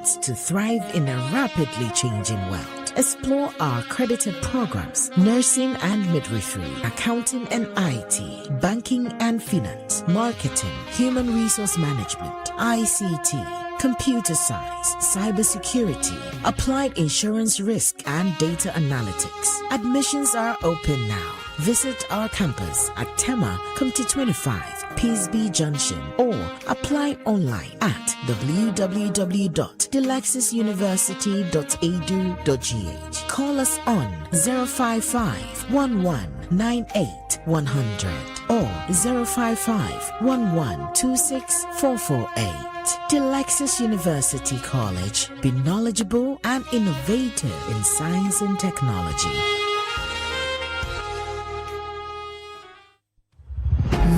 minds to thrive in a rapidly changing world. Explore our accredited programs: nursing and midwifery, accounting and IT, banking and finance, marketing, human resource management, ICT, computer science, cybersecurity, applied insurance risk, and data analytics. Admissions are open now. Visit our campus at Tema, Comte 25, Peasby Junction, or apply online at www.delexusuniversity.edu.gh. Call us on 055 1198 100 or 055 1126 448. Delexus University College. Be knowledgeable and innovative in science and technology.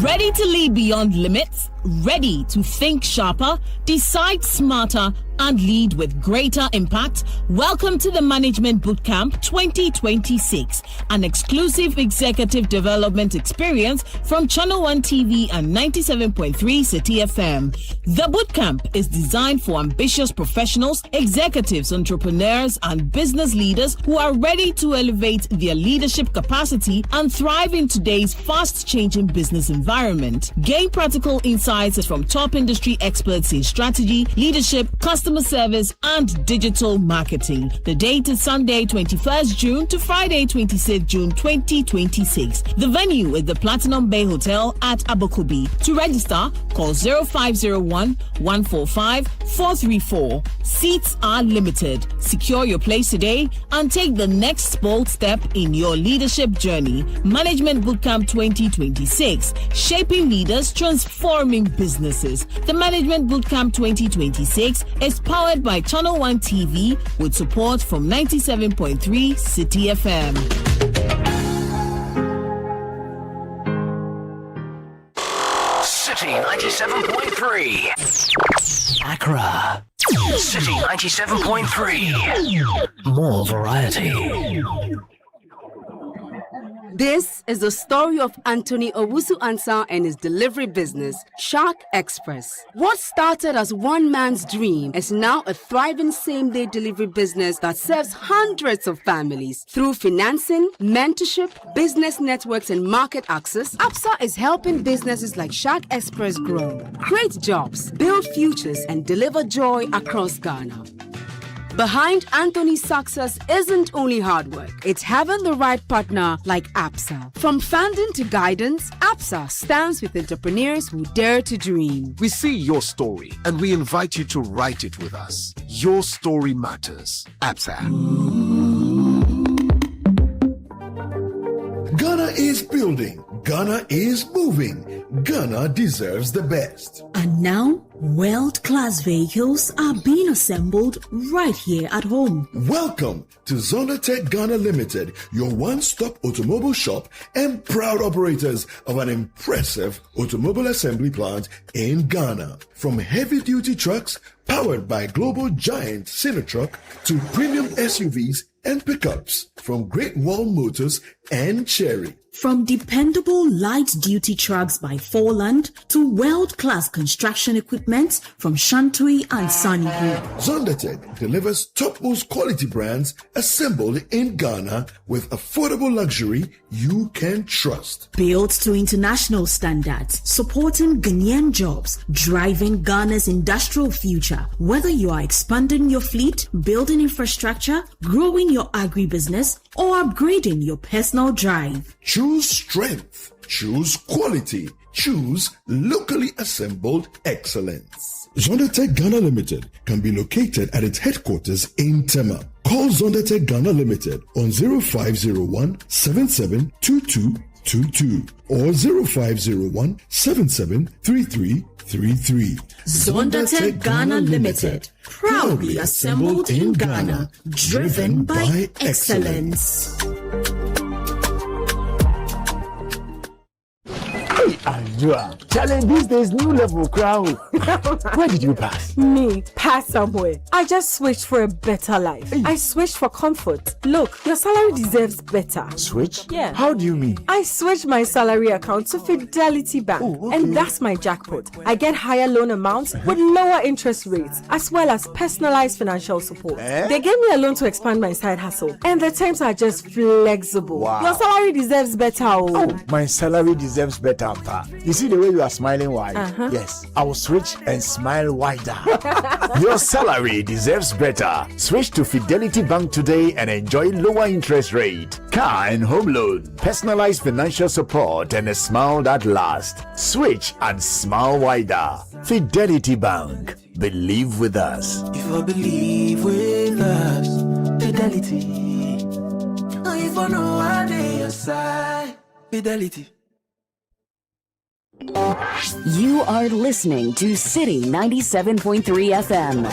Ready to lead beyond limits? Ready to think sharper, decide smarter, and lead with greater impact? Welcome to the Management Bootcamp 2026, an exclusive executive development experience from Channel 1 TV and 97.3 Citi FM. The Bootcamp is designed for ambitious professionals, executives, entrepreneurs, and business leaders who are ready to elevate their leadership capacity and thrive in today's fast-changing business environment. Gain practical insights from top industry experts in strategy, leadership, customer service, and digital marketing. The date is Sunday, 21st June to Friday, 26th June 2026. The venue is the Platinum Bay Hotel at Abokobi. To register, call 0501 145 434. Seats are limited. Secure your place today and take the next bold step in your leadership journey. Management Bootcamp 2026, shaping leaders, transforming businesses. The Management Bootcamp 2026 is powered by Channel 1 TV with support from 97.3 Citi FM. Citi 97.3. Kakra. Citi 97.3. More variety. This is the story of Anthony Owusu-Ansah and his delivery business, Shark Express. What started as one man's dream is now a thriving same-day delivery business that serves hundreds of families. Through financing, mentorship, business networks, and market access, ABSA is helping businesses like Shark Express grow, create jobs, build futures, and deliver joy across Ghana. Behind Anthony's success isn't only hard work, it's having the right partner like ABSA. From funding to guidance, ABSA stands with entrepreneurs who dare to dream. We see your story and we invite you to write it with us. Your story matters. ABSA. Ghana is building. Ghana is moving. Ghana deserves the best. And now, world-class vehicles are being assembled right here at home. Welcome to Zonatech Ghana Limited, your one-stop automobile shop and proud operators of an impressive automobile assembly plant in Ghana. From heavy-duty trucks powered by global giant Sinotruck to premium SUVs and pickups from Great Wall Motors and Cherry. From dependable light-duty trucks by Forland to world-class construction equipment from Shantui and Sanibu. Zondatech delivers topmost quality brands assembled in Ghana with affordable luxury you can trust. Built to international standards, supporting Ghanaian jobs, driving Ghana's industrial future. Whether you are expanding your fleet, building infrastructure, growing your agribusiness, or upgrading your personal drive. Choose strength. Choose quality. Choose locally assembled excellence. Zondatech Ghana Limited can be located at its headquarters in Tema. Call Zondatech Ghana Limited on 0501 772222 or 0501 773333. Zondatech Ghana Limited, proudly assembled in Ghana, driven by excellence. Challenge these days, new level crown. Where did you pass? Me, pass somewhere. I just switched for a better life. I switched for comfort. Look, your salary deserves better. Switch? Yeah. How do you mean? I switched my salary account to Fidelity Bank. And that's my jackpot. I get higher loan amounts with lower interest rates, as well as personalized financial support. They gave me a loan to expand my side hustle. And the terms are just flexible. Wow. Your salary deserves better. My salary deserves better, Pa. You see the way you are smiling wide? Yes, I will switch and smile wider. Your salary deserves better. Switch to Fidelity Bank today and enjoy lower interest rate, car and home loan, personalized financial support, and a smile that lasts. Switch and smile wider. Fidelity Bank. Believe with us. If I believe with us, Fidelity. If I know I dey your side, Fidelity. You are listening to Citi 97.3 FM,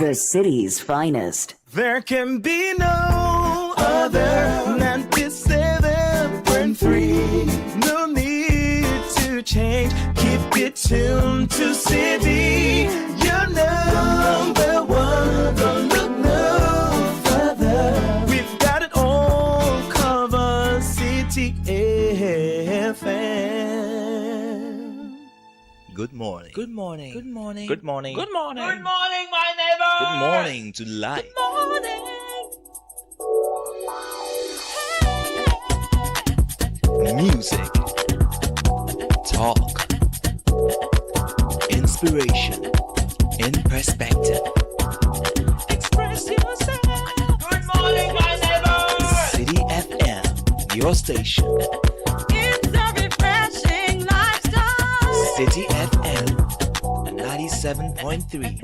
the city's finest. There can be no other 97.3. No need to change. Keep it tuned to Citi. You're number one. Don't look no further. We've got it all covered. Citi FM. Good morning. Good morning. Good morning. Good morning. Good morning. Good morning, my neighbor. Good morning to life. Good morning. Music. Talk. Inspiration. In perspective. Express yourself. Good morning, my neighbor. Citi FM, your station. It's a refreshing lifestyle. Citi FM 97.3.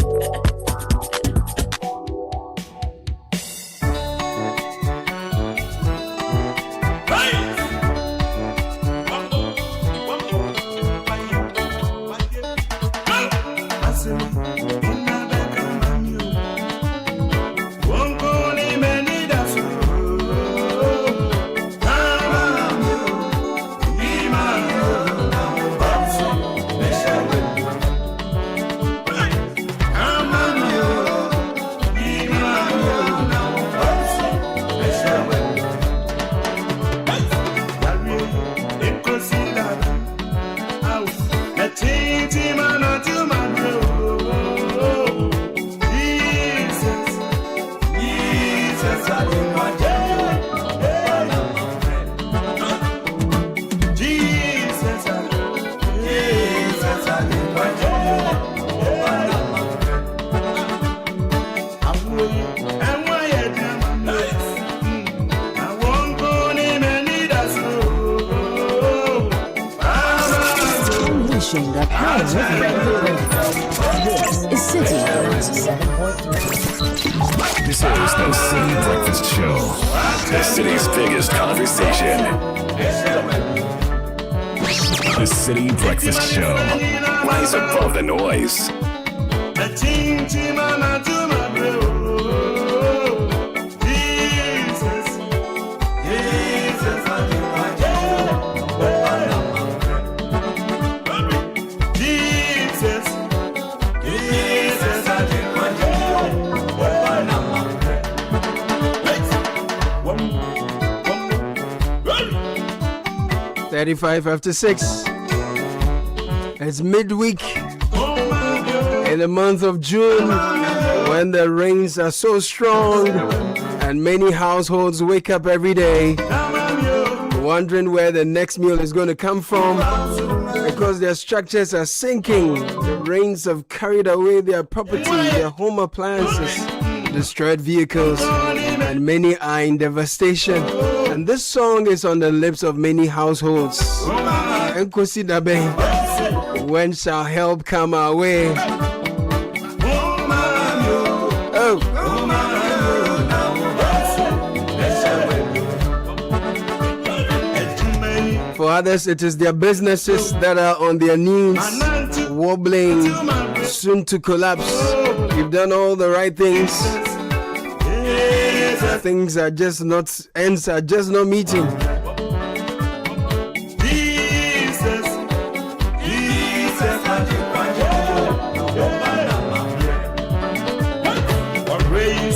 The power of This is Citi 97.3. This is the Citi Breakfast Show, the city's biggest conversation. The Citi Breakfast Show. Rise above the noise. After 6. It's midweek in the month of June when the rains are so strong and many households wake up every day wondering where the next meal is going to come from because their structures are sinking. The rains have carried away their property, their home appliances, destroyed vehicles, and many are in devastation. And this song is on the lips of many households. Nkosi Dabe, when shall help come our way? Oh. For others, it is their businesses that are on their knees, wobbling, soon to collapse. You've done all the right things. Things are just ends are just not meeting. There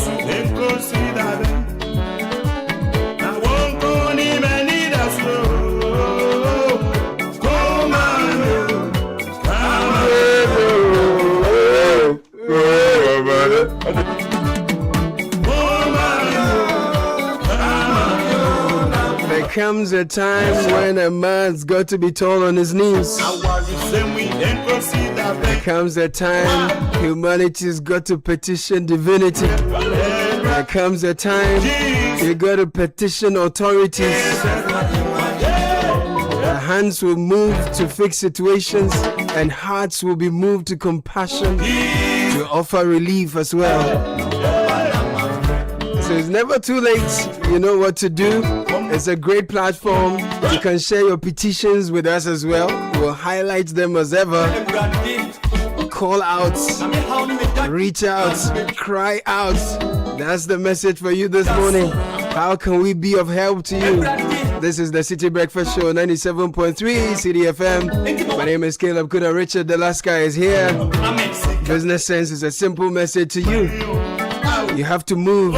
comes a time when a man's got to be told on his knees. There comes a time humanity's got to petition divinity. There comes a time you got to petition authorities. The hands will move to fix situations, and hearts will be moved to compassion to offer relief as well. So it's never too late. You know what to do. It's a great platform. You can share your petitions with us as well. We'll highlight them as ever. Call out, reach out, cry out. That's the message for you this morning. How can we be of help to you? This is the Citi Breakfast Show, 97.3 Citi FM. My name is Caleb Kudah. Richard Dela is here. Business sense is a simple message to you. You have to move.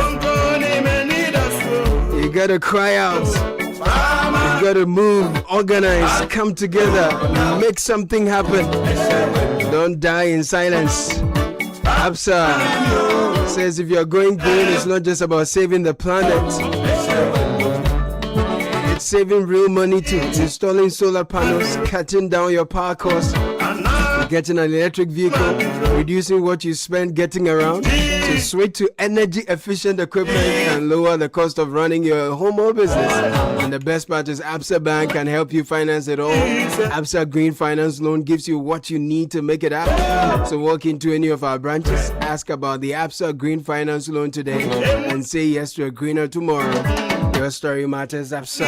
You gotta cry out. You gotta move, organize, come together, make something happen. Don't die in silence. Absa says if you're going green, it's not just about saving the planet. It's saving real money too. Installing solar panels, cutting down your power costs, getting an electric vehicle, reducing what you spend getting around, to switch to energy efficient equipment and lower the cost of running your home or business. And the best part is Absa Bank can help you finance it all. Absa Green Finance Loan gives you what you need to make it happen. So walk into any of our branches, ask about the Absa Green Finance Loan today, and say yes to a greener tomorrow. Your story matters, Absa.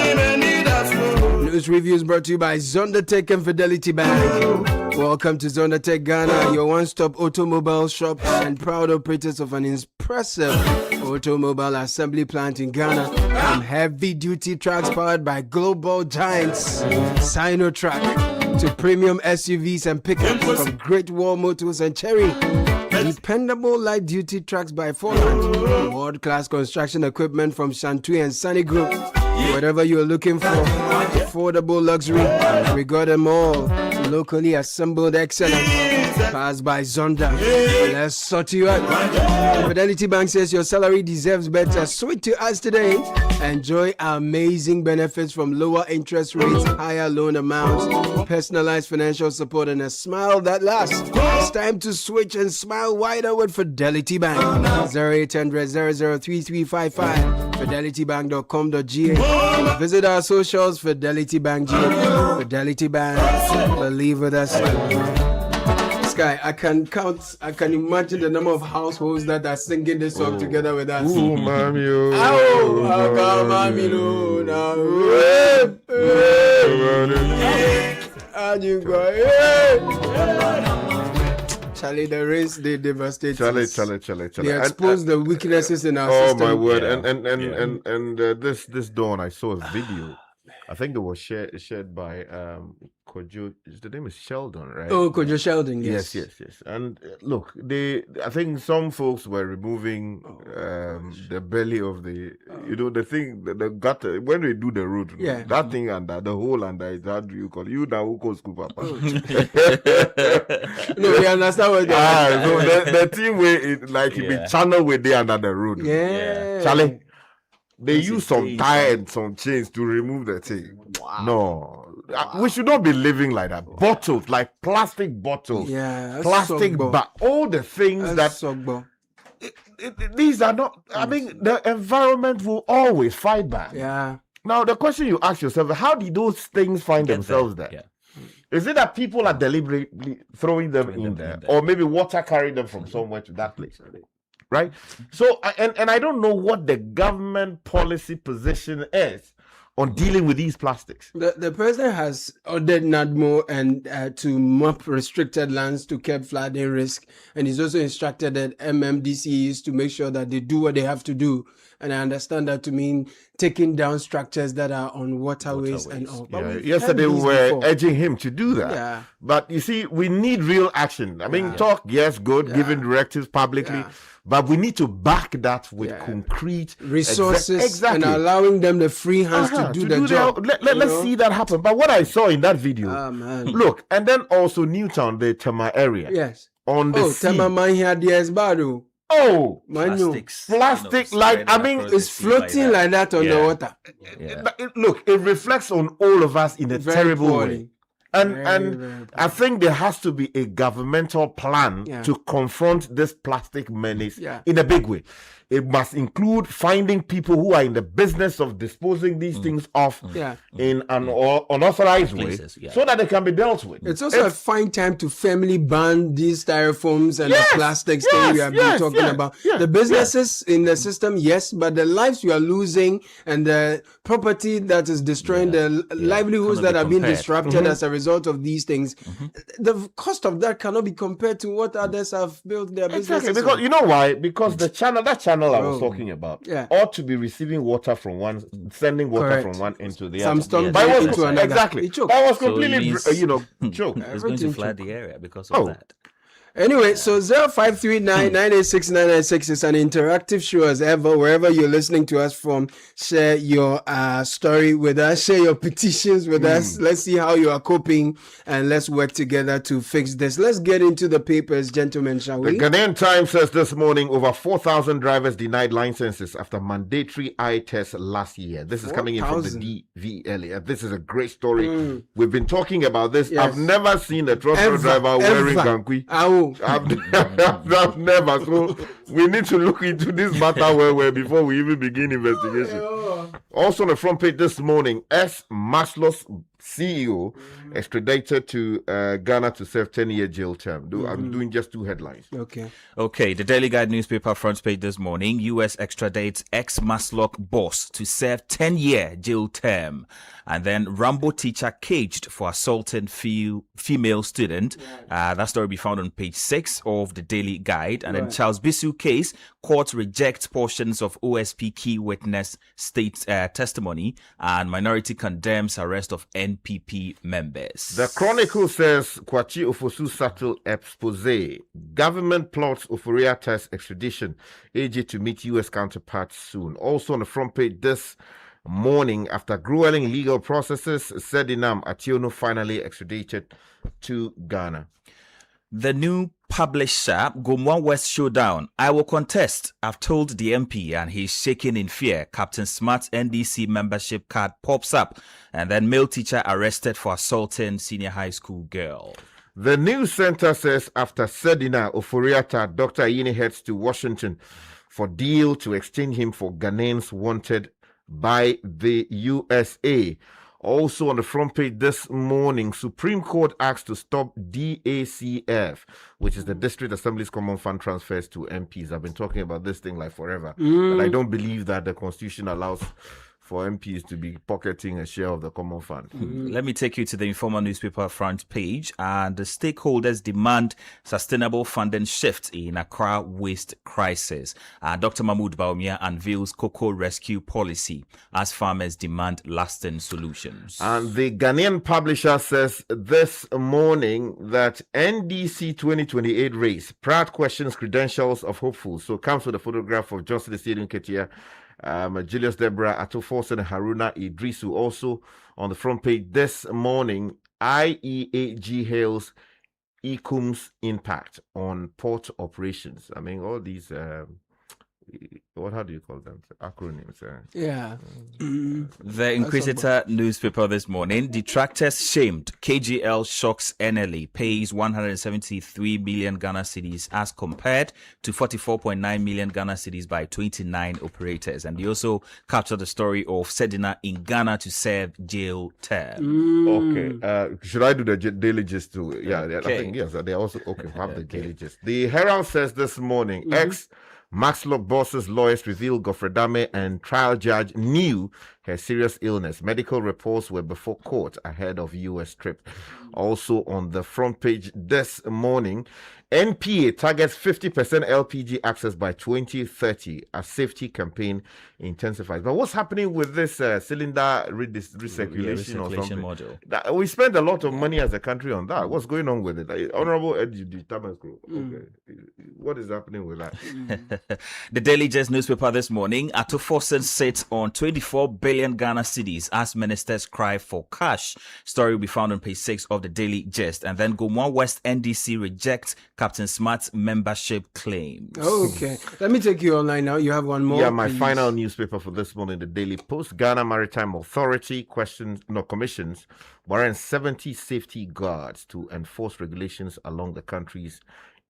News reviews brought to you by Zondertech and Fidelity Bank. Welcome to Zondertech Ghana, your one-stop automobile shop and proud operators of an impressive automobile assembly plant in Ghana. From heavy-duty trucks powered by global giants Sinotrack to premium SUVs and pickups from Great Wall Motors and Cherry. Dependable light-duty trucks by Forson. World-class construction equipment from Shantui and Sunny Group. Whatever you're looking for, affordable luxury, we got them all. Locally assembled excellence. Passed by Zonda. Let's sort you out. Fidelity Bank says your salary deserves better. Switch to us today. Enjoy our amazing benefits from lower interest rates, higher loan amounts, personalized financial support, and a smile that lasts. It's time to switch and smile wider with Fidelity Bank. 0800 003355. FidelityBank.com.ga. Visit our socials, Fidelity Bank GA. Fidelity Bank. Believe with us. Sky, I can imagine the number of households that are singing this song together with us. Ooh, mommy, Charlie, the rains, they devastate. Charlie. They expose the weaknesses in our system. Oh my word! And this dawn, I saw a video. I think it was shared by Kojo. The name is Sheldon, right? Oh, Kojo Sheldon, yes. Yes. And look, I think some folks were removing the belly of the, the thing, the gutter, when they do the road, that thing under, the hole under it, how do you call it? You now who calls Scoop Papa? No, we understand what they are. So the thing where it be channel where they under the road. Yeah. Charlie. They use some tie and some chains to remove the thing. Wow. No. We should not be living like that. Wow. Bottles, like plastic bottles. Yeah. Plastic all the things these are not, I mean, the environment will always fight back. Yeah. Now, the question you ask yourself, how did those things find themselves there? Yeah. Is it that people are deliberately throwing them in there? Or maybe water carried them from somewhere to that place? Right? So, and I don't know what the government policy position is on dealing with these plastics. The president has ordered NADMO and to map restricted lands to curb flooding risk. And he's also instructed that MMDCs to make sure that they do what they have to do. And I understand that to mean taking down structures that are on waterways. And all. Yesterday we were urging him to do that. Yeah. But you see, we need real action. I mean, talk, yes, good, giving directives publicly. Yeah. But we need to back that with concrete resources and allowing them the free hands to do the job. Let's see that happen. But what I saw in that video, look, and then also Newtown, the Tema area. Yes. On the sea. Tema man here, there's Badu. Oh, plastic, like, I mean, it's floating like that on the water. Look, it reflects on all of us in a terrible way. And I think there has to be a governmental plan to confront this plastic menace in a big way. It must include finding people who are in the business of disposing these things off in an unauthorized way so that they can be dealt with. It's also a fine time to firmly ban these styrofoams and the plastics thing we have been talking about. The businesses in the system, yes, but the lives you are losing and the property that is destroying, the livelihoods that are being disrupted as a result of these things, the cost of that cannot be compared to what others have built their businesses. Exactly, because you know why? Because that channel I was talking about ought to be receiving water from one, sending water from one into the other. Into another. Exactly. That was completely, joke. It's going to flood the area because of that. Anyway, so 0539-986-996 is an interactive show as ever. Wherever you're listening to us from, share your story with us, share your petitions with us. Let's see how you are coping and let's work together to fix this. Let's get into the papers, gentlemen, shall we? The Ghanaian Times says this morning over 4,000 drivers denied licenses after mandatory eye tests last year. This is coming in from the DVLA. This is a great story. We've been talking about this. Yes. I've never seen a truck driver wearing Gankui. I've never. So we need to look into this matter well before we even begin investigation. Also on the front page this morning, S. Maslow's CEO extradited to Ghana to serve 10-year jail term. I'm doing just two headlines. Okay. The Daily Guide newspaper front page this morning, U.S. extradites ex-Maslow boss to serve 10-year jail term. And then Rambo teacher caged for assaulting female student. That story will be found on page 6 of the Daily Guide. And then Charles Bisu case, court rejects portions of OSP key witness state testimony, and minority condemns arrest of NPP members. The Chronicle says Kwachi Ofosu settle expose. Government plots Oforiata's extradition. AG to meet U.S. counterparts soon. Also on the front page this morning, after grueling legal processes, Sedinam Ationo finally extradited to Ghana. The new publisher, Gomwa West Showdown. I will contest. I've told the MP and he's shaking in fear. Captain Smart's NDC membership card pops up. And then male teacher arrested for assaulting senior high school girl. The News Center says after Sedina Oforiata, Dr. Ayini heads to Washington for deal to exchange him for Ghanaians wanted by the USA. Also on the front page this morning, Supreme Court asked to stop DACF, which is the District Assembly's Common Fund transfers to MPs. I've been talking about this thing like forever, but I don't believe that the Constitution allows for MPs to be pocketing a share of the common fund. Let me take you to the Informer newspaper front page. And the stakeholders demand sustainable funding shift in Accra waste crisis. Dr. Mahmoud Baumia unveils cocoa rescue policy as farmers demand lasting solutions. And the Ghanaian publisher says this morning that NDC 2028 race, Pratt questions credentials of hopefuls. So comes with a photograph of Johnson Stadium Ketia, Julius Deborah, Ato Forson, and Haruna Idrisu. Also on the front page this morning, IEAG hails ECUM's impact on port operations. I mean, all these, how do you call them? Acronyms. The Inquisitor newspaper this morning, detractors shamed. KGL shocks NLA, pays 173 million Ghana cedis as compared to 44.9 million Ghana cedis by 29 operators. And they also captured the story of Sedina in Ghana to serve jail term. Okay. Should I do the daily gist too? Yeah, I think yes. They also have the daily gist. The Herald says this morning, Maxlock boss's lawyers revealed Godfred Akoto and trial judge knew her serious illness. Medical reports were before court ahead of U.S. trip. Also on the front page this morning, NPA targets 50% LPG access by 2030 as safety campaign intensifies. But what's happening with this cylinder recirculation or something? Module. We spend a lot of money as a country on that. What's going on with it? Honorable Eddie Tamasco. Okay. What is happening with that? The Daily Gist newspaper this morning, Forson sits on 24 billion Ghana cedis as ministers cry for cash. Story will be found on page 6 of the Daily Gist. And then Gomwa West NDC rejects Captain Smart's membership claims. Okay. Let me take you online now. You have one more. Yeah, my final newspaper for this morning, the Daily Post. Ghana Maritime Authority commissions warrants 70 safety guards to enforce regulations along the country's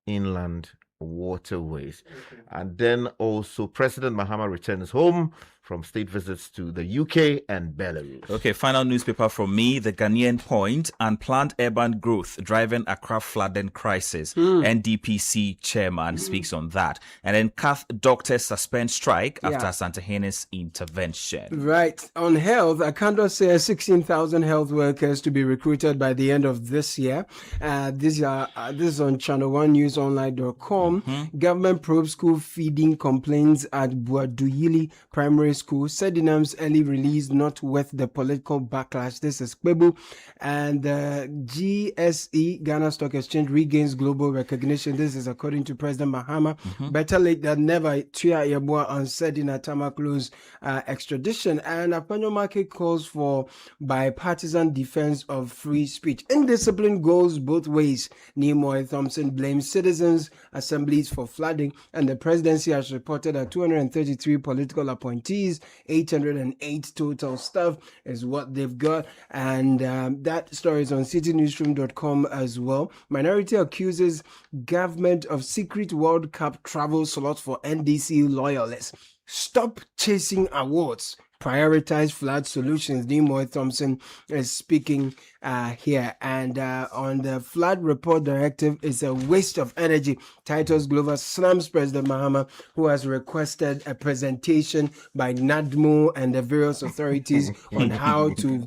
inland waterways. And then also President Mahama returns home from state visits to the UK and Belarus. Okay, final newspaper from me, the Ghanaian Point. Unplanned urban growth driving Accra flooding crisis. NDPC chairman speaks on that. And then Cath doctors suspend strike after Santahene's intervention. Right. On health, Akando says 16,000 health workers to be recruited by the end of this year. This is on channel1newsonline.com. Government probes school feeding complaints at Buaduyili Primary School. Sedinam's early release not worth the political backlash. This is Kwebu. And GSE, Ghana Stock Exchange, regains global recognition. This is according to President Mahama. Better late than never. Tuya Yabua on Sedina Tamaklo's extradition. And Apanyo Market calls for bipartisan defense of free speech. Indiscipline goes both ways. Nimoy Thompson blames citizens' assemblies for flooding. And the presidency has reported that 233 political appointees, 808 total staff is what they've got. And that story is on citynewsroom.com as well. Minority accuses government of secret World Cup travel slots for NDC loyalists. Stop chasing awards. Prioritize flood solutions. Nimoy Thompson is speaking here. And on the flood report directive is a waste of energy. Titus Glover slams President Mahama, who has requested a presentation by NADMO and the various authorities on how to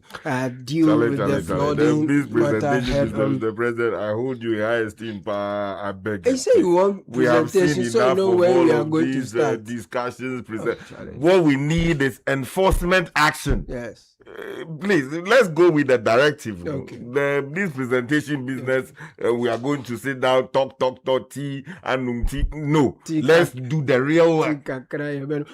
deal with the flooding. The president, I hold you in high esteem, I beg you. He said you want presentation, so you know where we are going to start. Discussions, what we need is enforcement action. Yes. Please, let's go with the directive. Okay. This presentation business, we are going to sit down, talk, tea, and tea. No, let's do the real work.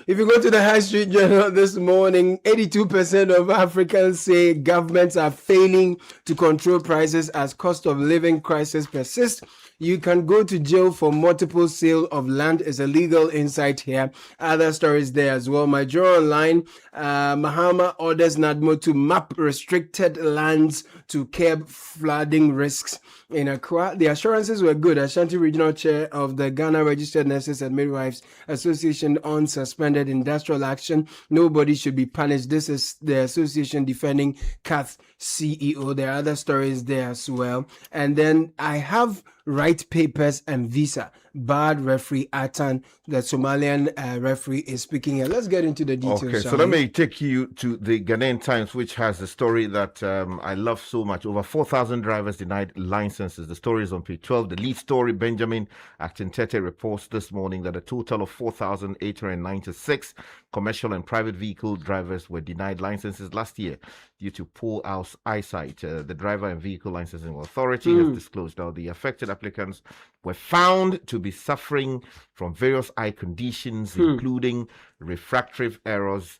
If you go to the High Street Journal this morning, 82% of Africans say governments are failing to control prices as cost of living crisis persists. You can go to jail for multiple sale of land is a legal insight here. Other stories there as well. My Journal Online, Mahama orders NADMO to map restricted lands to curb flooding risks in Accra. The assurances were good. Ashanti Regional Chair of the Ghana Registered Nurses and Midwives Association on suspended industrial action. Nobody should be punished. This is the association defending CATH CEO. There are other stories there as well. And then I have right papers and visa. Bad referee Atan, the Somalian referee, is speaking here. Let's get into the details. Okay, so let me take you to the Ghanaian Times, which has a story that I love so much. Over 4,000 drivers denied licenses. The story is on page 12. The lead story, Benjamin Actintete, reports this morning that a total of 4,896 commercial and private vehicle drivers were denied licenses last year due to poor eyesight. The Driver and Vehicle Licensing Authority has disclosed now the affected applicants were found to be suffering from various eye conditions, including refractive errors,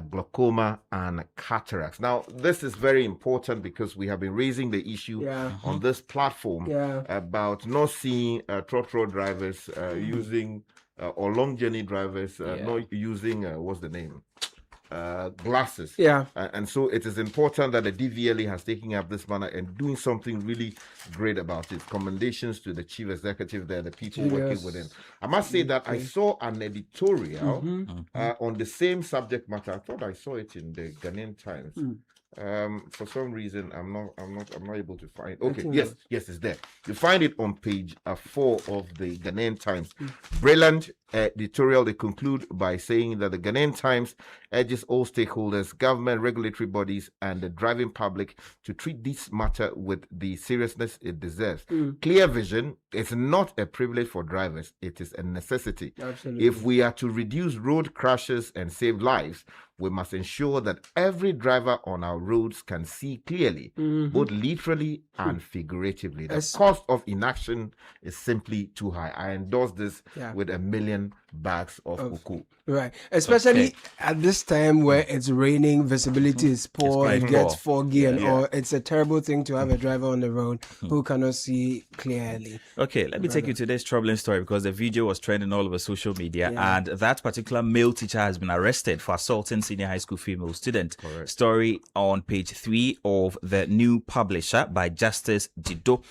glaucoma, and cataracts. Now, this is very important because we have been raising the issue on this platform about not seeing trotro drivers using or long journey drivers not using what's the name? Glasses. And so it is important that the DVLA has taken up this manner and doing something really great about it. Commendations to the chief executive there, the people working with him. I must say that I saw an editorial on the same subject matter. I thought I saw it in the Ghanaian Times. For some reason, I'm not able to find. Okay, yes, it's there. You find it on page 4 of the Ghanaian Times. Brilliant editorial. They conclude by saying that the Ghanaian Times urges all stakeholders, government, regulatory bodies, and the driving public to treat this matter with the seriousness it deserves. Clear vision is not a privilege for drivers; it is a necessity. Absolutely. If we are to reduce road crashes and save lives, we must ensure that every driver on our roads can see clearly, both literally and figuratively. The cost of inaction is simply too high. I endorse this with 1 million bags of uku. Right, especially at this time where it's raining, visibility is poor, it gets foggy, or it's a terrible thing to have a driver on the road who cannot see clearly. Okay, let me take you to this troubling story because the video was trending all over social media, and that particular male teacher has been arrested for assaulting senior high school female student. Story on page 3 of the new publisher by Justice Jido.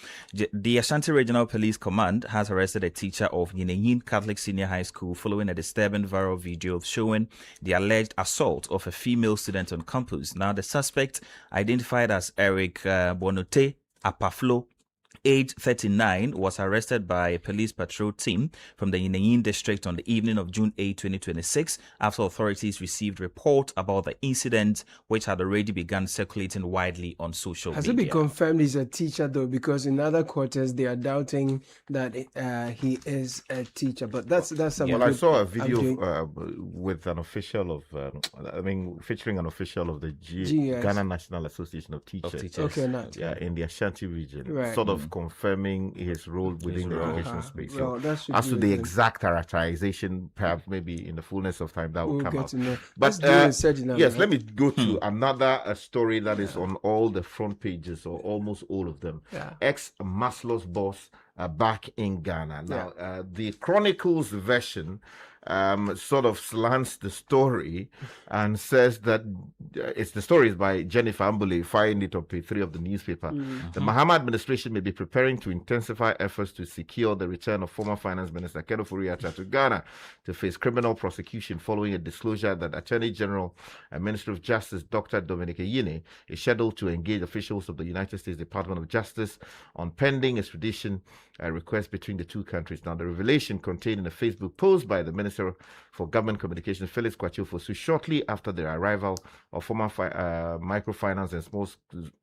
The Ashanti Regional Police Command has arrested a teacher of Ghanaian Catholic Senior High School following a disturbing viral video showing the alleged assault of a female student on campus. Now, the suspect, identified as Eric Bonote Apaflo, age 39, was arrested by a police patrol team from the Ghanaian district on the evening of June 8, 2026, after authorities received report about the incident, which had already begun circulating widely on social media. Has it been confirmed he's a teacher, though? Because in other quarters, they are doubting that he is a teacher. But that's something. Well, I saw a video with an official of, featuring an official of the Ghana National Association of Teachers. Okay, nice. Yeah, in the Ashanti region, sort of confirming his role within the education space. So, as to the exact characterization, perhaps maybe in the fullness of time that will come out. But yes, let me go to another story that is on all the front pages, or almost all of them. Ex-Maslow's boss back in Ghana. Now, the Chronicles version sort of slants the story and says that the story is by Jennifer Ambule. Find it on page 3 of the newspaper. The Mahama administration may be preparing to intensify efforts to secure the return of former Finance Minister Godfred Akoto Boafo to Ghana to face criminal prosecution following a disclosure that Attorney General and Minister of Justice Dr. Dominic Ayine is scheduled to engage officials of the United States Department of Justice on pending extradition requests between the two countries. Now, the revelation contained in a Facebook post by the Minister for Government Communications, Felix Kwachilfosu, shortly after the arrival of former microfinance and small,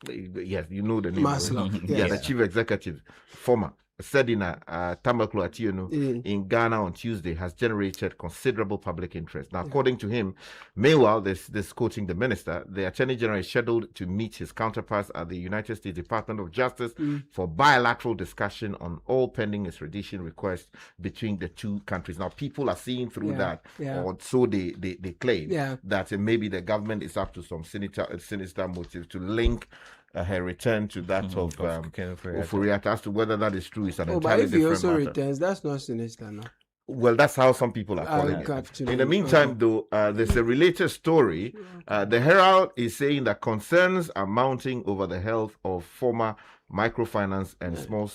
yes, you know the name, the chief executive, former Sedina Tamaklo Ationu in Ghana on Tuesday, has generated considerable public interest. Now, according to him, meanwhile, this quoting the minister, the Attorney General is scheduled to meet his counterparts at the United States Department of Justice for bilateral discussion on all pending extradition requests between the two countries. Now, people are seeing through that, or so they claim, that maybe the government is up to some sinister motive to link her return to that of Ofuriata. As to whether that is true is an entirely different matter. But if he also returns, that's not sinister, no? Well, that's how some people are calling it. In the meantime, though, there's a related story. The Herald is saying that concerns are mounting over the health of former microfinance and small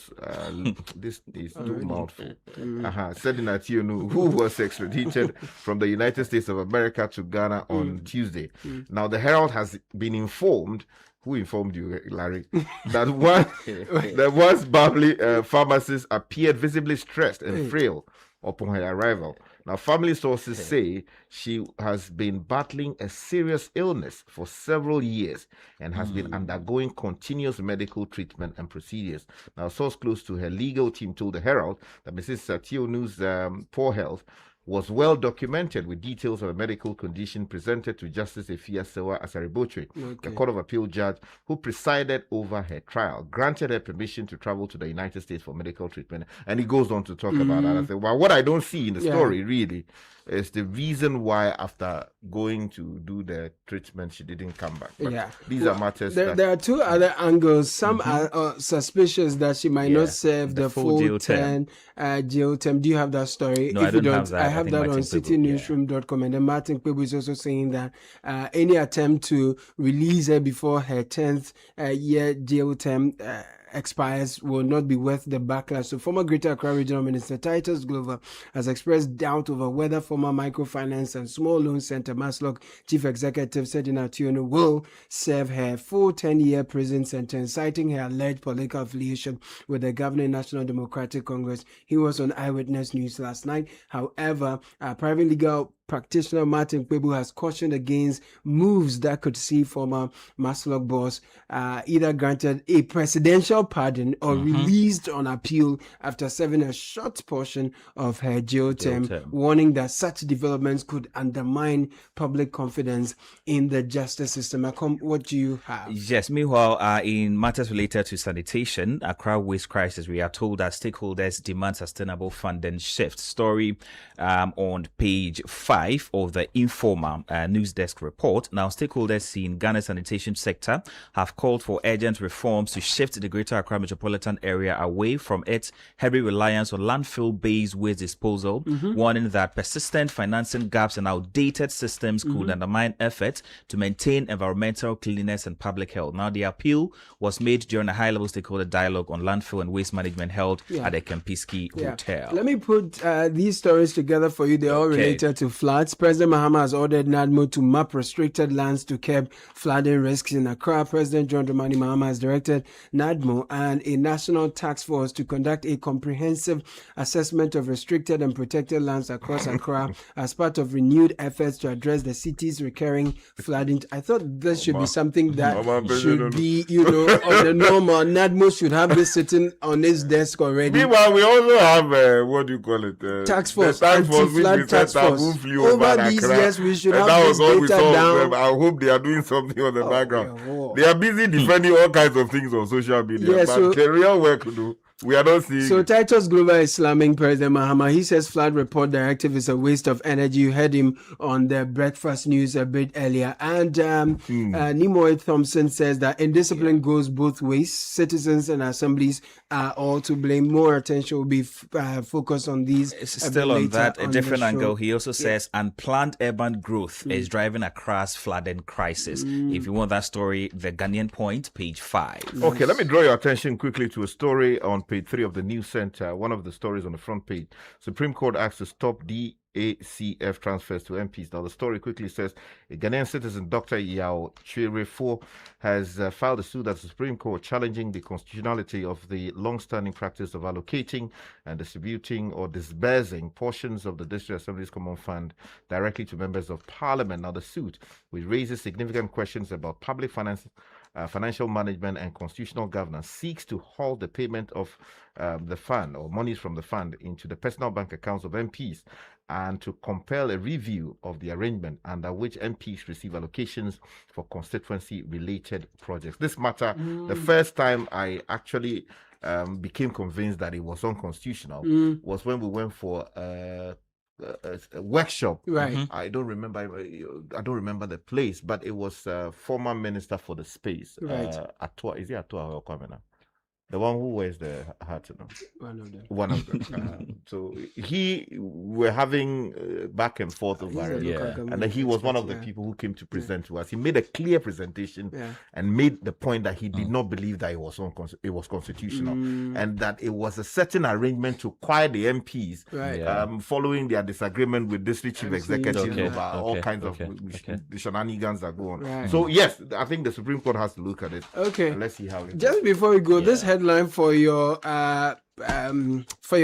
this is too mouthful. Sedina Ationu, who was extradited from the United States of America to Ghana on Tuesday. Now, the Herald has been informed. Who informed you, Larry? That once bubbly pharmacist appeared visibly stressed and frail upon her arrival. Now, family sources say she has been battling a serious illness for several years and has been undergoing continuous medical treatment and procedures. Now, a source close to her legal team told the Herald that Mrs. Ationu's poor health was well documented, with details of a medical condition presented to Justice Efia Sewa Asaribotre, the Court of Appeal judge who presided over her trial, granted her permission to travel to the United States for medical treatment. And he goes on to talk about that. I said, well, what I don't see in the story really is the reason why after going to do the treatment she didn't come back. But these are matters. There are two other angles. Some are suspicious that she might not serve the full jail term. Do you have that story? No, if I don't have that. I have that on citynewsroom.com. And then Martin Kpebu is also saying that any attempt to release her before her 10th year jail term expires will not be worth the backlash. So former Greater Accra Regional Minister Titus Glover has expressed doubt over whether former Microfinance and Small Loan Center Maslock Chief Executive Sedina Tiono will serve her full 10-year prison sentence, citing her alleged political affiliation with the governing National Democratic Congress. He was on Eyewitness News last night. However, private legal practitioner Martin Kwebu has cautioned against moves that could see former Maslock boss either granted a presidential pardon or released on appeal after serving a short portion of her jail term, warning that such developments could undermine public confidence in the justice system. What do you have? Yes, meanwhile, in matters related to sanitation, Accra waste crisis, we are told that stakeholders demand sustainable funding shift. Story on page 5 of the Informa news desk report. Now, stakeholders in Ghana's sanitation sector have called for urgent reforms to shift the Greater Accra metropolitan area away from its heavy reliance on landfill-based waste disposal, warning that persistent financing gaps and outdated systems could undermine efforts to maintain environmental cleanliness and public health. Now, the appeal was made during a high-level stakeholder dialogue on landfill and waste management held at the Kempinski Hotel. Let me put these stories together for you. They're all related to floods. President Mahama has ordered NADMO to map restricted lands to curb flooding risks in Accra. President John Dramani Mahama has directed NADMO and a national task force to conduct a comprehensive assessment of restricted and protected lands across Accra as part of renewed efforts to address the city's recurring flooding. I thought this should be something that should be, on the normal. NADMO should have this sitting on his desk already. Meanwhile, we also have, what do you call it? Task force. Anti-flood task force. Over these years, we should have this data down. I hope they are doing something on the background. They are busy defending all kinds of things on social media, but the real work to do, we are not seeing. So Titus Glover is slamming President Mahama. He says flood report directive is a waste of energy. You heard him on the breakfast news a bit earlier. And Nimoy Thompson says that indiscipline goes both ways. Citizens and assemblies are all to blame. More attention will be focused on these. Still on that, a different angle. He also says unplanned urban growth is driving across flooding crisis. If you want that story, the Ghanaian Point, page 5. Okay, let me draw your attention quickly to a story on page 3 of the News Center. One of the stories on the front page. Supreme Court asks to stop DACF transfers to MPs. Now, the story quickly says a Ghanaian citizen, Dr. Yao Chirefo, has filed a suit at the Supreme Court challenging the constitutionality of the long-standing practice of allocating and distributing or disbursing portions of the District Assembly's Common Fund directly to members of Parliament. Now, the suit, which raises significant questions about public finance, financial management and constitutional governance, seeks to halt the payment of the fund or monies from the fund into the personal bank accounts of MPs and to compel a review of the arrangement under which MPs receive allocations for constituency-related projects. This matter, the first time I actually became convinced that it was unconstitutional was when we went for a workshop. Right. I don't remember the place, but it was former minister for the space. Right. Is it Attah or Kwamena? The one who wears the hat, One of them. So we're having back and forth over it. And then he was one of the people who came to present to us. He made a clear presentation and made the point that he did not believe that it was constitutional and that it was a certain arrangement to quiet the MPs following their disagreement with district chief executives over all kinds of the shenanigans that go on. Right. So yes, I think the Supreme Court has to look at it. Okay. And let's see how it Just goes. before we go, this headline for your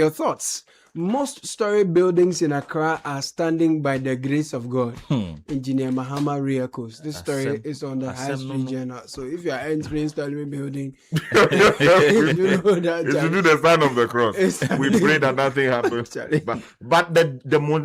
thoughts. Most story buildings in Accra are standing by the grace of God. Engineer Mahama Riakos. This story is on the High Street Journal. So if you are entering story building, you know that it's to do the sign of the cross. We pray that nothing happens. But the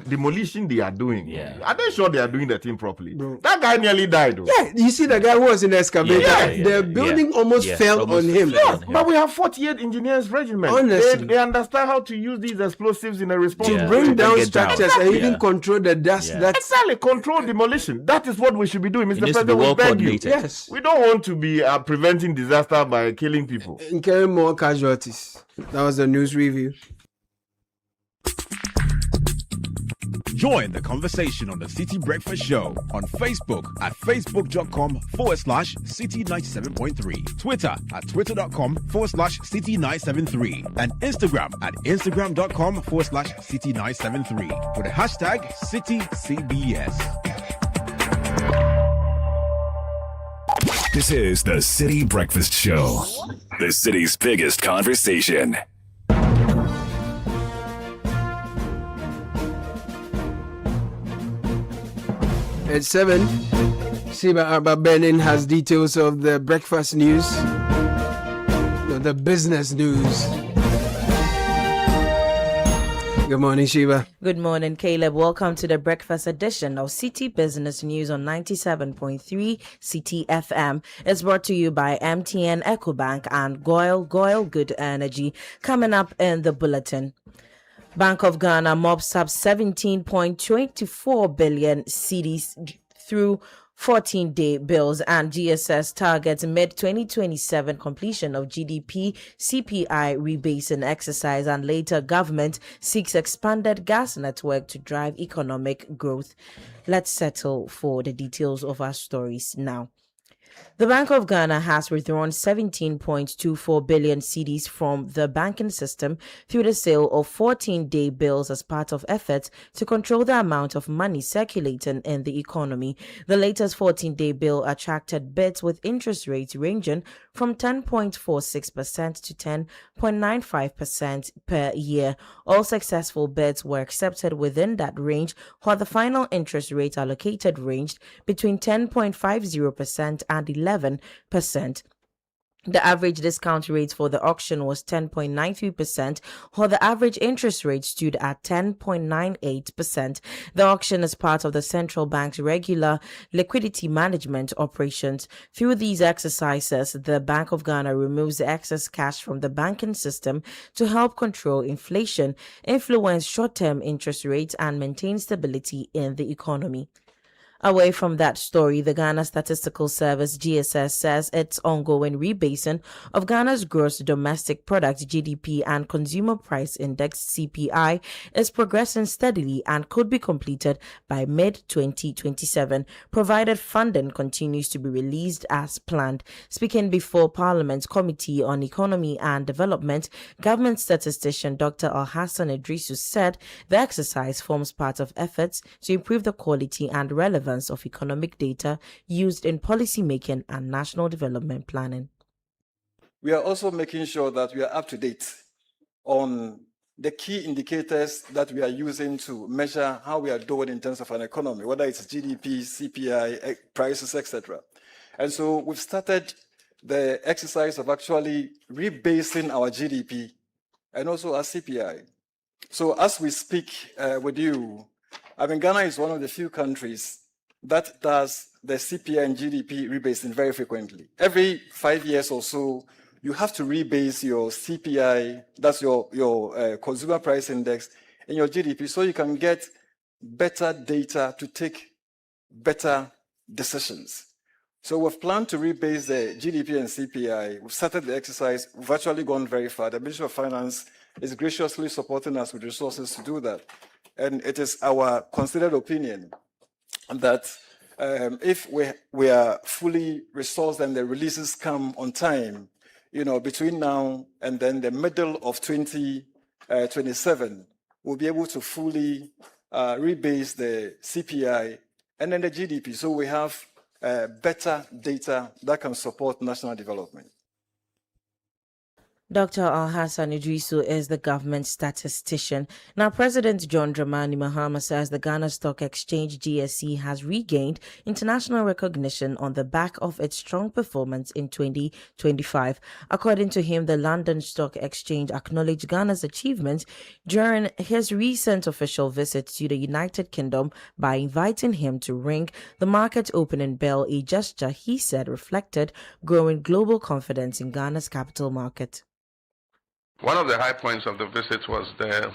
demolition they are doing, are they sure they are doing the thing properly? Bro. That guy nearly died. Though. Yeah, you see the guy who was in the excavator. The building almost fell on him. Yeah, but we have 48 engineers regiment. Honestly. They understand how to use these explosives in a responsible to bring down structures and even control the dust. That's exactly control demolition. That is what we should be doing, Mr. President. We beg you. Yes, we don't want to be preventing disaster by killing people, incurring more casualties. That was the news review. Join the conversation on the Citi Breakfast Show on Facebook at facebook.com/Citi97.3, Twitter at twitter.com/Citi973, and Instagram at instagram.com/Citi973 with the hashtag CitiCBS. This is the Citi Breakfast Show, the city's biggest conversation. At 7, Siba Arba Benin has details of the breakfast news, the business news. Good morning, Shiva. Good morning, Caleb. Welcome to the breakfast edition of Citi Business News on 97.3 Citi FM. It's brought to you by MTN, EcoBank, and Goil Good Energy. Coming up in the bulletin. Bank of Ghana mops up 17.24 billion cedis through 14-day bills, and GSS targets mid-2027 completion of GDP CPI rebasing exercise, and later government seeks expanded gas network to drive economic growth. Let's settle for the details of our stories now. The Bank of Ghana has withdrawn 17.24 billion cedis from the banking system through the sale of 14-day bills as part of efforts to control the amount of money circulating in the economy. The latest 14-day bill attracted bids with interest rates ranging from 10.46% to 10.95% per year. All successful bids were accepted within that range, while the final interest rate allocated ranged between 10.50% and 11%. The average discount rate for the auction was 10.93%, while the average interest rate stood at 10.98%. The auction is part of the central bank's regular liquidity management operations. Through these exercises, the Bank of Ghana removes the excess cash from the banking system to help control inflation, influence short-term interest rates, and maintain stability in the economy. Away from that story, the Ghana Statistical Service GSS says its ongoing rebasing of Ghana's gross domestic product GDP and consumer price index CPI is progressing steadily and could be completed by mid-2027, provided funding continues to be released as planned. Speaking before Parliament's Committee on Economy and Development, government statistician Dr. Al-Hassan Idrisu said the exercise forms part of efforts to improve the quality and relevance of economic data used in policy making and national development planning. We are also making sure that we are up to date on the key indicators that we are using to measure how we are doing in terms of an economy, whether it's GDP, CPI, prices, etc. And so we've started the exercise of actually rebasing our GDP and also our CPI. So as we speak with you, Ghana is one of the few countries that does the CPI and GDP rebasing very frequently. Every 5 years or so, you have to rebase your CPI, that's your consumer price index, and your GDP, so you can get better data to take better decisions. So we've planned to rebase the GDP and CPI. We've started the exercise. We've actually gone very far. The Ministry of Finance is graciously supporting us with resources to do that. And it is our considered opinion that if we are fully resourced and the releases come on time, between now and then the middle of 2027, we'll be able to fully rebase the CPI and then the GDP. So we have better data that can support national development. Dr. Al-Hassan Idrisu is the government statistician. Now, President John Dramani Mahama says the Ghana Stock Exchange GSE has regained international recognition on the back of its strong performance in 2025. According to him, the London Stock Exchange acknowledged Ghana's achievements during his recent official visit to the United Kingdom by inviting him to ring the market opening bell, a gesture he said reflected growing global confidence in Ghana's capital market. One of the high points of the visit was the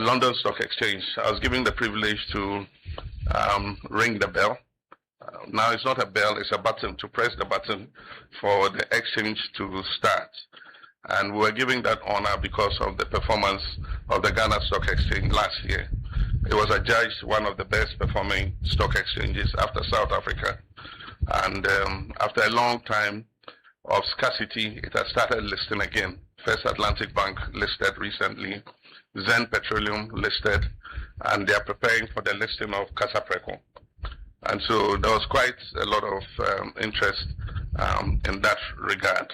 London Stock Exchange. I was given the privilege to ring the bell. Now it's not a bell, it's a button, to press the button for the exchange to start. And we were given that honor because of the performance of the Ghana Stock Exchange last year. It was adjudged one of the best performing stock exchanges after South Africa. And after a long time of scarcity, it has started listing again. First Atlantic Bank listed recently, Zen Petroleum listed, and they are preparing for the listing of Casapreco. And so there was quite a lot of interest in that regard.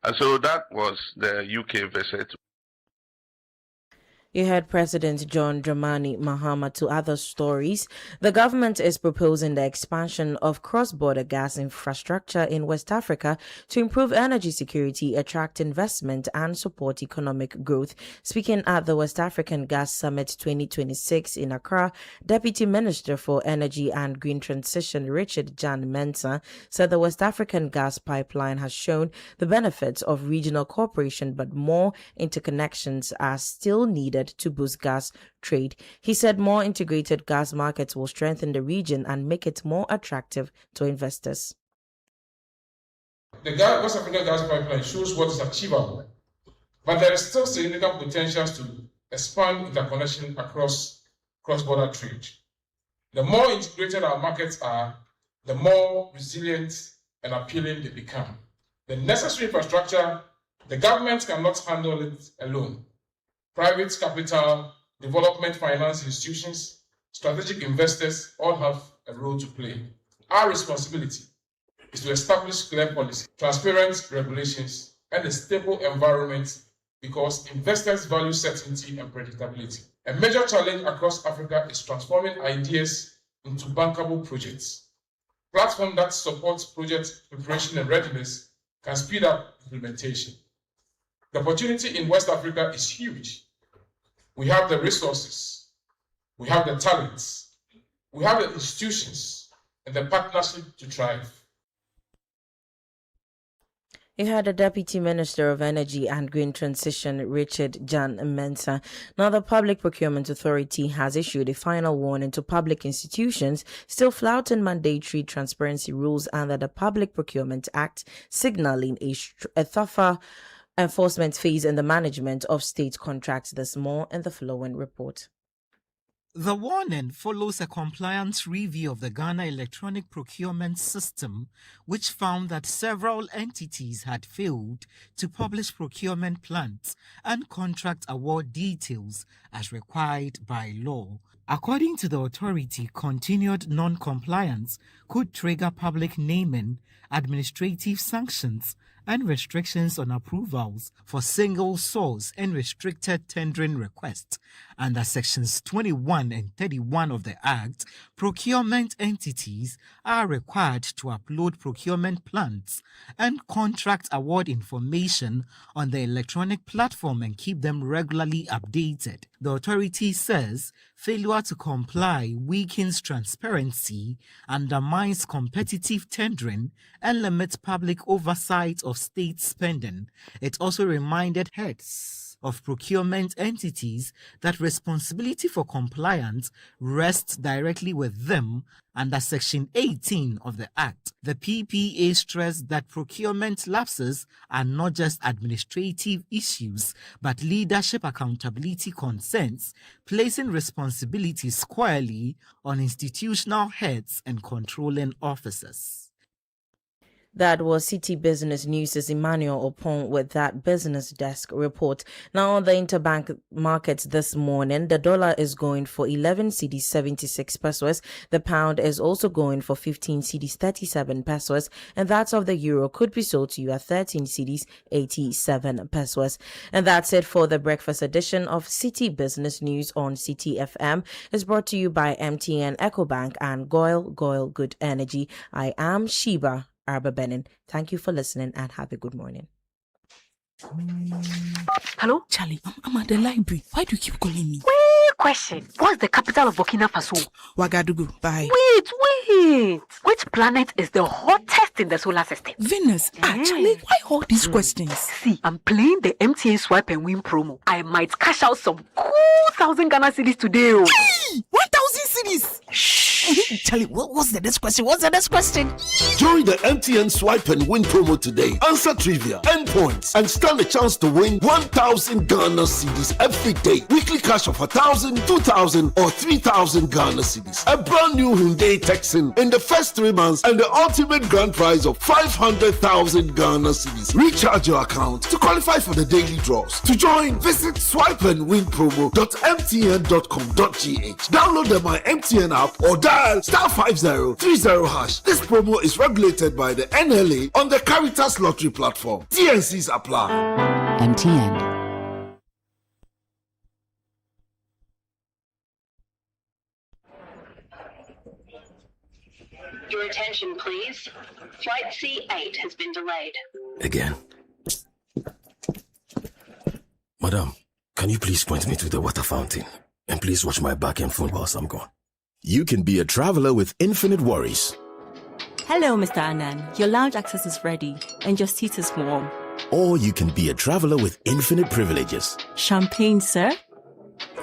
And so that was the UK visit. You heard President John Dramani Mahama. To other stories. The government is proposing the expansion of cross-border gas infrastructure in West Africa to improve energy security, attract investment, and support economic growth. Speaking at the West African Gas Summit 2026 in Accra, Deputy Minister for Energy and Green Transition Richard Attah-Mensah said the West African gas pipeline has shown the benefits of regional cooperation, but more interconnections are still needed to boost gas trade. He said more integrated gas markets will strengthen the region and make it more attractive to investors. The West African gas pipeline shows what is achievable, but there is still significant potential to expand interconnection across cross-border trade. The more integrated our markets are, the more resilient and appealing they become. The necessary infrastructure, the government cannot handle it alone. Private capital, development finance institutions, strategic investors all have a role to play. Our responsibility is to establish clear policy, transparent regulations, and a stable environment because investors value certainty and predictability. A major challenge across Africa is transforming ideas into bankable projects. Platforms that support project preparation and readiness can speed up implementation. The opportunity in West Africa is huge. We have the resources, we have the talents, we have the institutions, and the partnership to thrive. You had the Deputy Minister of Energy and Green Transition, Richard Attah-Mensah. Now, the Public Procurement Authority has issued a final warning to public institutions still flouting mandatory transparency rules under the Public Procurement Act, signaling a tougher enforcement phase in the management of state contracts. There's more in the following report. The warning follows a compliance review of the Ghana electronic procurement system, which found that several entities had failed to publish procurement plans and contract award details as required by law. According to the authority, continued non-compliance could trigger public naming, administrative sanctions, and restrictions on approvals for single source and restricted tendering requests. Under Sections 21 and 31 of the Act, procurement entities are required to upload procurement plans and contract award information on the electronic platform and keep them regularly updated. The authority says failure to comply weakens transparency, undermines competitive tendering, and limits public oversight of state spending. It also reminded heads of procurement entities that responsibility for compliance rests directly with them under Section 18 of the Act. The PPA stressed that procurement lapses are not just administrative issues, but leadership accountability concerns, placing responsibility squarely on institutional heads and controlling officers. That was Citi Business News' Emmanuel Opon with that business desk report. Now on the interbank markets this morning, the dollar is going for 11 cedis 76 pesos. The pound is also going for 15 cedis 37 pesos. And that of the euro could be sold to you at 13 cedis 87 pesos. And that's it for the breakfast edition of Citi Business News on Citi FM. It's brought to you by MTN EcoBank and Goil Good Energy. I am Sheba Arba Benin. Thank you for listening and have a good morning. Hello? Charlie, I'm at the library. Why do you keep calling me? Wait, question. What's the capital of Burkina Faso? Ouagadougou. Bye. Wait. Which planet is the hottest in the solar system? Venus. Charlie, why all these questions? See, I'm playing the MTN Swipe and Win promo. I might cash out some cool 1,000 Ghana cedis today. Hey! 1,000 cedis! Shh. Charlie, what's the next question? Join the MTN Swipe and Win promo today. Answer trivia, earn points, and stand a chance to win 1,000 Ghana cedis every day. Weekly cash of 1,000, 2,000, or 3,000 Ghana cedis. A brand new Hyundai Texan in the first 3 months, and the ultimate grand prize of 500,000 Ghana cedis. Recharge your account to qualify for the daily draws. To join, visit swipeandwinpromo.mtn.com.gh. Download the My MTN app or dial *5030#. This promo is regulated by the NLA on the Caritas Lottery platform. TNCs apply. MTN. Your attention, please. Flight C8 has been delayed. Again. Madam, can you please point me to the water fountain? And please watch my back and phone whilst I'm gone. You can be a traveler with infinite worries. Hello, Mr. Anand. Your lounge access is ready and your seat is warm. Or you can be a traveler with infinite privileges. Champagne, sir?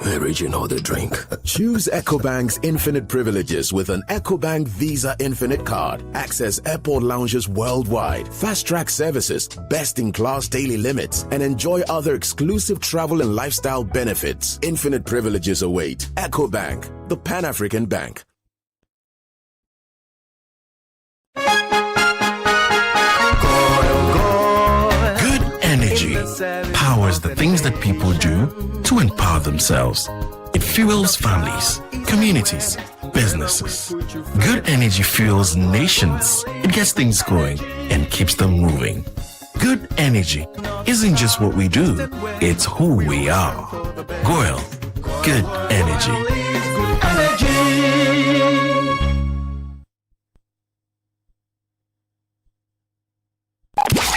Original the drink. Choose EcoBank's infinite privileges with an EcoBank Visa Infinite card. Access airport lounges worldwide, fast-track services, best-in-class daily limits, and enjoy other exclusive travel and lifestyle benefits. Infinite privileges await. EcoBank, the Pan-African Bank. Good energy powers the things that people do to empower themselves. It fuels families, communities, businesses. Good energy fuels nations. It gets things going and keeps them moving. Good energy isn't just what we do, it's who we are. Goyle, good energy.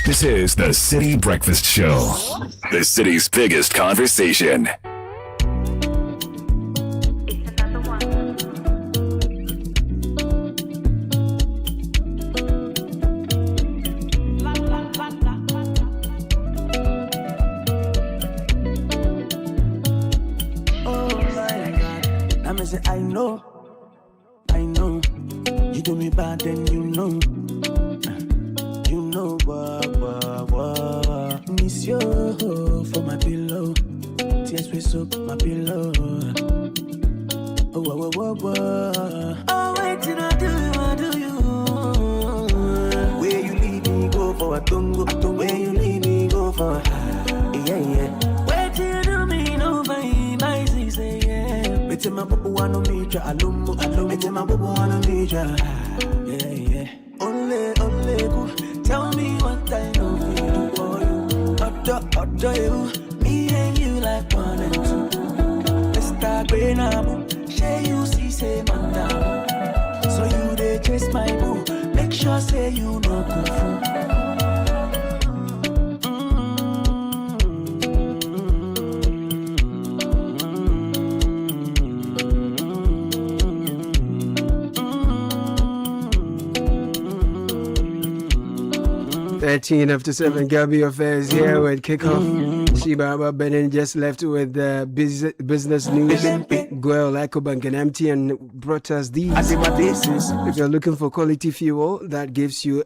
This is the Citi Breakfast Show, the city's biggest conversation. I know, you do me bad, then you know, miss you for my pillow, tears we soak my pillow. Oh, wait till I do you, where you leave me go for a tungo, where you leave me go for, yeah. Wait till you do me no my sister, yeah. Mete my bubble wanna meet ya, alumu, mete my bubble wanna meet ya, yeah. Only go, tell me what I know for you, for you. Otto you, me and you like 1 and 2. Mr. Benabu, share you see say man down. So you they chase my boo, make sure say you no go fool. 13 after 7, Gabby Affairs here with Kickoff. Shibaba Benin just left with the business news. Goyle, EcoBank and MTN brought us these. If you're looking for quality fuel that gives your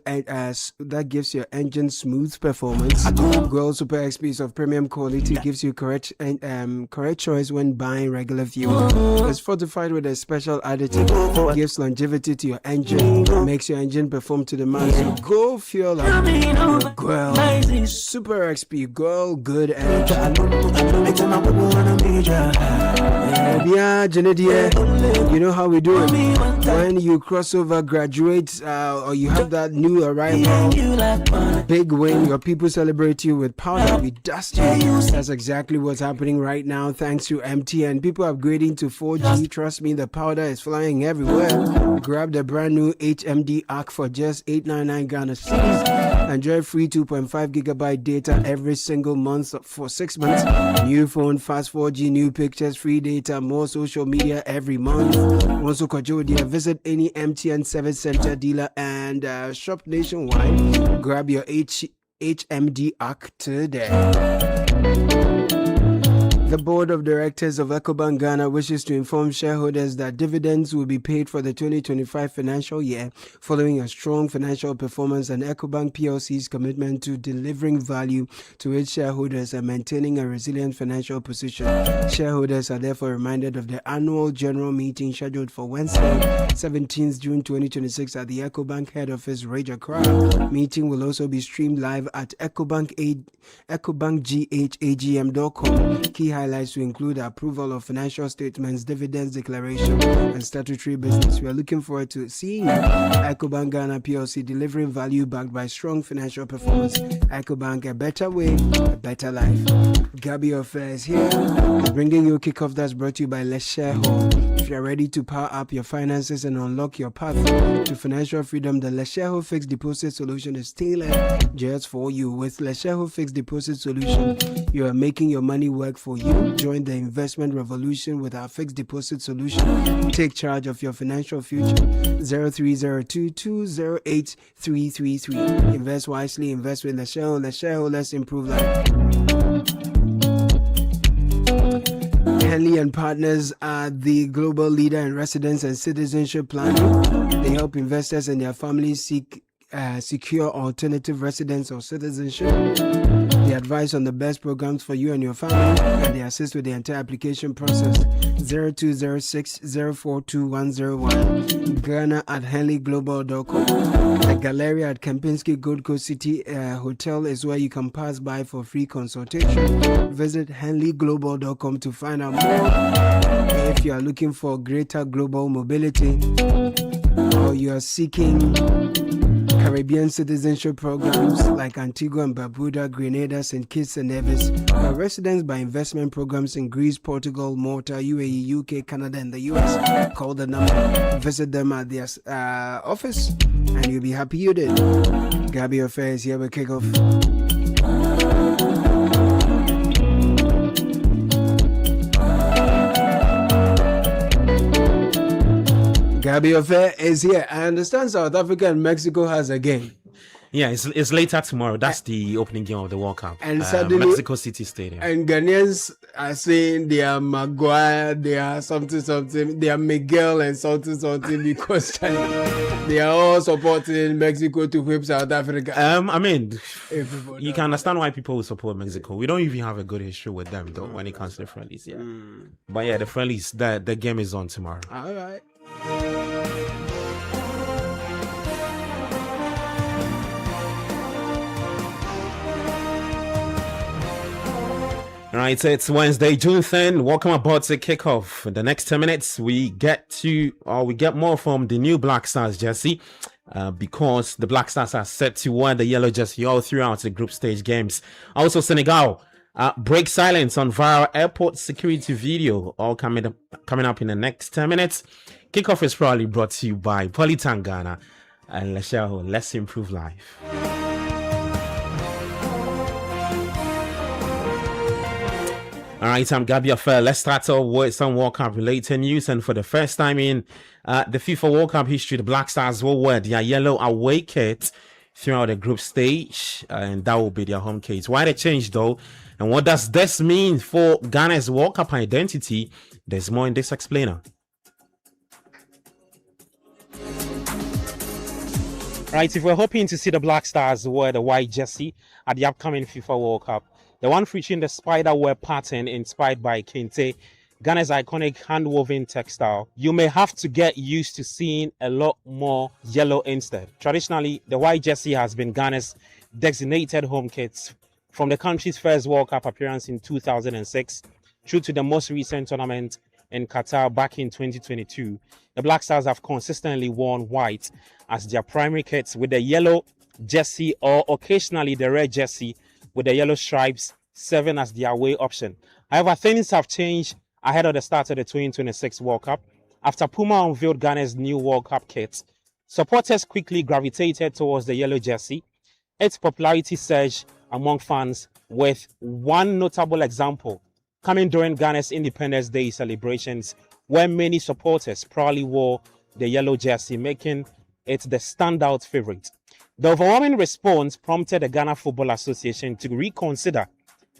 engine smooth performance, Goyle Super XP of premium quality gives you correct choice when buying regular fuel. It's fortified with a special additive, gives longevity to your engine, makes your engine perform to the max. So go fuel up. Goyle Super XP, Goyle good energy. You know how we do it. When you cross over, graduate, or you have that new arrival, big win, your people celebrate you with powder. We dust you. That's exactly what's happening right now thanks to MTN. People upgrading to 4G. Trust me, the powder is flying everywhere. Grab the brand new HMD ARC for just 899 Ghana cedis. Enjoy free 2.5 gigabyte data every single month for 6 months. New phone, fast 4G, new pictures, free data, more social media every month. Also, visit any MTN service center, Dela, and shop nationwide. Grab your HMD ARC today. The board of directors of EcoBank Ghana wishes to inform shareholders that dividends will be paid for the 2025 financial year following a strong financial performance and EcoBank PLC's commitment to delivering value to its shareholders and maintaining a resilient financial position. Shareholders are therefore reminded of the annual general meeting scheduled for Wednesday, 17th June 2026 at the EcoBank head office, Accra. Meeting will also be streamed live at EcoBankGHAGM.com. Key highlights to include approval of financial statements, dividends declaration, and statutory business. We are looking forward to seeing EcoBank Ghana PLC delivering value backed by strong financial performance. EcoBank, a better way, a better life. Gabby Affairs here, bringing you kickoff that's brought to you by Let's Share Home. If you're ready to power up your finances and unlock your path to financial freedom, the Let's Share Home Fixed Deposit Solution is tailored just for you. With Let's Share Home Fixed Deposit Solution, you are making your money work for you. Join the investment revolution with our fixed deposit solution. Take charge of your financial future. 0302208333. Invest wisely, invest with Let's Share Home. Let's Share Home, let's improve life. Henley and Partners are the global leader in residence and citizenship planning. They help investors and their families secure alternative residence or citizenship. They advise on the best programs for you and your family, and they assist with the entire application process. 0206-042101. Ghana at henleyglobal.com. The Galleria at Kempinski Gold Coast City Hotel is where you can pass by for free consultation. Visit henleyglobal.com to find out more. If you are looking for greater global mobility or you are seeking Caribbean citizenship programs like Antigua and Barbuda, Grenada, St. Kitts and Nevis, residence by investment programs in Greece, Portugal, Malta, UAE, UK, Canada, and the US. Call the number, visit them at their office, and you'll be happy you did. Gabby Affairs here with kickoff. Gabby Affair is here. I understand South Africa and Mexico has a game. Yeah, it's later tomorrow. That's the opening game of the World Cup. And suddenly, Mexico City Stadium. And Ghanaians are saying they are Maguire, they are something, they are Miguel and something because they are all supporting Mexico to whip South Africa. I mean, you can understand why people will support Mexico. We don't even have a good history with them though when it comes to the friendlies. Yeah, but yeah, the friendlies, the game is on tomorrow. All right. All right, so it's Wednesday, June 10th. Welcome aboard to kickoff. In the next 10 minutes, we get more from the new Black Stars jersey because the Black Stars are set to wear the yellow jersey all throughout the group stage games. Also, Senegal break silence on viral airport security video, all coming up in the next 10 minutes. Kickoff is probably brought to you by Polytangana and Let's Improve Life. All right, I'm Gabby Affair. Let's start off with some World Cup related news. And for the first time in the FIFA World Cup history, the Black Stars will wear their yellow away kit throughout the group stage, and that will be their home kit. Why the change though? And what does this mean for Ghana's World Cup identity? There's more in this explainer. Right, if we're hoping to see the Black Stars wear the white jersey at the upcoming FIFA World Cup, the one featuring the spider web pattern inspired by Kente, Ghana's iconic hand-woven textile, you may have to get used to seeing a lot more yellow instead. Traditionally, the white jersey has been Ghana's designated home kit from the country's first World Cup appearance in 2006 through to the most recent tournament in Qatar back in 2022. The Black Stars have consistently worn white as their primary kits, with the yellow jersey or occasionally the red jersey with the yellow stripes serving as the away option. However, things have changed ahead of the start of the 2026 World Cup. After Puma unveiled Ghana's new World Cup kit, supporters quickly gravitated towards the yellow jersey. Its popularity surged among fans, with one notable example coming during Ghana's Independence Day celebrations, where many supporters proudly wore the yellow jersey, making it the standout favorite. The overwhelming response prompted the Ghana Football Association to reconsider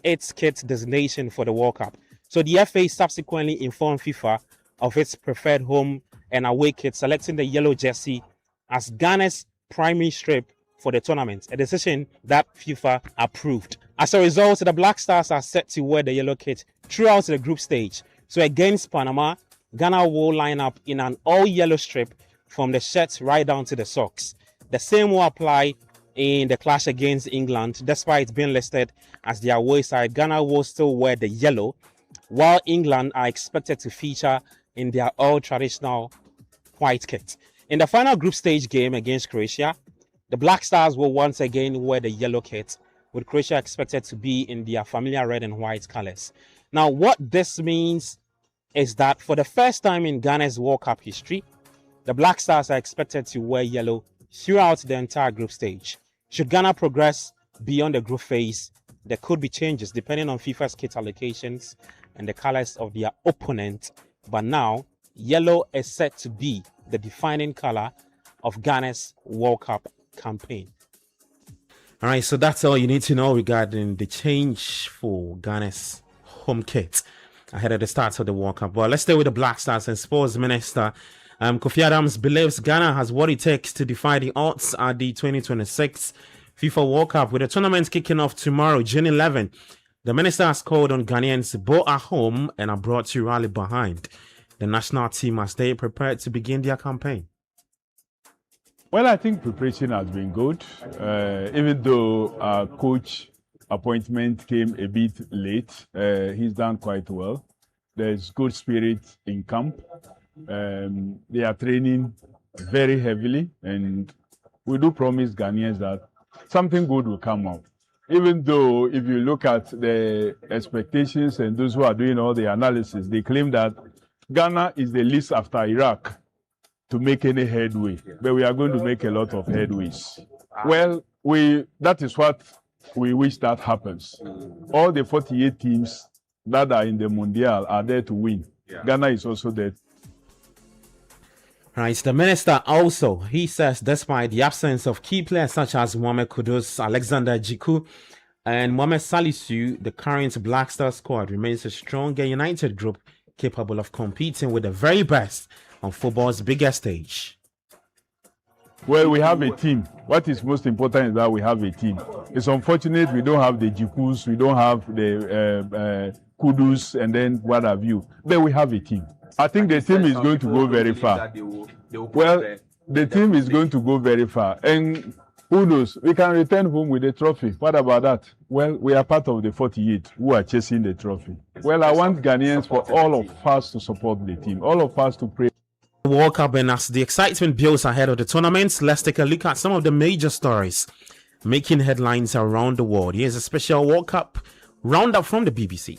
its kit designation for the World Cup. So the FA subsequently informed FIFA of its preferred home and away kit, selecting the yellow jersey as Ghana's primary strip for the tournament, a decision that FIFA approved. As a result, the Black Stars are set to wear the yellow kit throughout the group stage. So against Panama, Ghana will line up in an all-yellow strip from the shirts right down to the socks. The same will apply in the clash against England. Despite being listed as the away side, Ghana will still wear the yellow, while England are expected to feature in their all-traditional white kit. In the final group stage game against Croatia, the Black Stars will once again wear the yellow kit, with Croatia expected to be in their familiar red and white colors. Now, what this means is that for the first time in Ghana's World Cup history, the Black Stars are expected to wear yellow throughout the entire group stage. Should Ghana progress beyond the group phase, there could be changes depending on FIFA's kit allocations and the colors of their opponent. But now, yellow is set to be the defining color of Ghana's World Cup campaign. All right, so that's all you need to know regarding the change for Ghana's home kit ahead of the start of the World Cup. Well, let's stay with the Black Stars. And Sports Minister Kofi Adams believes Ghana has what it takes to defy the odds at the 2026 FIFA World Cup, with the tournament kicking off tomorrow, June 11. The minister has called on Ghanaians both at home and abroad to rally behind the national team as they prepare to begin their campaign. Well, I think preparation has been good, even though our coach appointment came a bit late. He's done quite well. There's good spirit in camp. They are training very heavily, and we do promise Ghanaians that something good will come out. Even though if you look at the expectations and those who are doing all the analysis, they claim that Ghana is the least after Iraq to make any headway, but we are going to make a lot of headways. Well, that is what we wish that happens. All the 48 teams that are in the Mundial are there to win. Ghana is also there. Right, the minister also, he says, despite the absence of key players such as Mohamed Kudus, Alexander Jiku, and Mohamed Salisu, the current Black Star squad remains a strong and united group capable of competing with the very best on football's biggest stage. Well, we have a team. What is most important is that we have a team. It's unfortunate we don't have the Jikus, we don't have the Kudus, and then what have you. But we have a team. I think the team is going to go very far. Well, the team is going to go very far. And who knows, we can return home with a trophy. What about that? Well, we are part of the 48 who are chasing the trophy. Well, I want Ghanaians, for all of us to support the team, all of us to pray. World Cup, and as the excitement builds ahead of the tournament, let's take a look at some of the major stories making headlines around the world. Here's a special World Cup roundup from the BBC.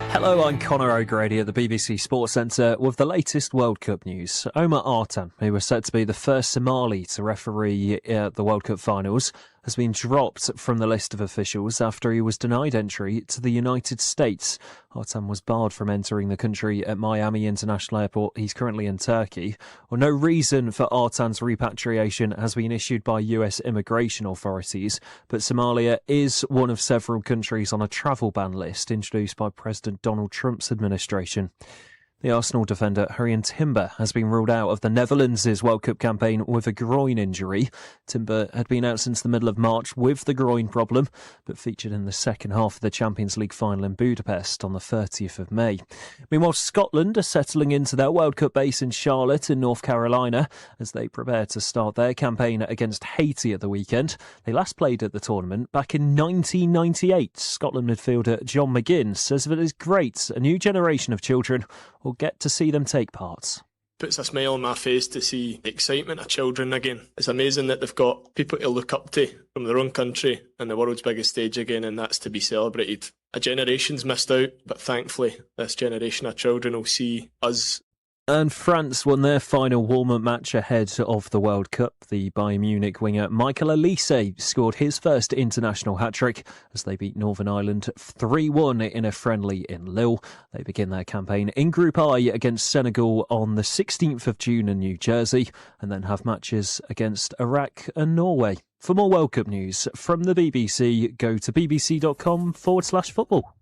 Hello, I'm Conor O'Grady at the BBC Sports Centre with the latest World Cup news. Omar Artan, who was set to be the first Somali to referee the World Cup finals, has been dropped from the list of officials after he was denied entry to the United States. Artan was barred from entering the country at Miami International Airport. He's currently in Turkey. Well, no reason for Artan's repatriation has been issued by US immigration authorities, but Somalia is one of several countries on a travel ban list introduced by President Donald Trump's administration. The Arsenal defender Hurrien Timber has been ruled out of the Netherlands' World Cup campaign with a groin injury. Timber had been out since the middle of March with the groin problem, but featured in the second half of the Champions League final in Budapest on the 30th of May. Meanwhile, Scotland are settling into their World Cup base in Charlotte in North Carolina as they prepare to start their campaign against Haiti at the weekend. They last played at the tournament back in 1998. Scotland midfielder John McGinn says that it's great a new generation of children will get to see them take part. Puts a smile on my face to see the excitement of children again. It's amazing that they've got people to look up to from their own country and the world's biggest stage again, and that's to be celebrated. A generation's missed out, but thankfully this generation of children will see us. And France won their final warm-up match ahead of the World Cup. The Bayern Munich winger Michael Olise scored his first international hat-trick as they beat Northern Ireland 3-1 in a friendly in Lille. They begin their campaign in Group I against Senegal on the 16th of June in New Jersey, and then have matches against Iraq and Norway. For more World Cup news from the BBC, go to bbc.com/football.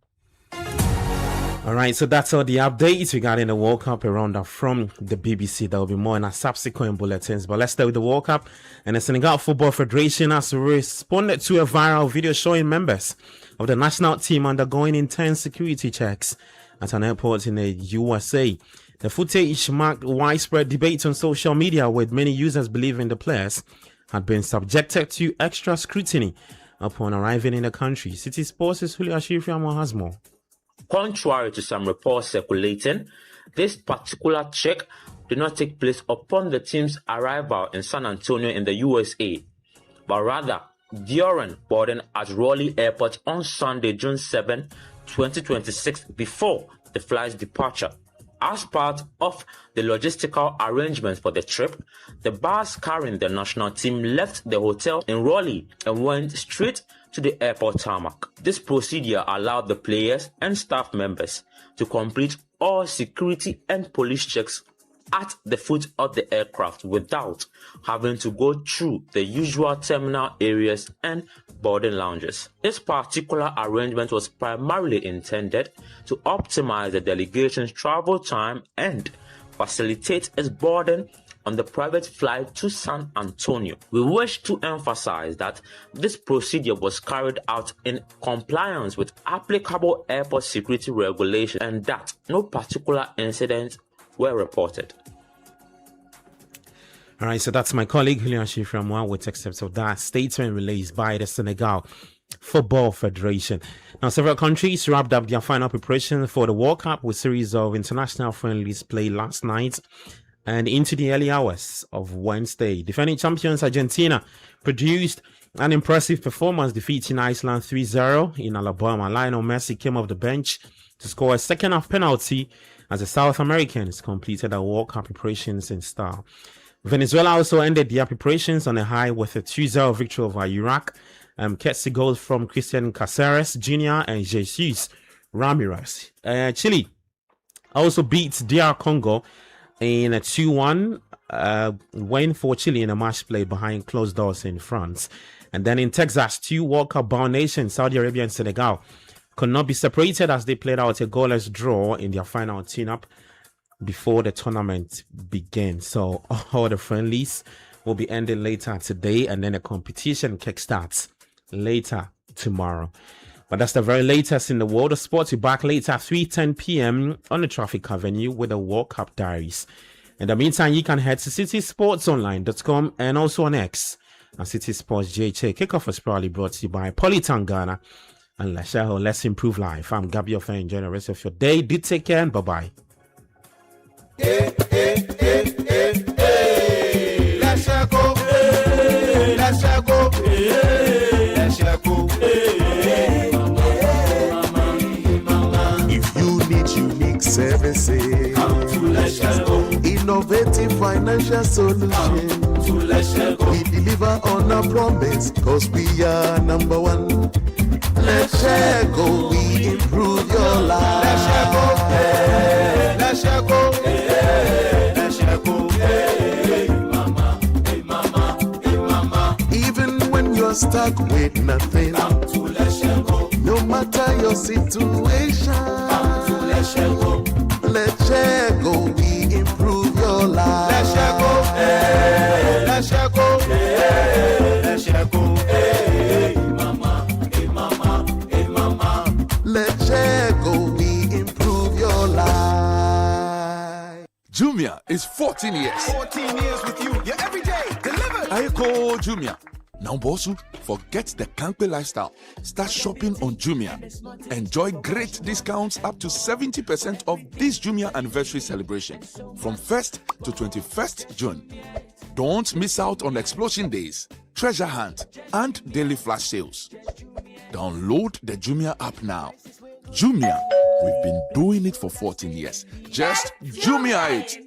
All right, so that's all the updates regarding the World Cup around from the BBC. There will be more in our subsequent bulletins. But let's start with the World Cup. And the Senegal Football Federation has responded to a viral video showing members of the national team undergoing intense security checks at an airport in the USA. The footage marked widespread debate on social media, with many users believing the players had been subjected to extra scrutiny upon arriving in the country. Citi Sports' Julio Ashifriamo has more. Contrary to some reports circulating, this particular check did not take place upon the team's arrival in San Antonio in the USA, but rather during boarding at Raleigh Airport on Sunday, June 7, 2026, before the flight's departure. As part of the logistical arrangements for the trip, the bus carrying the national team left the hotel in Raleigh and went straight to the airport tarmac. This procedure allowed the players and staff members to complete all security and police checks at the foot of the aircraft without having to go through the usual terminal areas and boarding lounges. This particular arrangement was primarily intended to optimize the delegation's travel time and facilitate its boarding on the private flight to San Antonio. We wish to emphasize that this procedure was carried out in compliance with applicable airport security regulations and that no particular incidents were reported. All right, so that's my colleague Julian Shiframwa with excerpts of that statement released by the Senegal Football Federation. Now, several countries wrapped up their final preparation for the World Cup with a series of international friendlies played last night and into the early hours of Wednesday. Defending champions Argentina produced an impressive performance, defeating Iceland 3-0 in Alabama. Lionel Messi came off the bench to score a second-half penalty as the South Americans completed their World Cup preparations in style. Venezuela also ended their preparations on a high with a 2-0 victory over Iraq. Courtesy goals from Christian Cáceres Jr. and Jesus Ramirez. Chile also beat DR Congo in a 2-1 win for Chile in a match played behind closed doors in France. And then in Texas, two World Cup bound nations, Saudi Arabia and Senegal, could not be separated as they played out a goalless draw in their final tune-up before the tournament began. So all the friendlies will be ending later today, and then the competition kickstarts later tomorrow. But that's the very latest in the world of sports. We're back later at 3:10 p.m. on the Traffic Avenue with the World Cup Diaries. In the meantime, you can head to citisportsonline.com and also on X at Citi Sports JHA. Kickoff was proudly brought to you by Polytangana and Lashaho. Let's improve life. I'm Gabi Ofen. Enjoy the rest of your day. Do take care and bye-bye. Let's go. Let's go. If you need unique services, innovative financial solutions, we deliver on our promise, cause we are number one. Let's go, we improve your life. Let's go. Even when you're stuck with nothing, no matter your situation, let's go, we improve your life. Let's go. Let's go. Let's go, we improve your life. Jumia is 14 years. 14 years with you. You're every day delivered. I call Jumia. Now, Bosu, forget the Kankpe lifestyle. Start shopping on Jumia. Enjoy great discounts up to 70% off this Jumia anniversary celebration from 1st to 21st June. Don't miss out on explosion days, treasure hunt, and daily flash sales. Download the Jumia app now. Jumia, we've been doing it for 14 years. Just Jumia it.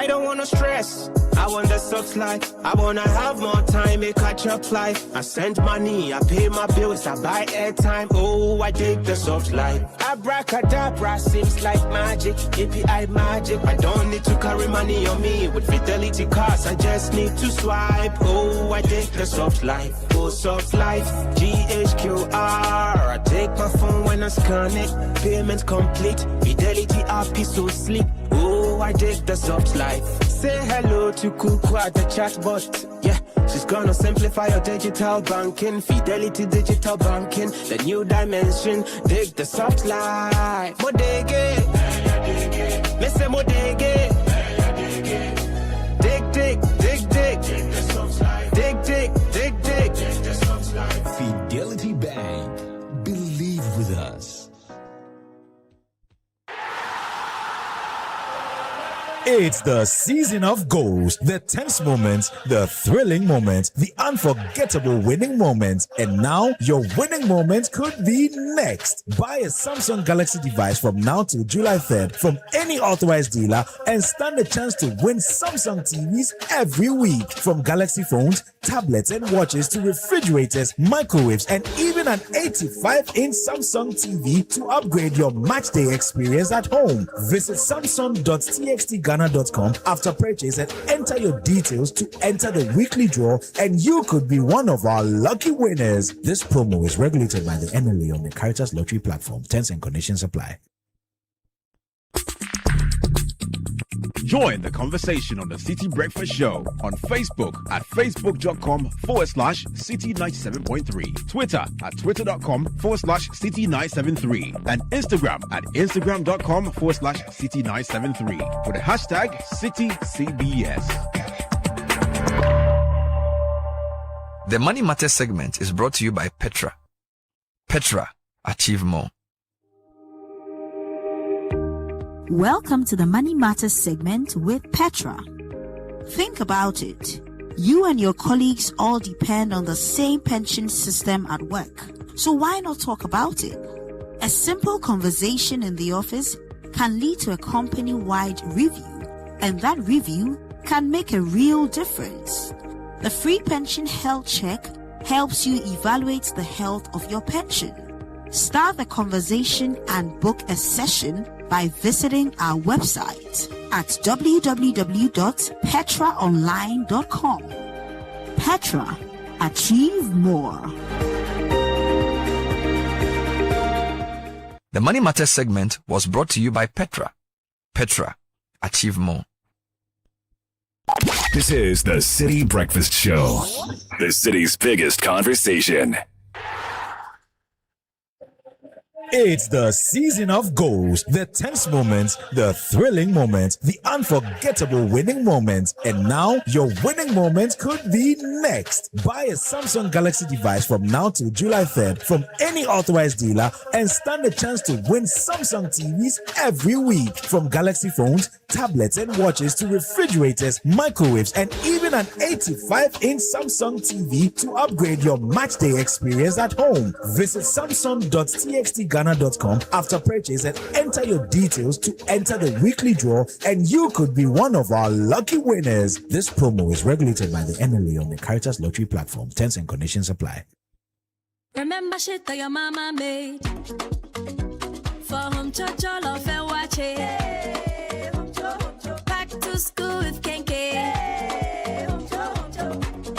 I don't wanna stress. I want the soft life. I wanna have more time, make catch up life. I send money, I pay my bills, I buy airtime. Oh, I take the soft life. Abracadabra seems like magic. API magic. I don't need to carry money on me. With Fidelity cards, I just need to swipe. Oh, I take the soft life. Oh, soft life. GHQR. I take my phone when I scan it. Payment complete. Fidelity app is so sleek. Oh, I take the soft life. Say hello to Kuku at the chatbot. Yeah, she's gonna simplify your digital banking. Fidelity digital banking, the new dimension. Dig the soft life. Modege, Mr. Modege. Dig, dig, dig, dig. Dig, dig, dig, dig. Fidelity Bank. Believe with us. It's the season of goals, the tense moments, the thrilling moments, the unforgettable winning moments. And now your winning moment could be next. Buy a Samsung Galaxy device from now till July 3rd from any authorized dealer and stand a chance to win Samsung TVs every week. From Galaxy phones, tablets and watches to refrigerators, microwaves, and even an 85-inch Samsung TV to upgrade your matchday experience at home. Visit samsung.txtghana.com after purchase and enter your details to enter the weekly draw, and you could be one of our lucky winners. This promo is regulated by the NLA on the Caritas Lottery platform. Terms and conditions apply. Join the conversation on the Citi Breakfast Show on Facebook at facebook.com/Citi97.3, Twitter at twitter.com/Citi973, and Instagram at instagram.com/Citi973 with the hashtag CitiCBS. The Money Matters segment is brought to you by Petra. Petra, achieve more. Welcome to the Money Matters segment with Petra. Think about it. You and your colleagues all depend on the same pension system at work. So why not talk about it? A simple conversation in the office can lead to a company-wide review, and that review can make a real difference. The free pension health check helps you evaluate the health of your pension. Start the conversation and book a session by visiting our website at www.petraonline.com. Petra, achieve more. The Money Matters segment was brought to you by Petra. Petra, achieve more. This is the Citi Breakfast Show, the city's biggest conversation. It's the season of goals, the tense moments, the thrilling moments, the unforgettable winning moments. And now your winning moment could be next. Buy a Samsung Galaxy device from now till July 3rd from any authorized dealer and stand a chance to win Samsung TVs every week. From Galaxy phones, tablets and watches to refrigerators, microwaves, and even an 85-inch Samsung TV to upgrade your matchday experience at home. Visit samsung.txtghana.com after purchase and enter your details to enter the weekly draw, and you could be one of our lucky winners. This promo is regulated by the NLA on the Caritas Lottery platform. Terms and conditions apply. Remember shit that your mama made for home church all of and watch it. Back to school with Kenke.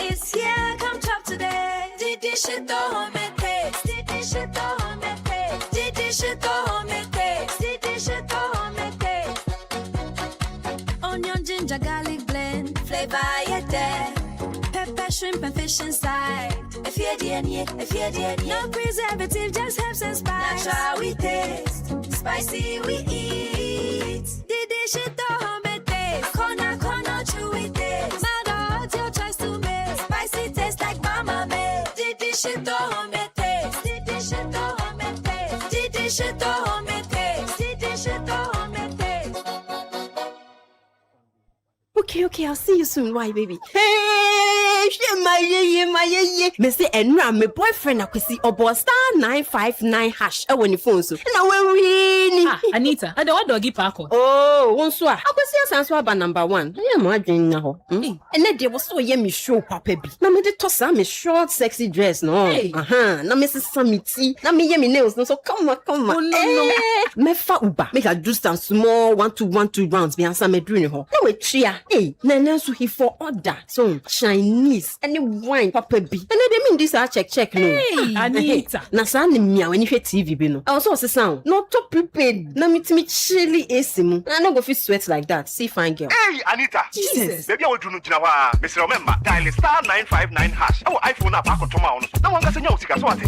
It's here, come chop today. Did this shit the home and taste? Did this shit the home and taste? Did this shit the home and taste? Did this shit the home and taste? Onion, ginger, garlic blend, flavor you there. Pepper, shrimp, and fish inside. If you're no preservative, just herbs and spice. Natural we taste, spicy we eat. Did this shit the home and taste? Corner, chewy taste. Mother, your choice to make. Spicy taste like mama made. Did this shit the home and taste? Did this shit the home and taste? Did this shit the home and taste? Did this shit the home and taste? Okay, I'll see you soon. Why, baby? Hey, my Mr. Enra, my boyfriend, I could see about *959# when you phone so. Now we're winning. Anita, I don't doggy parko. Oh, one swa. I could see a sanswa number 1. I am watching now. And then there was so yummy show, Papa. Now me de toss a short, sexy dress, no. Now Mrs. Samiti. Now me yummy nails, no. So come on. Oh, no. Me fa uba. Make a juice and small 1-2 rounds. Be answer me doing ho. Now we chia. Hey, Nana so he for order. So Chinese any wine, Papa B. And I mean this I check no. Hey, Anita. Na sa ni mia when you hear TV be no. I also say sound. Not to prepared. Na me chilly esimu. I no go feel sweat like that. See fine girl. Hey, Anita. Jesus. Baby, I will do no jinawa. Mr. Remember, dial *959#. Oh, iPhone na back to my. No one can say nyautika so what?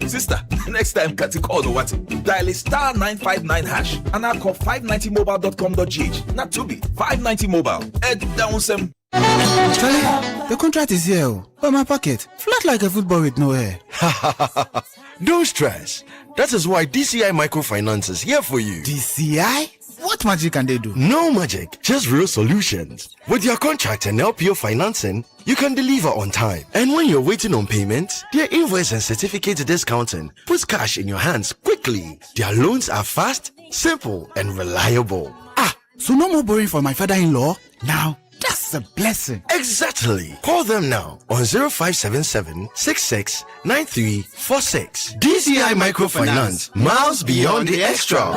Sister, next time Kati call no what? Dial *959# and I call 590mobile.com.gh. Not to be 590 mobile. Head down some. Charlie, the contract is here. Oh, my pocket. Flat like a football with no air. Don't stress. That is why DCI Microfinance is here for you. DCI? What magic can they do? No magic, just real solutions. With your contract and LPO financing, you can deliver on time. And when you're waiting on payment, their invoice and certificate discounting puts cash in your hands quickly. Their loans are fast, simple, and reliable. So no more borrowing for my father-in-law? Now, that's a blessing. Exactly. Call them now on 0577 66 9346. DCI Microfinance. Miles beyond the extra.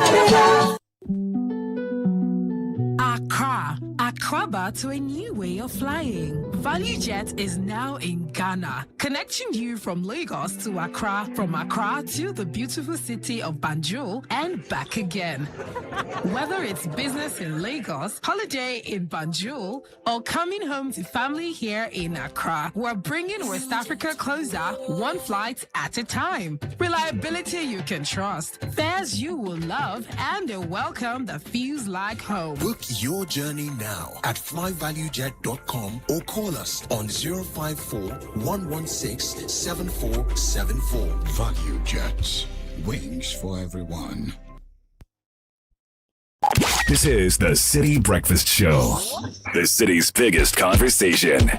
Accra to a new way of flying. ValueJet is now in Ghana, connecting you from Lagos to Accra, from Accra to the beautiful city of Banjul and back again. Whether it's business in Lagos, holiday in Banjul, or coming home to family here in Accra, we're bringing West Africa closer, one flight at a time. Reliability you can trust, fares you will love, and a welcome that feels like home. Book your journey now at flyvaluejet.com or call us on 054-116-7474. ValueJet. Wings for everyone. This is the Citi Breakfast Show, the city's biggest conversation.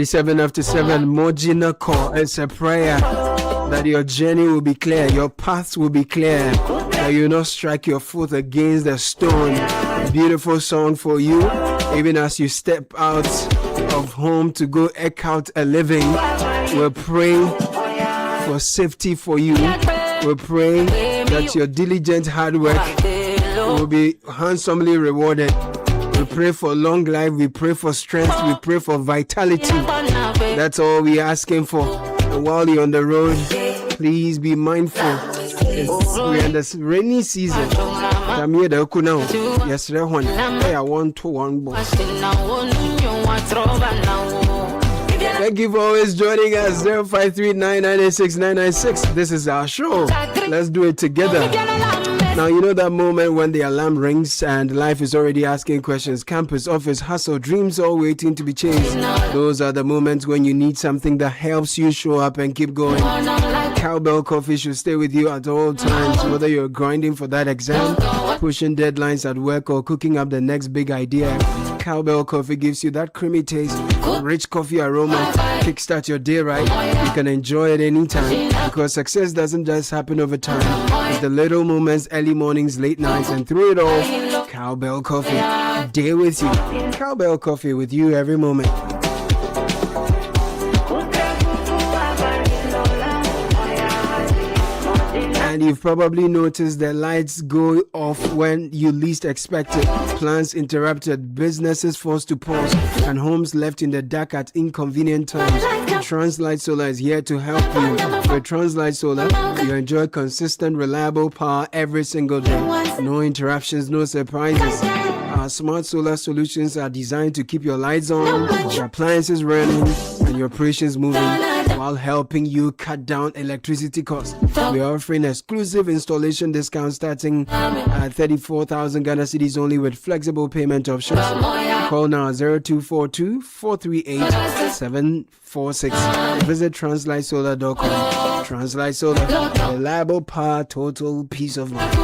Seven after 7, Mojina call. It's a prayer that your journey will be clear, your paths will be clear, that you will not strike your foot against the stone. Beautiful song for you, even as you step out of home to go eke out a living. We're praying for safety for you. We're praying that your diligent hard work will be handsomely rewarded. We pray for long life, we pray for strength, we pray for vitality. That's all we're asking for. And while you're on the road, please be mindful. We're in this rainy season. I'm here to now. Yes, I want to one boy. Thank you for always joining us. 0539986996. This is our show. Let's do it together. Now, you know that moment when the alarm rings and life is already asking questions. Campus, office, hustle, dreams all waiting to be changed. Those are the moments when you need something that helps you show up and keep going. Cowbell Coffee should stay with you at all times, whether you're grinding for that exam, pushing deadlines at work, or cooking up the next big idea. Cowbell Coffee gives you that creamy taste, rich coffee aroma. Kickstart your day right. You can enjoy it anytime, because success doesn't just happen over time. It's the little moments, early mornings, late nights, and through it all, Cowbell Coffee. Day with you. Cowbell Coffee with you every moment. And you've probably noticed the lights go off when you least expect it. Plans interrupted, businesses forced to pause, and homes left in the dark at inconvenient times. Translight Solar is here to help you. With Translight Solar, you enjoy consistent, reliable power every single day. No interruptions, no surprises. Our smart solar solutions are designed to keep your lights on, your appliances running, and your operations moving while helping you cut down electricity costs. We are offering exclusive installation discounts starting at 34,000 Ghana cedis only with flexible payment options. Call now 0242 438 746. Visit translightsolar.com. Translight Solar, reliable power, total peace of mind.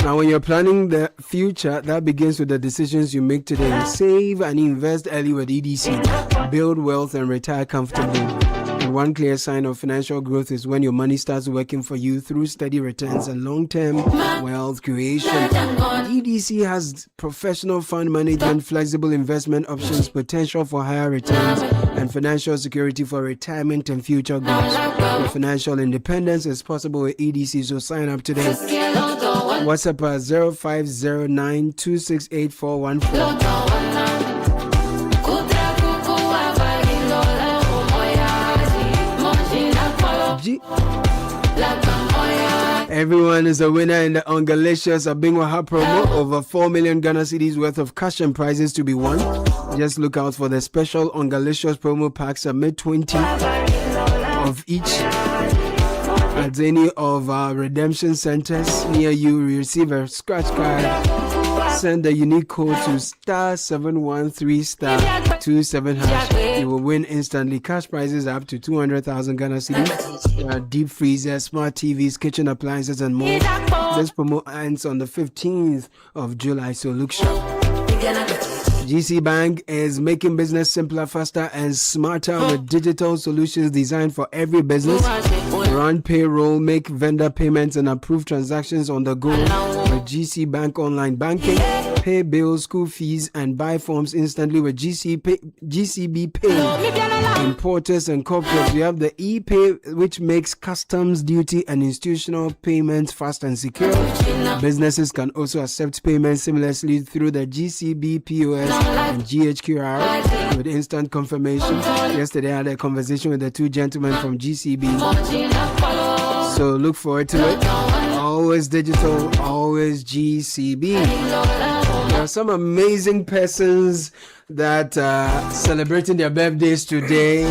Now, when you're planning the future, that begins with the decisions you make today. Save and invest early with EDC. Build wealth and retire comfortably. And one clear sign of financial growth is when your money starts working for you through steady returns and long-term wealth creation. EDC has professional fund management, flexible investment options, potential for higher returns, and financial security for retirement and future goals. Your financial independence is possible with EDC, so sign up today. WhatsApp at 0509 268 Everyone is a winner in the Ungalicious Abingwaha promo. Over 4 million Ghana cedis worth of cash and prizes to be won. Just look out for the special Ungalicious promo packs at mid-20 of each. At any of our redemption centers near you, receive a scratch card. Send the unique code to *713*27#. You will win instantly. Cash prizes up to 200,000 Ghana cedis. Deep freezers, smart TVs, kitchen appliances, and more. This promo ends on the 15th of July, so look sharp. GC Bank is making business simpler, faster, and smarter with digital solutions designed for every business. Run payroll, make vendor payments, and approve transactions on the go with GC Bank Online Banking. Pay bills, school fees, and buy forms instantly with GCB Pay. Importers and corporates, we have the ePay, which makes customs duty and institutional payments fast and secure. Businesses can also accept payments seamlessly through the GCB POS and GHQR with instant confirmation. Yesterday I had a conversation with the two gentlemen from GCB. So look forward to it. Always digital, always GCB. There are some amazing persons that are celebrating their birthdays today,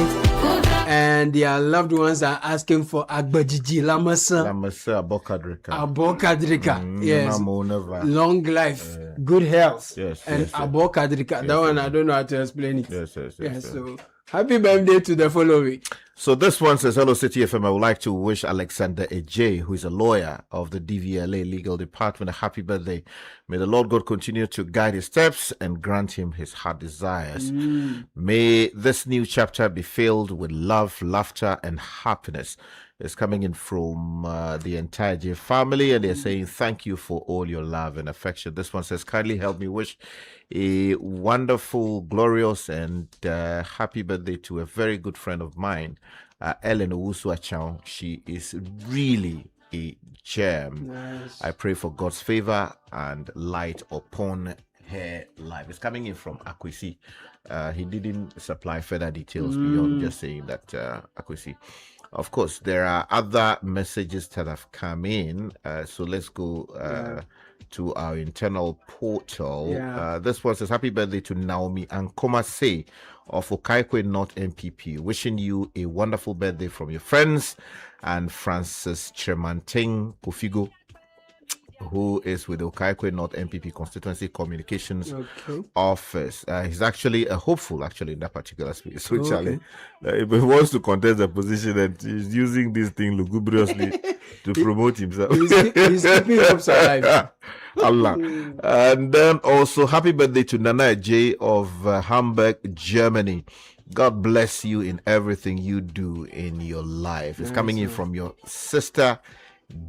and their loved ones are asking for Agbajiji Lamasa Abokadrika. Yes. Long life, good health, and Abokadrika. That one I don't know how to explain it. Yes. So happy birthday to the following. So this one says, hello Citi FM. I would like to wish Alexander Ejay, who is a lawyer of the DVLA Legal Department, a happy birthday. May the Lord God continue to guide his steps and grant him his heart desires. May this new chapter be filled with love, laughter, and happiness. It's coming in from the entire J family, and they're saying thank you for all your love and affection. This one says, kindly help me wish a wonderful, glorious, and happy birthday to a very good friend of mine, Ellen Owusu-Achao. She is really a gem. Nice. I pray for God's favor and light upon her life. It's coming in from Akwesi. He didn't supply further details beyond just saying that Akwesi. Of course, there are other messages that have come in. So let's go to our internal portal. This one says, happy birthday to Naomi Ankomase of Okaikwe North MPP. Wishing you a wonderful birthday from your friends and Francis Chemanting Kofigo, who is with the Okaikwe North MPP Constituency Communications Office. He's actually a hopeful, in that particular space. So Charlie, if he wants to contest the position, and he's using this thing lugubriously to promote himself. He's keeping hopes alive. Allah. And then also, happy birthday to Nana J of Hamburg, Germany. God bless you in everything you do in your life. It's coming in from your sister,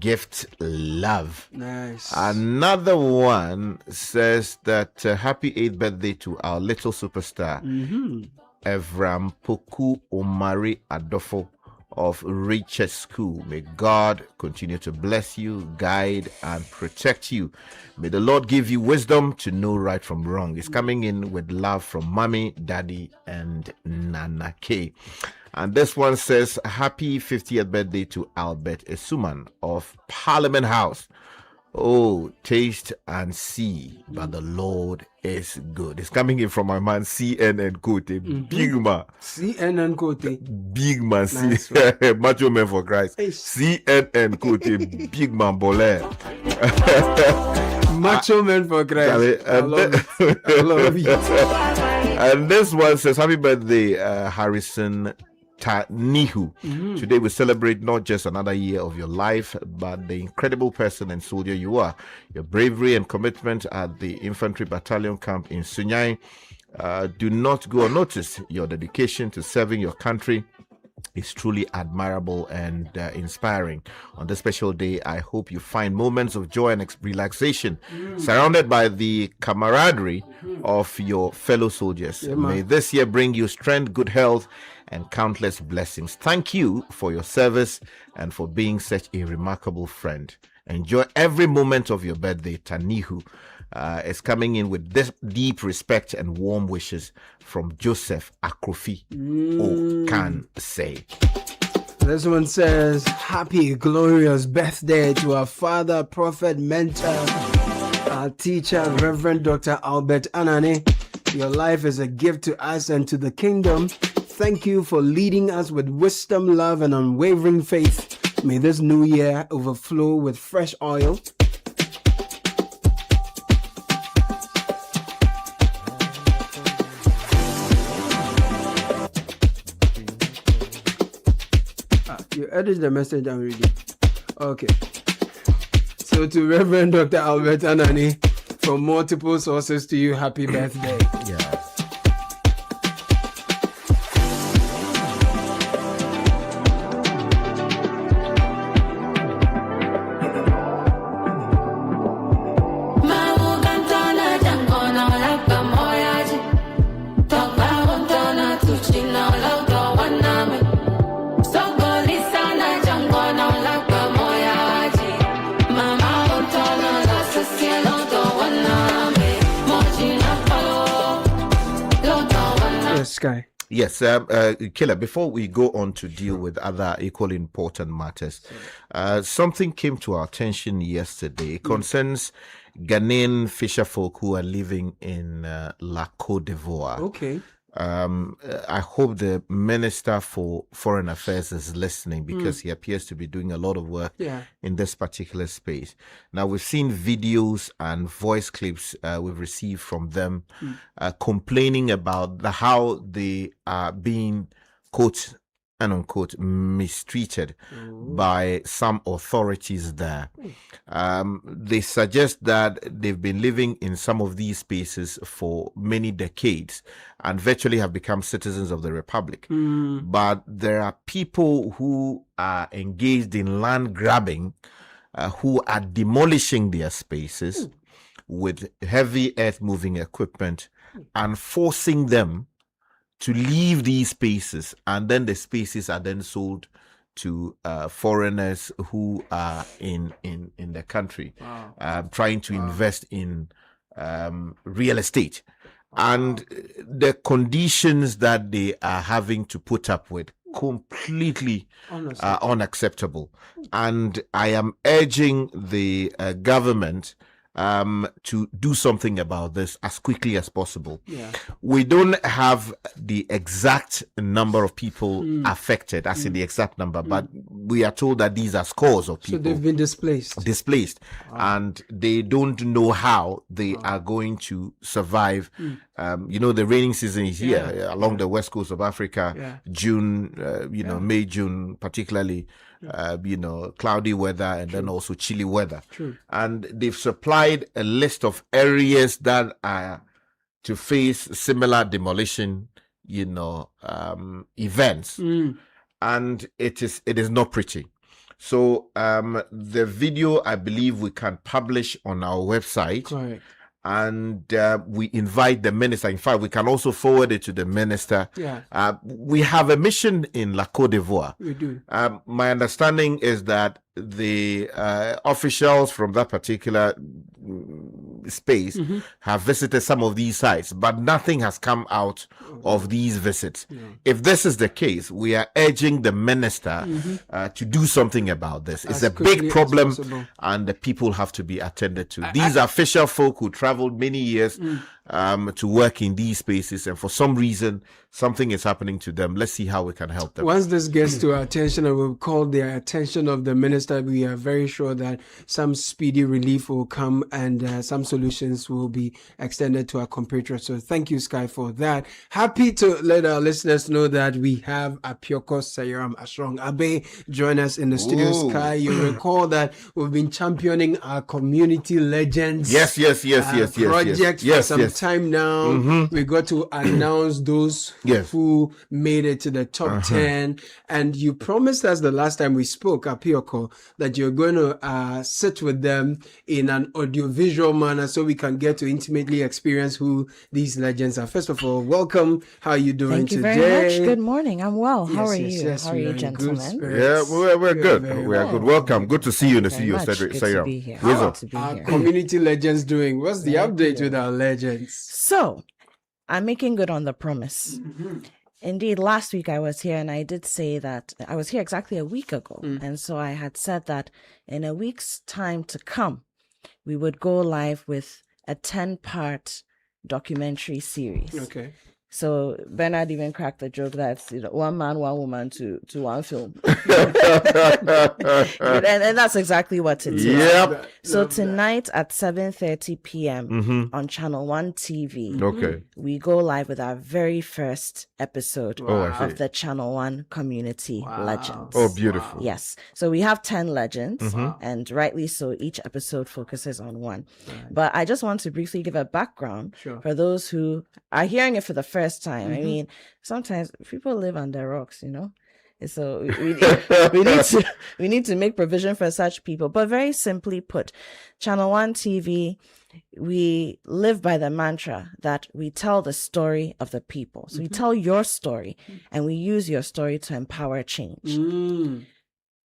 gift love. Nice. Another one says that happy 8th birthday to our little superstar, Evram Poku Omari Adofo of Richard School. May God continue to bless you, guide, and protect you. May the Lord give you wisdom to know right from wrong. It's coming in with love from Mommy, Daddy, and Nana K. And this one says, happy 50th birthday to Albert Esuman of Parliament House. Oh, taste and see, but the Lord is good. It's coming in from my man CNN Kote, big man. CNN Kote. Big man, Nice Macho Man for Christ. CNN Kote, big man Bole. Macho Man for Christ. I love it. I love it. And this one says, happy birthday, Harrison Nihu. Today we celebrate not just another year of your life, but the incredible person and soldier you are. Your bravery and commitment at the infantry battalion camp in Sunyai do not go unnoticed. Your dedication to serving your country is truly admirable and inspiring. On this special day, I hope you find moments of joy and relaxation surrounded by the camaraderie of your fellow soldiers. May this year bring you strength, good health, and countless blessings. Thank you for your service and for being such a remarkable friend. Enjoy every moment of your birthday. Tanihu is coming in with this deep respect and warm wishes from Joseph Akrofi. Can say. This one says, happy, glorious birthday to our father, prophet, mentor, our teacher, Reverend Dr. Albert Anane. Your life is a gift to us and to the kingdom. Thank you for leading us with wisdom, love, and unwavering faith. May this new year overflow with fresh oil. You edited the message I'm reading. Okay. So to Reverend Dr. Albert Anani, from multiple sources to you, happy birthday. Yeah. Sky. Yes, Killer, before we go on to deal with other equally important matters, something came to our attention yesterday. It concerns Ghanaian fisherfolk who are living in La Côte d'Ivoire. Okay. I hope the Minister for Foreign Affairs is listening because he appears to be doing a lot of work in this particular space. Now, we've seen videos and voice clips we've received from them complaining about how they are being, quote and unquote, mistreated by some authorities there. They suggest that they've been living in some of these spaces for many decades and virtually have become citizens of the Republic. But there are people who are engaged in land grabbing who are demolishing their spaces with heavy earth-moving equipment and forcing them to leave these spaces, and then the spaces are then sold to foreigners who are in the country, trying to invest in real estate. And the conditions that they are having to put up with completely unacceptable. And I am urging the government to do something about this as quickly as possible. We don't have the exact number of people affected, as in the exact number, but we are told that these are scores of people. So they've been displaced. And they don't know how they are going to survive. The raining season is here along the west coast of Africa. June, May, June, particularly. Cloudy weather and then also chilly weather. And they've supplied a list of areas that are to face similar demolition, events. And it is not pretty. So the video, I believe we can publish on our website. Correct. And we invite the minister. In fact, we can also forward it to the minister. Yeah. We have a mission in La Côte d'Ivoire. We do. My understanding is that the officials from that particular space have visited some of these sites, but nothing has come out of these visits. If this is the case, we are urging the minister to do something about this. It's a big problem, and the people have to be attended to. These are fisher folk who traveled many years to work in these spaces, and for some reason, something is happening to them. Let's see how we can help them. Once this gets to our attention and we'll call the attention of the minister, we are very sure that some speedy relief will come and some solutions will be extended to our compatriots. So thank you, Sky, for that. Happy to let our listeners know that we have Apioko Sayaram Ashrong Abe join us in the studio. Sky, you recall that we've been championing our community legends. Yes. Project for some time now. We got to announce those who made it to the top 10. And you promised us the last time we spoke, Apioko, that you're going to sit with them in an audiovisual manner so we can get to intimately experience who these legends are. First of all, welcome. How are you doing today? Thank you very much. Good morning. I'm well. How are you? How are you, gentlemen? We're good. We're good. Welcome. Good to see you in the studio, Cedric. Good to be here. Our community legends doing? What's the update with our legends? So, I'm making good on the promise. Indeed, last week I was here and I did say that I was here exactly a week ago. And so I had said that in a week's time to come, we would go live with a 10-part documentary series. Okay. So Bernard even cracked the joke that one man, one woman to one film. and that's exactly what it is. Yep. So tonight at 7:30 p.m. on Channel 1 TV, we go live with our very first episode of the Channel 1 Community Legends. Oh, beautiful. Yes. So we have 10 legends, and rightly so, each episode focuses on one. But I just want to briefly give a background for those who are hearing it for the first time. I mean, sometimes people live under rocks, so we need to make provision for such people. But very simply put, Channel 1 TV, we live by the mantra that we tell the story of the people. So we tell your story and we use your story to empower change.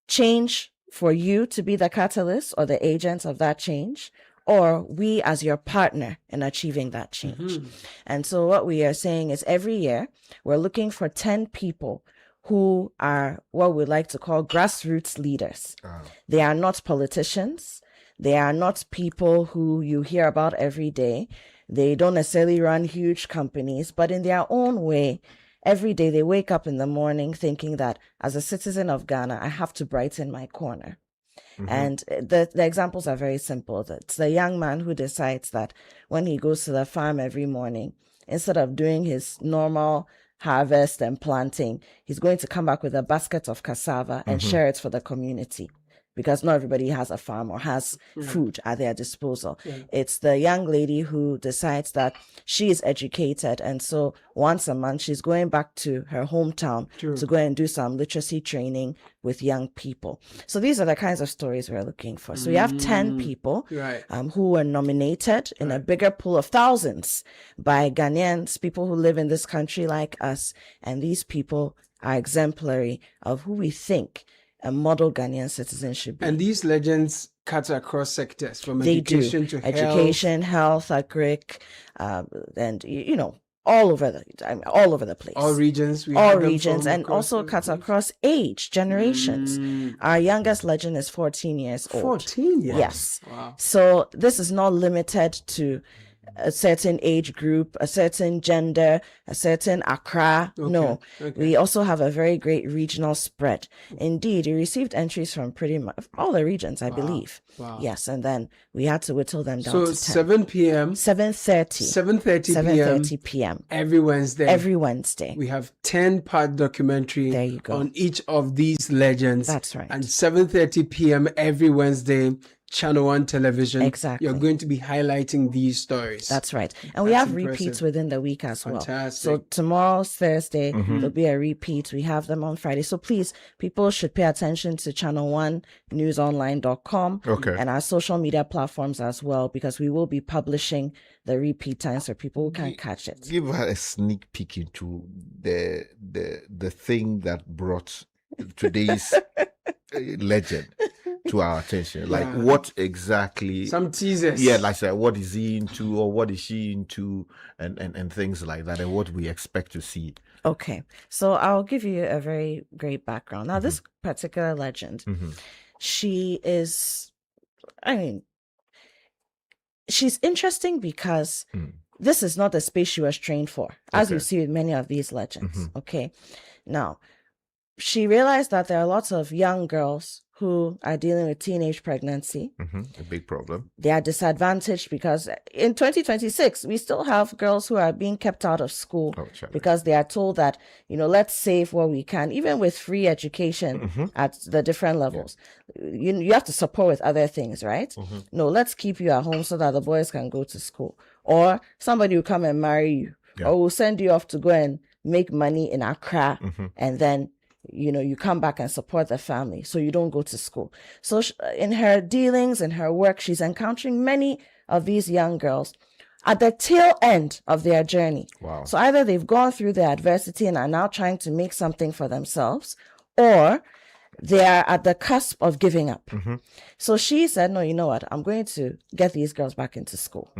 Change for you to be the catalyst or the agent of that change, or we as your partner in achieving that change. And so what we are saying is every year we're looking for 10 people who are what we like to call grassroots leaders. They are not politicians. They are not people who you hear about every day. They don't necessarily run huge companies, but in their own way, every day they wake up in the morning thinking that as a citizen of Ghana, I have to brighten my corner. And the examples are very simple. It's the young man who decides that when he goes to the farm every morning, instead of doing his normal harvest and planting, he's going to come back with a basket of cassava and share it for the community. Because not everybody has a farm or has food at their disposal. It's the young lady who decides that she is educated, and so once a month she's going back to her hometown to go and do some literacy training with young people. So these are the kinds of stories we're looking for. So we have 10 people who were nominated in a bigger pool of thousands by Ghanaians, people who live in this country like us, and these people are exemplary of who we think a model Ghanaian citizen should be. And these legends cut across sectors, from education to education, health, agric, and all over the place. All regions. And also cuts across age, generations. Our youngest legend is 14 years old. 14 years? Yes. Wow. So this is not limited to a certain age group, a certain gender, a certain Accra. No, we also have a very great regional spread. Indeed, we received entries from pretty much all the regions, I believe. Wow. Yes, and then we had to whittle them down to 10. 7 p.m. 7:30 p.m. Every Wednesday. Every Wednesday. We have 10-part documentary there you go. on each of these legends. That's right. And 7:30 p.m. every Wednesday, Channel 1 television. Exactly. You're going to be highlighting these stories. That's right. And we have repeats within the week as well. So tomorrow's Thursday, there'll be a repeat. We have them on Friday. So please, people should pay attention to Channel 1, newsonline.com, and our social media platforms as well, because we will be publishing the repeat times for people who can catch it. Give her a sneak peek into the thing that brought today's legend to our attention. Like what exactly, some teasers. Yeah, like I said, what is he into or what is she into, and things like that, and what we expect to see. Okay, so I'll give you a very great background. Now, this particular legend, she is, she's interesting because this is not the space she was trained for, as you see with many of these legends. Okay, now she realized that there are lots of young girls who are dealing with teenage pregnancy. A big problem. They are disadvantaged because in 2026, we still have girls who are being kept out of school because they are told that, let's save what we can, even with free education at the different levels. You have to support with other things, right? No, let's keep you at home so that the boys can go to school. Or somebody will come and marry you, or will send you off to go and make money in Accra, and then you come back and support the family so you don't go to school. So in her dealings, in her work, she's encountering many of these young girls at the tail end of their journey. Wow. So either they've gone through the adversity and are now trying to make something for themselves, or they are at the cusp of giving up. So she said, no, you know what? I'm going to get these girls back into school.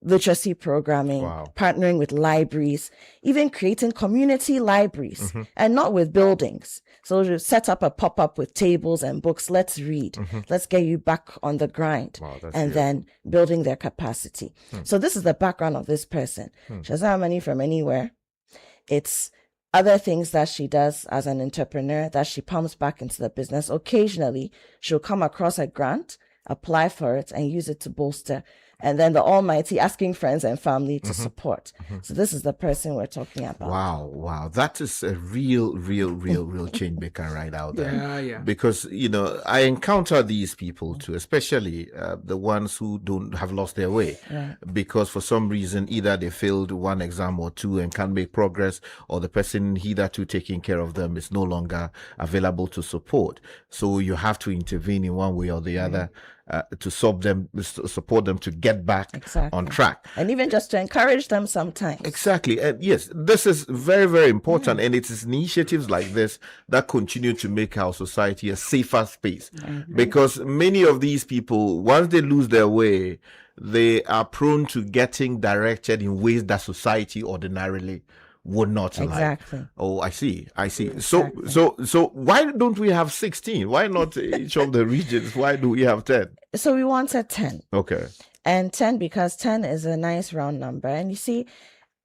Literacy programming, partnering with libraries, even creating community libraries, and not with buildings. So to set up a pop-up with tables and books, let's read. Let's get you back on the grind. And then building their capacity. So this is the background of this person. She doesn't have money from anywhere. It's other things that she does as an entrepreneur that she pumps back into the business. Occasionally, she'll come across a grant, apply for it, and use it to bolster, and then the almighty asking friends and family to support. So this is the person we're talking about. Wow. That is a real change maker right out there. Yeah. Because, I encounter these people too, especially the ones who don't have lost their way. Because for some reason, either they failed one exam or two and can't make progress, or the person hitherto taking care of them is no longer available to support. So you have to intervene in one way or the other. To support them to get back on track. And even just to encourage them sometimes. Exactly. And yes, this is very, very important. And it is initiatives like this that continue to make our society a safer space. Because many of these people, once they lose their way, they are prone to getting directed in ways that society ordinarily would not exactly. like. Oh, I see. Exactly. So why don't we have 16? Why not each of the regions? Why do we have 10? So we wanted 10. Okay. And 10 because 10 is a nice round number. And you see,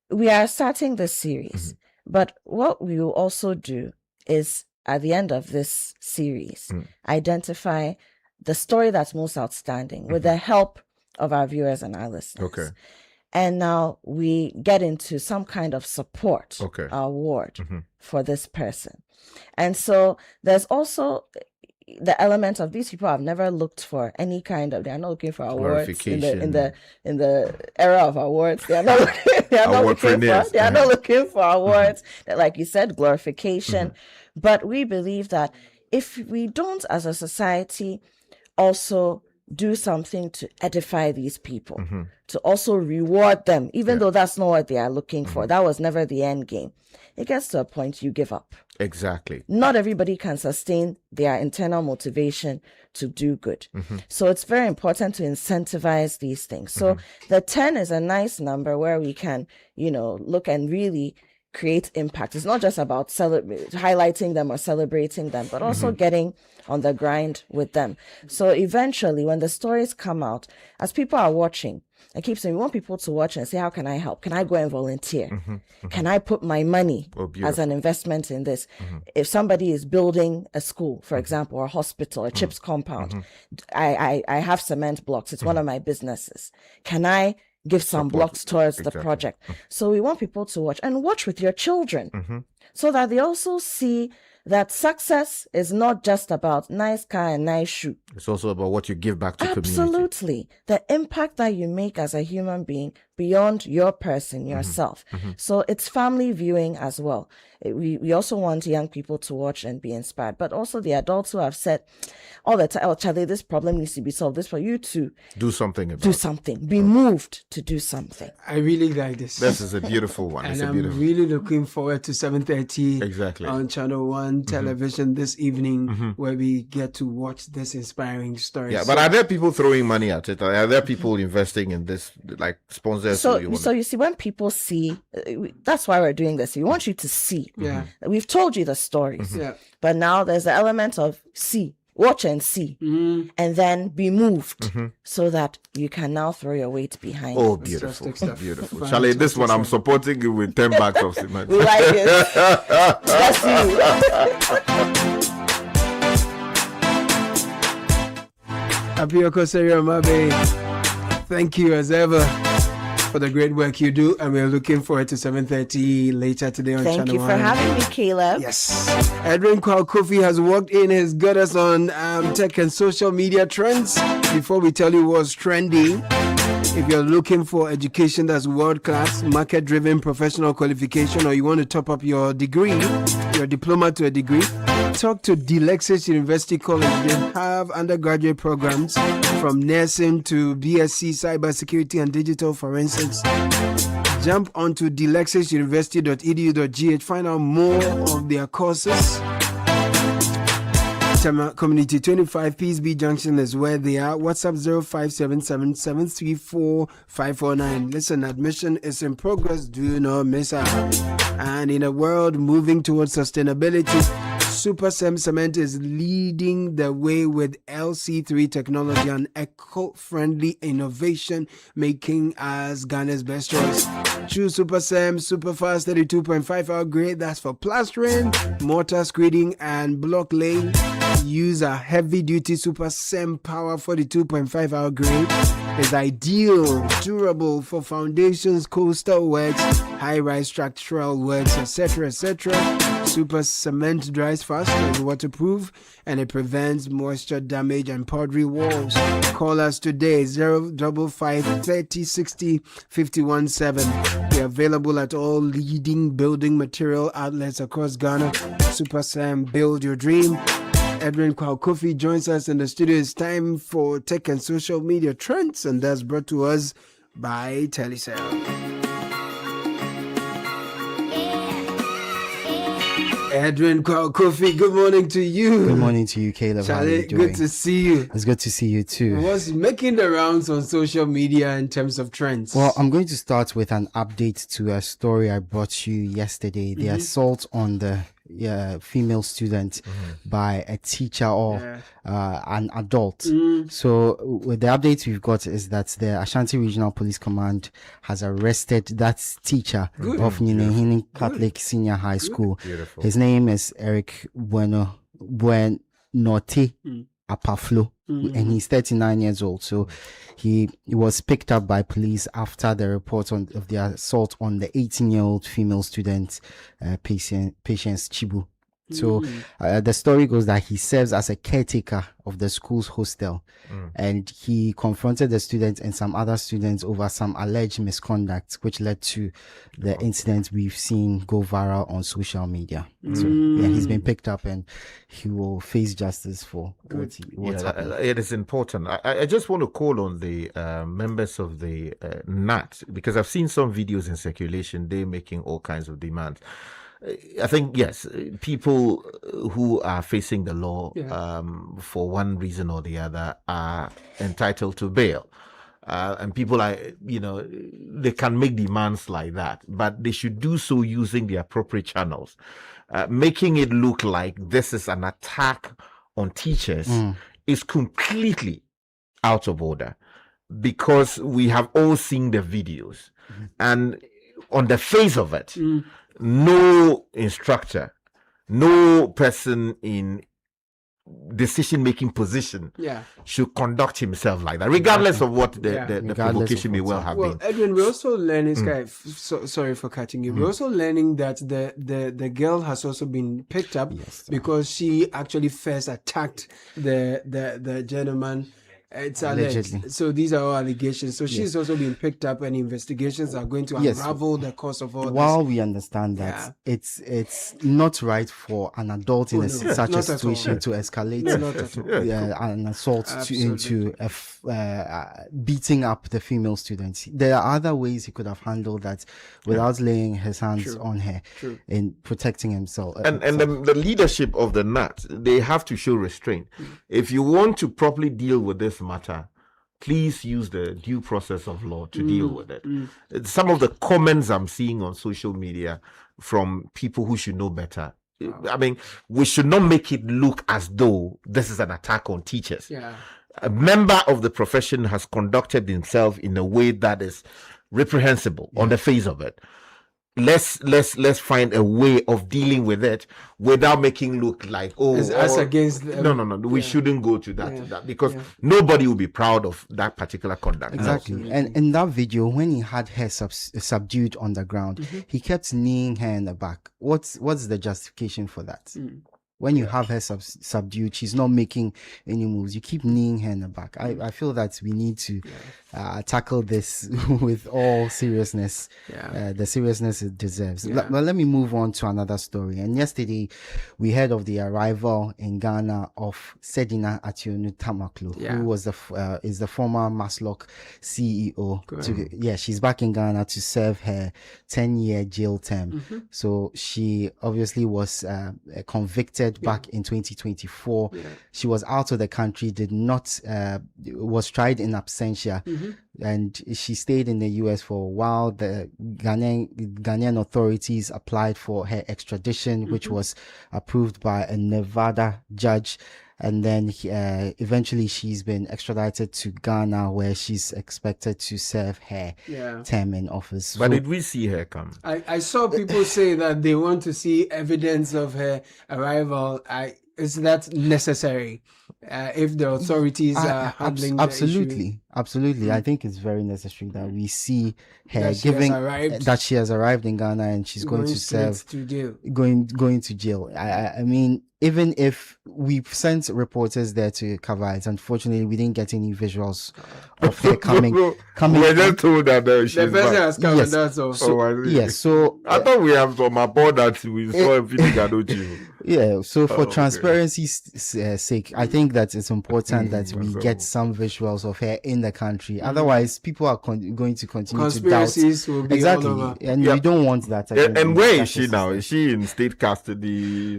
we are starting this series. But what we will also do is at the end of this series, identify the story that's most outstanding with the help of our viewers and our listeners. Okay. And now we get into some kind of support award for this person. And so there's also the element of these people have never looked for any kind of, they are not looking for awards in the era of awards. They are not looking for awards. Like you said, glorification. But we believe that if we don't as a society also do something to edify these people, to also reward them, even though that's not what they are looking for. That was never the end game. It gets to a point you give up. Exactly. Not everybody can sustain their internal motivation to do good. So it's very important to incentivize these things. So the 10 is a nice number where we can, look and really create impact. It's not just about highlighting them or celebrating them, but also getting on the grind with them. So eventually, when the stories come out, as people are watching, I keep saying we want people to watch and say, how can I help? Can I go and volunteer? Can I put my money as an investment in this? If somebody is building a school, for example, or a hospital, a CHIPS compound, I have cement blocks. It's one of my businesses. Can I give some blocks towards the project? So we want people to watch and watch with your children so that they also see that success is not just about nice car and nice shoe. It's also about what you give back to community. Absolutely. The impact that you make as a human being beyond your person, yourself. So it's family viewing as well. We also want young people to watch and be inspired, but also the adults who have said all the time, oh, Charlie, this problem needs to be solved. This for you to do something about. Do something. Be moved to do something. I really like this. This is a beautiful one. And it's a I'm beautiful. really looking forward to 7:30 exactly on Channel 1 television this evening, where we get to watch this inspiring story. Yeah, but are there people throwing money at it? Are there people investing in this, like sponsors? So you see, when people see, that's why we're doing this. We want you to see. Yeah. We've told you the stories. Yeah. But now there's the element of see. Watch and see, and then be moved so that you can now throw your weight behind. Oh, beautiful. Beautiful. Charlie, this one I'm supporting you with 10 bags of cement. We like it. That's you. Apioko Serio Mabe, thank you as ever for the great work you do, and we're looking forward to 7:30 later today on Channel 1. Thank you for having me, Caleb. Yes. Edwin Kofi has walked in, has got us on tech and social media trends. Before we tell you what's trending, if you're looking for education that's world-class, market-driven professional qualification, or you want to top up your degree, your diploma to a degree, talk to Delexis University College. They have undergraduate programs from nursing to BSc cybersecurity and digital forensics. Jump onto delexisuniversity.edu.gh. Find out more of their courses. Community 25 PSB Junction is where they are. WhatsApp 0577-734-549. Listen, admission is in progress. Do not miss out. And in a world moving towards sustainability, Super Sem Cement is leading the way with LC3 technology and eco-friendly innovation, making us Ghana's best choice. Choose Super Sem Superfast 32.5-hour grade. That's for plastering, mortar screeding, and block laying. Use a heavy-duty Super Sem Power 42.5-hour grade. Is ideal, durable for foundations, coastal works, high-rise structural works, etc., etc. Super Cement dries fast, is waterproof, and it prevents moisture damage and powdery walls. Call us today, 055 30 60 517. We're available at all leading building material outlets across Ghana. Super Sam, build your dream. Edwin Kofi joins us in the studio. It's time for tech and social media trends, and that's brought to us by Telecel. Edwin Kofi, good morning to you. Good morning to you, Caleb. Charlie, how are you doing? good to see you. It's good to see you too. What's making the rounds on social media in terms of trends? Well, I'm going to start with an update to a story I brought you yesterday. The assault on the female student by a teacher or an adult. So with the update we've got is that the Ashanti Regional Police Command has arrested that teacher of Ninehini Catholic Senior High School. Beautiful. His name is Eric Buenote Apaflo, and he's 39 years old. So he was picked up by police after the report of the assault on the 18-year-old female student, Patience Chibu. So the story goes that he serves as a caretaker of the school's hostel, and he confronted the students and some other students over some alleged misconduct, which led to the incident we've seen go viral on social media. So yeah, he's been picked up and he will face justice for what's happened. It is important. I just want to call on the members of the NAT, because I've seen some videos in circulation. They're making all kinds of demands. I think, yes, people who are facing the law for one reason or the other are entitled to bail. And people are, they can make demands like that, but they should do so using the appropriate channels. Making it look like this is an attack on teachers is completely out of order, because we have all seen the videos. And on the face of it, no instructor, no person in decision-making position Yeah. should conduct himself like that, regardless of what the Regardless provocation of may what's well up. have Well, been. Edwin, we're also learning, Sky, sorry for cutting you. We're also learning that the girl has also been picked up because she actually first attacked the gentleman. It's alleged. Allegedly. So these are all allegations. So she's also been picked up, and investigations are going to unravel the cause of all While this. we understand that it's not right for an adult in such a not at situation all. to escalate No, not at all. an assault into beating up the female students. There are other ways he could have handled that without laying his hands on her in protecting himself. And the leadership of the NAT, they have to show restraint. If you want to properly deal with this matter, please use the due process of law to deal with it. Some of the comments I'm seeing on social media from people who should know better, I mean, we should not make it look as though this is an attack on teachers. Yeah. A member of the profession has conducted himself in a way that is reprehensible on the face of it. Let's find a way of dealing with it without making look like It's us against them. no. We shouldn't go to that because nobody will be proud of that particular conduct. Exactly. And in that video, when he had her subdued on the ground, he kept kneeing her in the back. What's the justification for that? When you have her subdued, she's not making any moves. You keep kneeing her in the back. I feel that we need to tackle this with all seriousness, the seriousness it deserves. But let me move on to another story. And yesterday, we heard of the arrival in Ghana of Sedina Ationu-Tamaklo, who was is the former Maslock CEO. She's back in Ghana to serve her 10-year jail term. So she obviously was convicted back in 2024. She was out of the country, was tried in absentia, and she stayed in the US for a while. The Ghanaian authorities applied for her extradition, which was approved by a Nevada judge. And then eventually she's been extradited to Ghana, where she's expected to serve her term in office. But did we see her come? I saw people say that they want to see evidence of her arrival. Is that necessary? If the authorities are handling the issue? Absolutely. I think it's very necessary that we see her that she has arrived in Ghana and she's going to serve to jail. Going to jail. I mean, even if we've sent reporters there to cover it, unfortunately we didn't get any visuals of her coming. We're just told that she's the person has come. Yes. That's all. So I thought we have some aboard that we saw everything. So for transparency's sake, I think that it's important that we get some visuals of her in the country. Otherwise, people are going to continue to doubt. Conspiracies will be all over. And we don't want that. And where is she now? Is she in state custody?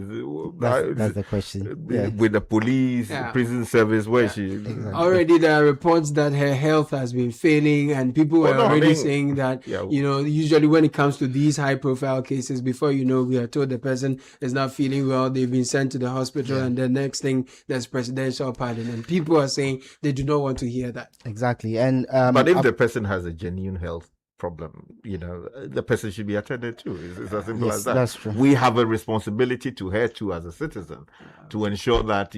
That's the question. With the police, prison service, where is she? Exactly. Already there are reports that her health has been failing, and people are already saying that, usually when it comes to these high profile cases, before we are told the person is not feeling well, they've been sent to the hospital, and the next thing there's presidential pardon, and people are saying they do not want to hear that. Exactly. And but if the person has a genuine health problem, the person should be attended to. It's as simple as that. That's true. We have a responsibility to her too as a citizen to ensure that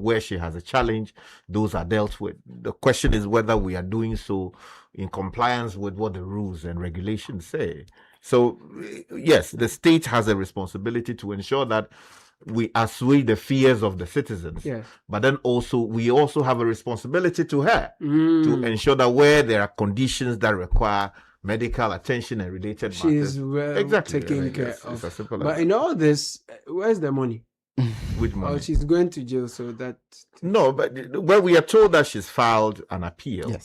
where she has a challenge, those are dealt with. The question is whether we are doing so in compliance with what the rules and regulations say. So yes, the state has a responsibility to ensure that we assuage the fears of the citizens. But then we also have a responsibility to her to ensure that where there are conditions that require medical attention and related she's matters, well taken care of. As simple but as in all this, where's the money? Which money? Oh, she's going to jail, so that... No, but we are told that she's filed an appeal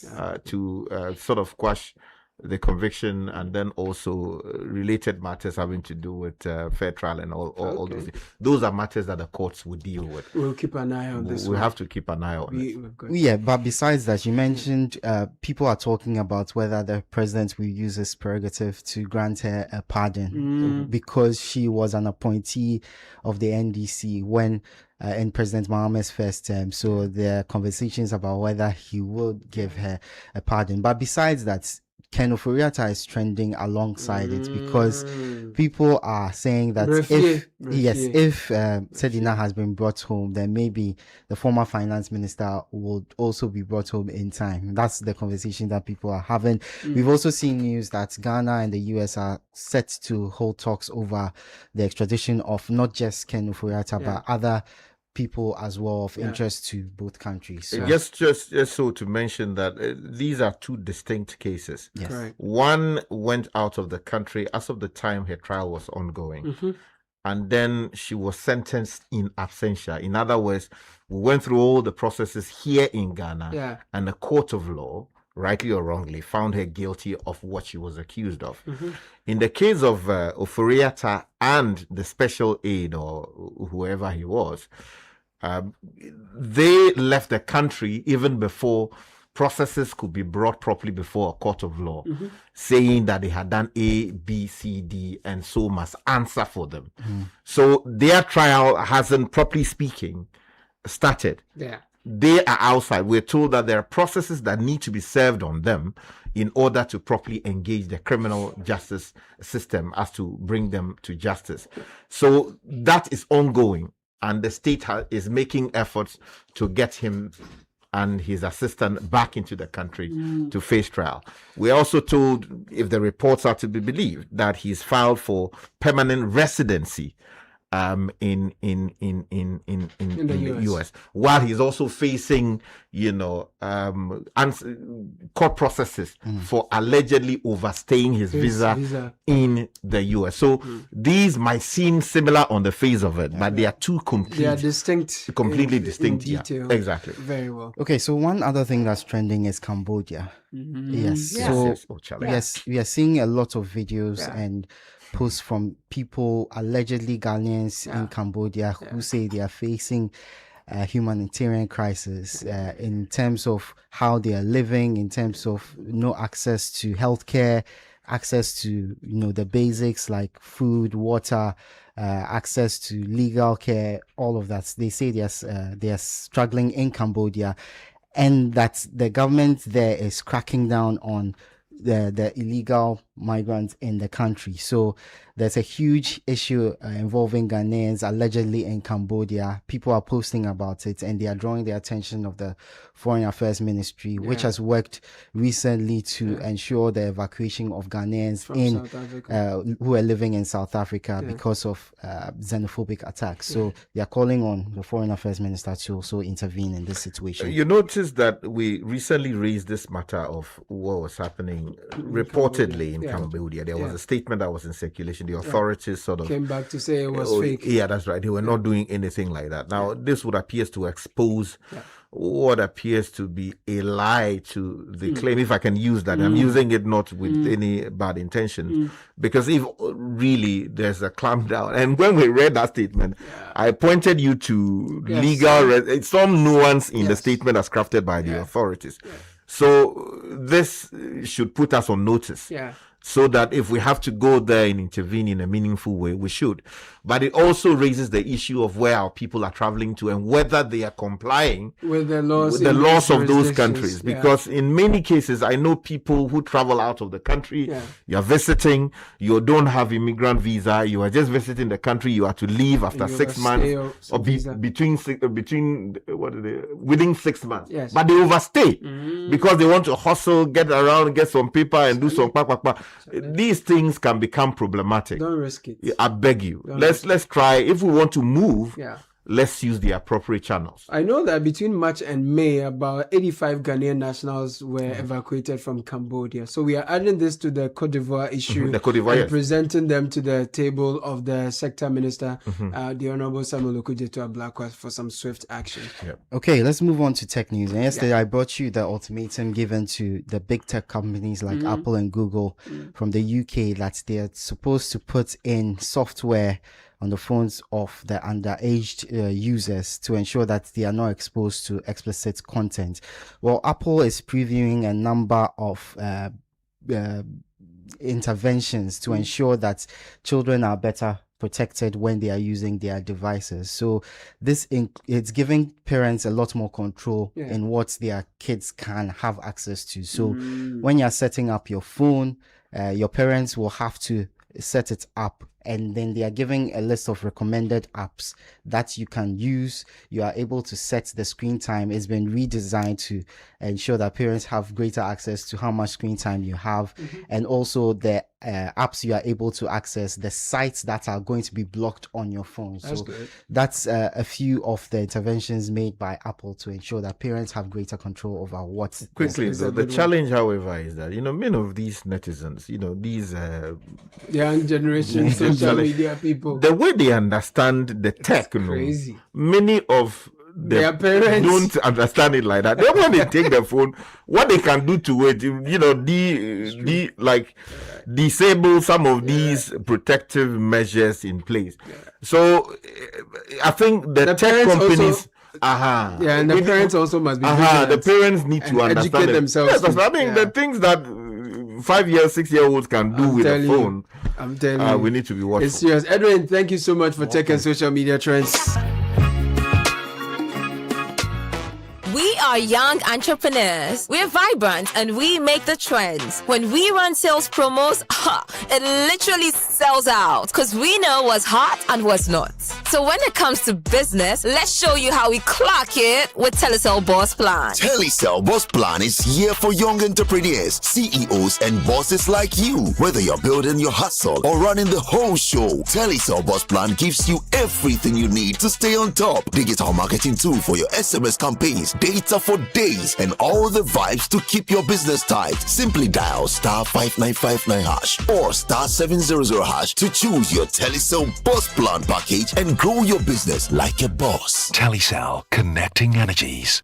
to sort of quash the conviction, and then also related matters having to do with fair trial and all those things. Those are matters that the courts will deal with. We'll keep an eye on this. We have to keep an eye on it. Yeah, but besides that, you mentioned people are talking about whether the president will use his prerogative to grant her a pardon because she was an appointee of the NDC when in President Mohammed's first term. So there are conversations about whether he would give her a pardon. But besides that, Ken Ofori-Attah is trending alongside it because people are saying that if Sedina has been brought home, then maybe the former finance minister will also be brought home in time. That's the conversation that people are having. We've also seen news that Ghana and the US are set to hold talks over the extradition of not just Ken Ofori-Attah, but other people as well of interest to both countries. So. Just so to mention that these are two distinct cases. Yes. Correct. One went out of the country as of the time her trial was ongoing. And then she was sentenced in absentia. In other words, we went through all the processes here in Ghana, and the court of law, rightly or wrongly, found her guilty of what she was accused of. In the case of Ofori-Attah and the special aide or whoever he was, they left the country even before processes could be brought properly before a court of law, saying that they had done A, B, C, D, and so must answer for them. So their trial hasn't, properly speaking, started. They are outside. We're told that there are processes that need to be served on them in order to properly engage the criminal justice system as to bring them to justice. So that is ongoing, and the state is making efforts to get him and his assistant back into the country to face trial. We're also told, if the reports are to be believed, that he's filed for permanent residency in the US, while he's also facing, court processes for allegedly overstaying his visa in the US. So these might seem similar on the face of it, but they are completely distinct. In detail. Exactly. Very well. Okay, so one other thing that's trending is Cambodia. Yes. So yes, we are seeing a lot of videos and posts from people, allegedly Ghanaians in Cambodia, who say they are facing a humanitarian crisis in terms of how they are living, in terms of no access to healthcare, access to the basics like food, water, access to legal care, all of that. They say they are struggling in Cambodia, and that the government there is cracking down on the illegal migrants in the country. So there's a huge issue involving Ghanaians allegedly in Cambodia. People are posting about it, and they are drawing the attention of the Foreign Affairs Ministry, which has worked recently to ensure the evacuation of Ghanaians who are living in South Africa because of xenophobic attacks. So they are calling on the Foreign Affairs Minister to also intervene in this situation. You notice that we recently raised this matter of what was happening reportedly in Cambodia. There was a statement that was in circulation. The authorities sort of came back to say it was fake. Yeah, that's right. They were not doing anything like that. Now, this would appear to expose what appears to be a lie to the claim, if I can use that. I'm using it not with any bad intention, because if really there's a clampdown, and when we read that statement, I pointed you to legal, some nuance in the statement as crafted by the authorities. So this should put us on notice. So that if we have to go there and intervene in a meaningful way, we should. But it also raises the issue of where our people are traveling to and whether they are complying with the laws of those countries. Because in many cases, I know people who travel out of the country, you're visiting, you don't have immigrant visa, you are just visiting the country, you are to leave after 6 months or within 6 months. But they overstay because they want to hustle, get around, get some paper and do some These things can become problematic. Don't risk it. I beg you. Let's try. If we want to move, let's use the appropriate channels. I know that between March and May, about 85 Ghanaian nationals were evacuated from Cambodia. So we are adding this to the Cote d'Ivoire issue, and presenting them to the table of the sector minister, the Honorable Samuel Attah-Mensah, for some swift action. Okay, let's move on to tech news. And yesterday, I brought you the ultimatum given to the big tech companies like Apple and Google from the UK that they are supposed to put in software on the phones of the underage users to ensure that they are not exposed to explicit content. Well, Apple is previewing a number of interventions to ensure that children are better protected when they are using their devices. So it's giving parents a lot more control in what their kids can have access to. So when you're setting up your phone, your parents will have to set it up, and then they are giving a list of recommended apps that you can use. You are able to set the screen time. It's been redesigned to ensure that parents have greater access to how much screen time you have, and also the apps you are able to access, the sites that are going to be blocked on your phone. So that's a few of the interventions made by Apple to ensure that parents have greater control over what. Quickly, the challenge, however, is that, many of these netizens, these young generation social media people, the way they understand the tech, crazy. Many of their parents don't understand it like that. Then when they take the phone, what they can do to it, disable some of these protective measures in place. So I think the tech companies. And the parents also must be. The parents need to understand themselves. Yes, I think the things that 5-6-year-olds can do with a phone. I'm telling you, we need to be watchful. It's serious. Edwin, thank you so much for taking social media trends. We are young entrepreneurs. We're vibrant and we make the trends. When we run sales promos, it literally sells out because we know what's hot and what's not. So when it comes to business, let's show you how we clock it with Telecel Boss Plan. Telecel Boss Plan is here for young entrepreneurs, CEOs, and bosses like you. Whether you're building your hustle or running the whole show, Telecel Boss Plan gives you everything you need to stay on top. Digital marketing tool for your SMS campaigns, data for days, and all the vibes to keep your business tight. Simply dial *5959# or *700# to choose your Telecel Boss Plan package and grow your business like a boss. Telecel, connecting energies.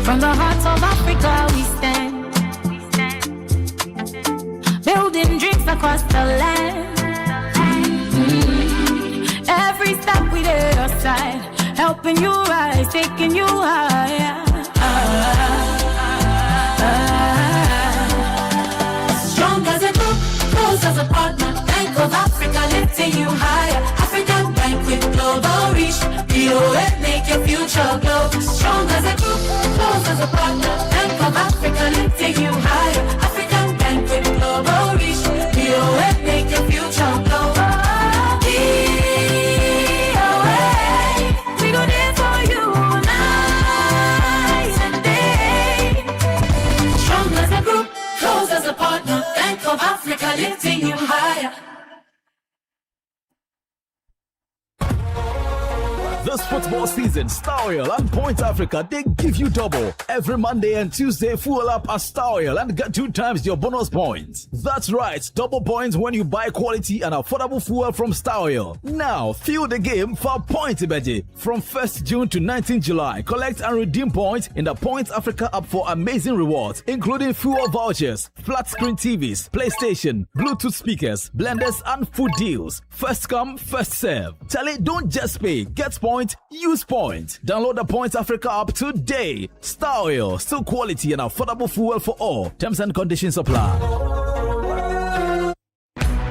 From the heart of Africa we stand, building dreams across the land. Every step we did aside, helping you rise, taking you higher. Strong as a group, close as a partner. Bank of Africa lifting you higher. African Bank with global reach. BOA make your future glow. Strong as a group, close as a partner. Bank of Africa lifting you higher. African Bank with global reach. BOA make your future glow. BOA, we go there for you night and day. Strong as a group, close as a partner. Bank of Africa lifting you higher. This football season, Star Oil and Point Africa, they give you double. Every Monday and Tuesday, fuel up at Star Oil and get 2 times your bonus points. That's right, double points when you buy quality and affordable fuel from Star Oil. Now, fuel the game for Point Ibeji. From 1st June to 19th July, collect and redeem points in the Point Africa app for amazing rewards, including fuel vouchers, flat screen TVs, PlayStation, Bluetooth speakers, blenders, and food deals. First come, first serve. Tell it, don't just pay, get points. Use Point. Download the Point Africa app today. Star Oil, still quality and affordable fuel for all. Terms and conditions apply.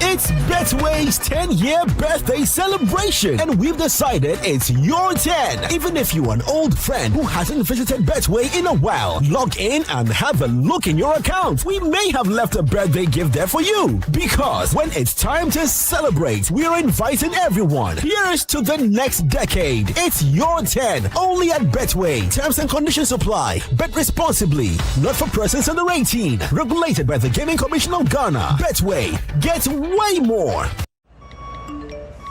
It's Betway's 10-year birthday celebration, and we've decided it's your 10. Even if you're an old friend who hasn't visited Betway in a while, log in and have a look in your account. We may have left a birthday gift there for you, because when it's time to celebrate, we're inviting everyone. Here's to the next decade. It's your 10, only at Betway. Terms and conditions apply. Bet responsibly. Not for persons under 18. Regulated by the Gaming Commission of Ghana. Betway. Get way more.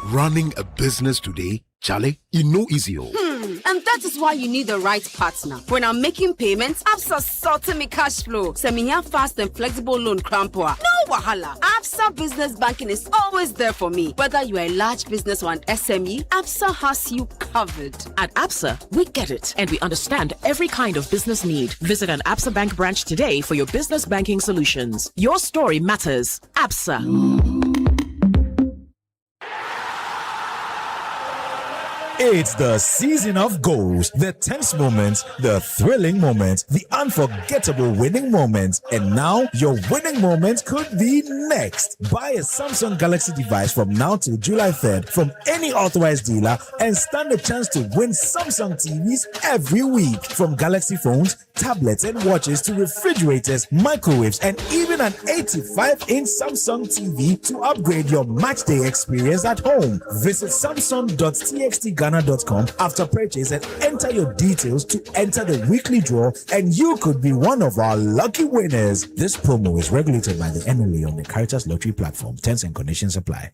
Running a business today, Charlie, you know easy. And that is why you need the right partner. When I'm making payments, Absa sorting me cash flow. Seminya fast and flexible loan crampoa. No wahala. Absa Business Banking is always there for me. Whether you're a large business or an SME, Absa has you covered. At Absa, we get it, and we understand every kind of business need. Visit an Absa Bank branch today for your business banking solutions. Your story matters. Absa. It's the season of goals, the tense moments, the thrilling moments, the unforgettable winning moments. And now your winning moment could be next. Buy a Samsung Galaxy device from now till July 3rd from any authorized dealer and stand a chance to win Samsung TVs every week. From Galaxy phones, tablets and watches to refrigerators, microwaves, and even an 85-inch Samsung TV to upgrade your match day experience at home. Visit samsung.txtghana.com after purchase and enter your details to enter the weekly draw, and you could be one of our lucky winners. This promo is regulated by the NLA on the Caritas Lottery platform. Terms and conditions apply.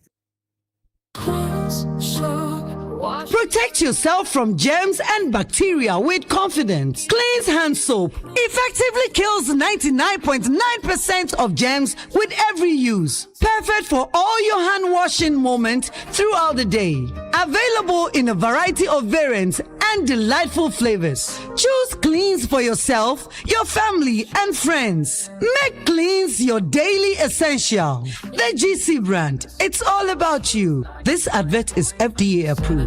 Protect yourself from germs and bacteria with confidence. Cleanse hand soap effectively kills 99.9% of germs with every use. Perfect for all your hand washing moments throughout the day. Available in a variety of variants and delightful flavors. Choose Cleanse for yourself, your family, and friends. Make Cleanse your daily essential. The GC brand. It's all about you. This advert is FDA approved.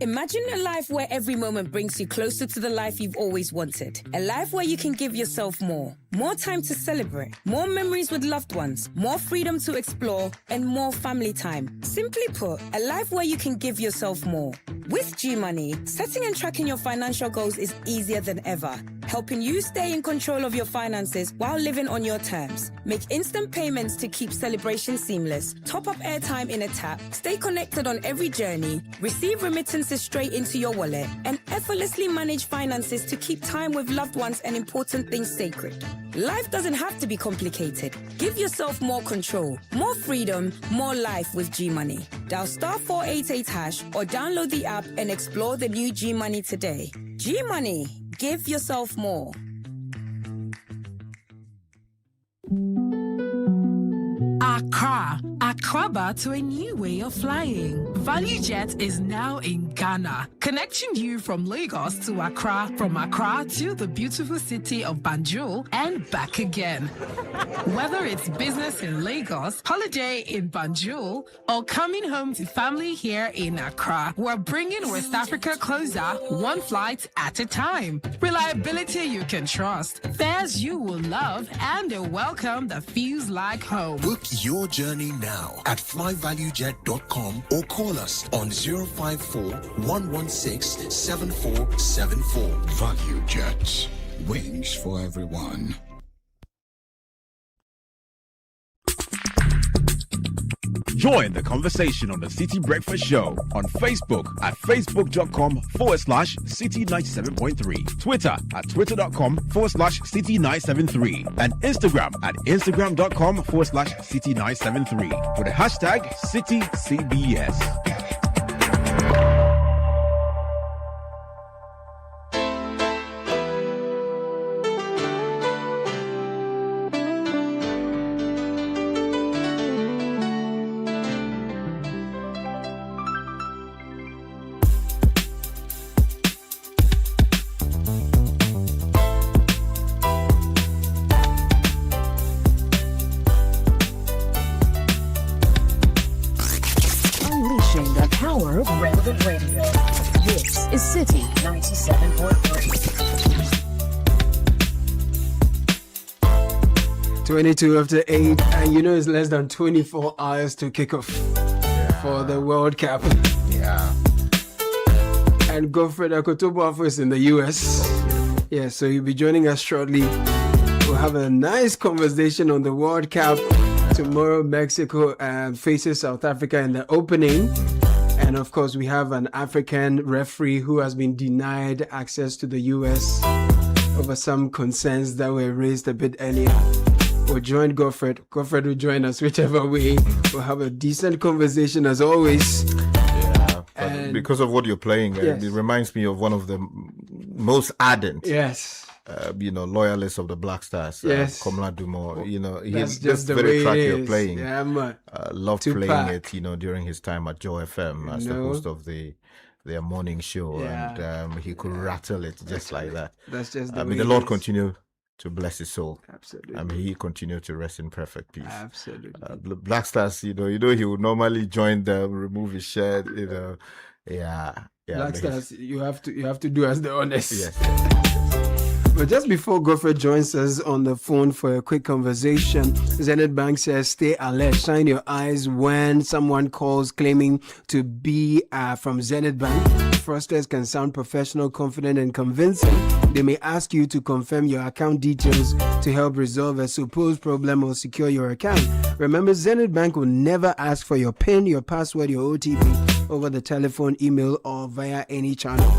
Imagine a life where every moment brings you closer to the life you've always wanted. A life where you can give yourself more. More time to celebrate. More memories with loved ones. More freedom to explore. And more family time. Simply put, a life where you can give yourself more. With G-Money, setting and tracking your financial goals is easier than ever. Helping you stay in control of your finances while living on your terms. Make instant payments to keep celebration seamless. Top up airtime in a tap. Stay connected on every journey. Receive remittances straight into your wallet. And effortlessly manage finances to keep time with loved ones and important things sacred. Life doesn't have to be complicated. Give yourself more control, more freedom, more life with G-Money. Dial *488# or download the app and explore the new G-Money today. G-Money. Give yourself more. Accra. Accra to a new way of flying. ValueJet is now in Ghana, connecting you from Lagos to Accra, from Accra to the beautiful city of Banjul and back again. Whether it's business in Lagos, holiday in Banjul, or coming home to family here in Accra, we're bringing West Africa closer, one flight at a time. Reliability you can trust, fares you will love, and a welcome that feels like home. Book your journey now at flyvaluejet.com or call us on 054-116-7474. Value Jet. Wings for everyone. Join the conversation on the Citi Breakfast Show on Facebook at facebook.com/Citi97.3, Twitter at twitter.com/Citi973, and Instagram at instagram.com/Citi973 with the hashtag CitiCBS. Relevant Radio. This is Citi 97.3. 22 after 8, and you know it's less than 24 hours to kick off for the World Cup. Yeah. And Godfred Akoto Boafo is in the US. Yeah, so he'll be joining us shortly. We'll have a nice conversation on the World Cup. Tomorrow, Mexico faces South Africa in the opening. And of course, we have an African referee who has been denied access to the US over some concerns that were raised a bit earlier. We'll join Godfred. Godfred will join us whichever way. We'll have a decent conversation as always. Yeah, but because of what you're playing, Yes. it reminds me of one of the most ardent. Yes. Loyalists of the Black Stars. Yes. Komla Dumo. That's This just the very way track it you're is. playing. Yeah, man. Loved Tupac. playing it, during his time at Joe FM as the No. host of their morning show, Yeah. and he could rattle it just like that. That's just the way May the it Lord is. continue to bless his soul. Absolutely. And may he continue to rest in perfect peace. Absolutely. Black Stars, he would normally join them, remove his shirt, Yeah. Black Stars, you have to do as the honest. Yes. But just before Godfred joins us on the phone for a quick conversation, Zenith Bank says stay alert, shine your eyes when someone calls claiming to be from Zenith Bank. Fraudsters can sound professional, confident, and convincing. They may ask you to confirm your account details to help resolve a supposed problem or secure your account. Remember, Zenith Bank will never ask for your PIN, your password, your OTP over the telephone, email, or via any channel.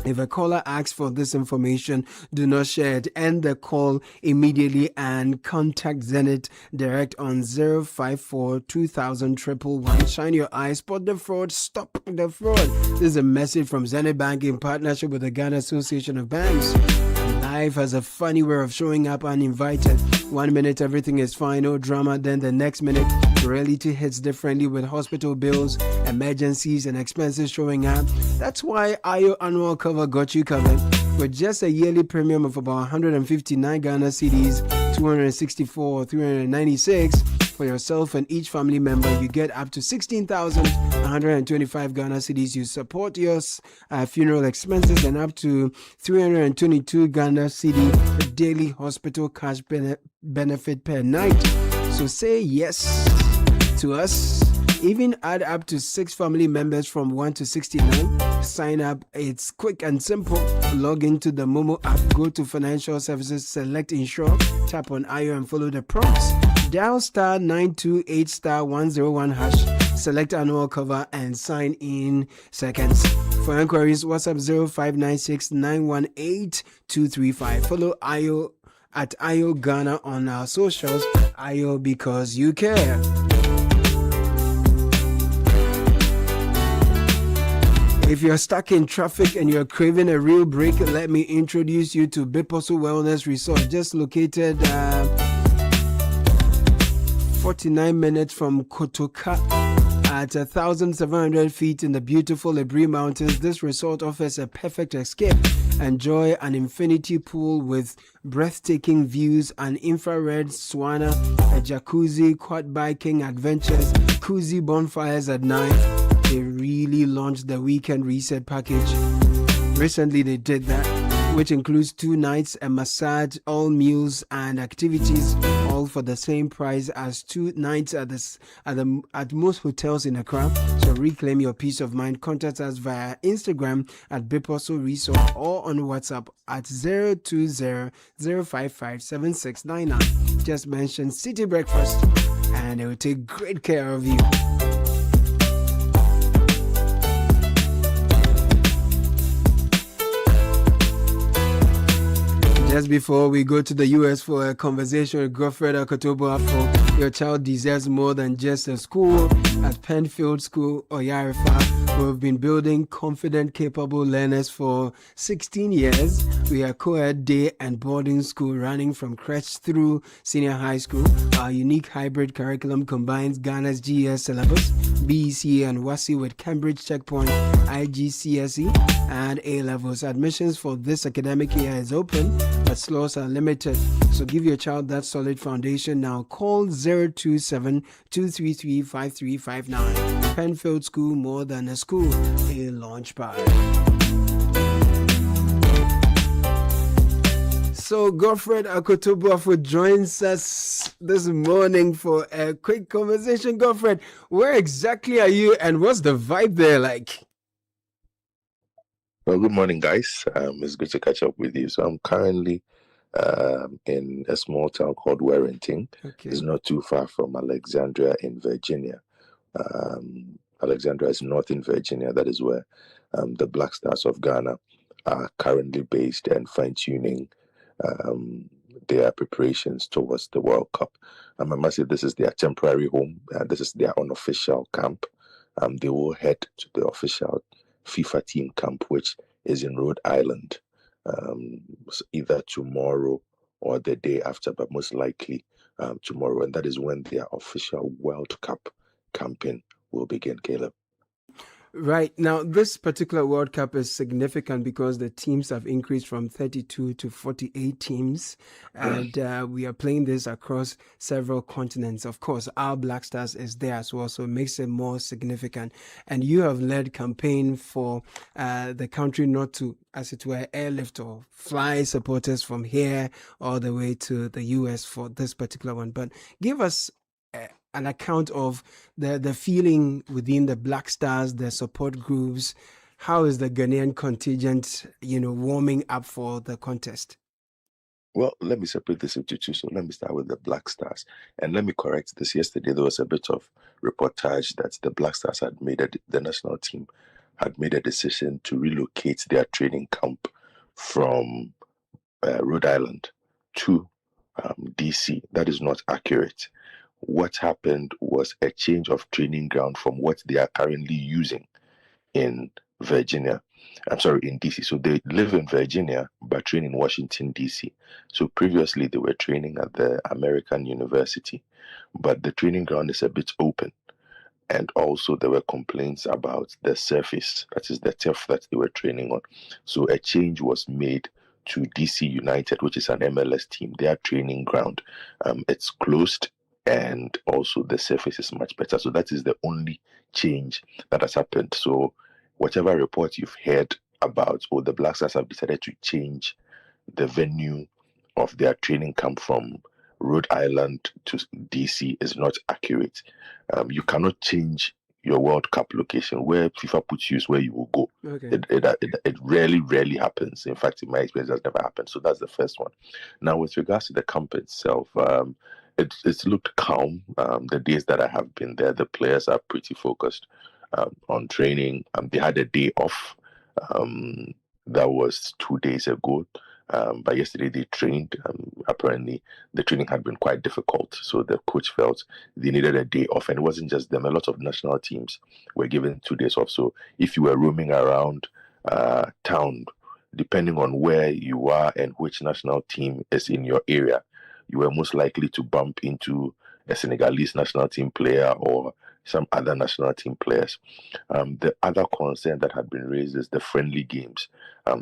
If a caller asks for this information, do not share it. End the call immediately and contact Zenith direct on 054 2000 111. Shine your eyes, spot the fraud, stop the fraud. This is a message from Zenith Bank in partnership with the Ghana Association of Banks. Life has a funny way of showing up uninvited. 1 minute everything is fine, no drama, then the next minute reality hits differently with hospital bills, emergencies, and expenses showing up. That's why IO annual cover got you covered. With just a yearly premium of about 159 Ghana cedis, 264 or 396 for yourself and each family member, you get up to 16,125 Ghana cedis. You support your funeral expenses and up to 322 Ghana cedi daily hospital cash benefit per night. So say yes to us. Even add up to 6 family members from 1 to 69. Sign up. It's quick and simple. Log into the Momo app. Go to Financial Services, select Insure, tap on IO and follow the prompts. Dial star 928 star 101 hash. Select annual cover and sign in seconds. For inquiries, WhatsApp 0596 918 235. Follow IO at IO Ghana on our socials. IO because you care. If you're stuck in traffic and you're craving a real break, let me introduce you to Biposo Wellness Resort, just located 49 minutes from Kotoka at 1,700 feet in the beautiful Lebri Mountains. This resort offers a perfect escape. Enjoy an infinity pool with breathtaking views, an infrared sauna, a jacuzzi, quad biking adventures, cozy bonfires at night. They really launched the weekend reset package. Recently they did that, which includes 2 nights, a massage, all meals and activities, all for the same price as 2 nights at most hotels in Accra. So reclaim your peace of mind. Contact us via Instagram at Biposo Resort or on WhatsApp at 020-055-7699. Just mention Citi Breakfast and they will take great care of you. Just before we go to the US for a conversation with Godfred Akoto Boafo, your child deserves more than just a school. At Penfield School or Yarifa, we've been building confident, capable learners for 16 years. We are co-ed day and boarding school running from crèche through senior high school. Our unique hybrid curriculum combines Ghana's GES syllabus, BEC and WASI with Cambridge Checkpoint, IGCSE and A-levels. Admissions for this academic year is open, but slots are limited. So give your child that solid foundation now. Call 027-233-5359. Penfield School, more than a school, a launch pad. So Godfred Akoto Boafo joins us this morning for a quick conversation. Godfred, where exactly are you and what's the vibe there like? Well, good morning, guys. It's good to catch up with you. So I'm currently in a small town called Warrington. Okay. It's not too far from Alexandria in Virginia. Alexandria is north in Virginia. That is where the Black Stars of Ghana are currently based and fine-tuning their preparations towards the World Cup. I must say this is their temporary home. This is their unofficial camp. They will head to the official FIFA team camp, which is in Rhode Island, either tomorrow or the day after, but most likely tomorrow. And that is when their official World Cup campaign will begin, Caleb. Right. Now, this particular World Cup is significant because the teams have increased from 32 to 48 teams. And we are playing this across several continents. Of course, our Black Stars is there as well, so it makes it more significant. And you have led campaign for the country not to, as it were, airlift or fly supporters from here all the way to the US for this particular one. But give us an account of the feeling within the Black Stars, the support groups. How is the Ghanaian contingent, warming up for the contest? Well, let me separate this into two. So let me start with the Black Stars. And let me correct this. Yesterday, there was a bit of reportage that the Black Stars had made, the national team had made a decision to relocate their training camp from Rhode Island to DC. That is not accurate. What happened was a change of training ground from what they are currently using in Virginia. In DC. So they live in Virginia, but train in Washington, DC. So previously they were training at the American University, but the training ground is a bit open. And also there were complaints about the surface, that is the turf that they were training on. So a change was made to DC United, which is an MLS team. Their training ground, it's closed, and also the surface is much better. So that is the only change that has happened. So whatever report you've heard about, the Black Stars have decided to change the venue of their training camp from Rhode Island to DC is not accurate. You cannot change your World Cup location. Where FIFA puts you is where you will go. Okay. It rarely happens. In fact, in my experience, it has never happened. So that's the first one. Now, with regards to the camp itself, it's looked calm. The days that I have been there, the players are pretty focused on training. They had a day off. That was 2 days ago. But yesterday they trained. Apparently, the training had been quite difficult. So the coach felt they needed a day off. And it wasn't just them. A lot of national teams were given 2 days off. So if you were roaming around town, depending on where you are and which national team is in your area, you were most likely to bump into a Senegalese national team player or some other national team players. The other concern that had been raised is the friendly games,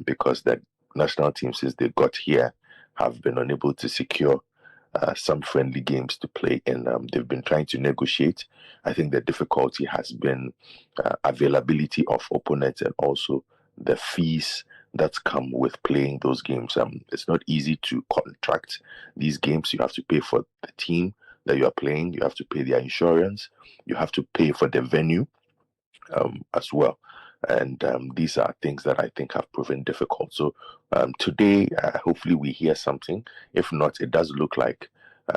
because the national teams, since they got here, have been unable to secure some friendly games to play in. They've been trying to negotiate. I think the difficulty has been availability of opponents and also the fees that come with playing those games. It's not easy to contract these games. You have to pay for the team that you are playing. You have to pay their insurance. You have to pay for the venue as well. And these are things that I think have proven difficult. So today, hopefully we hear something. If not, it does look like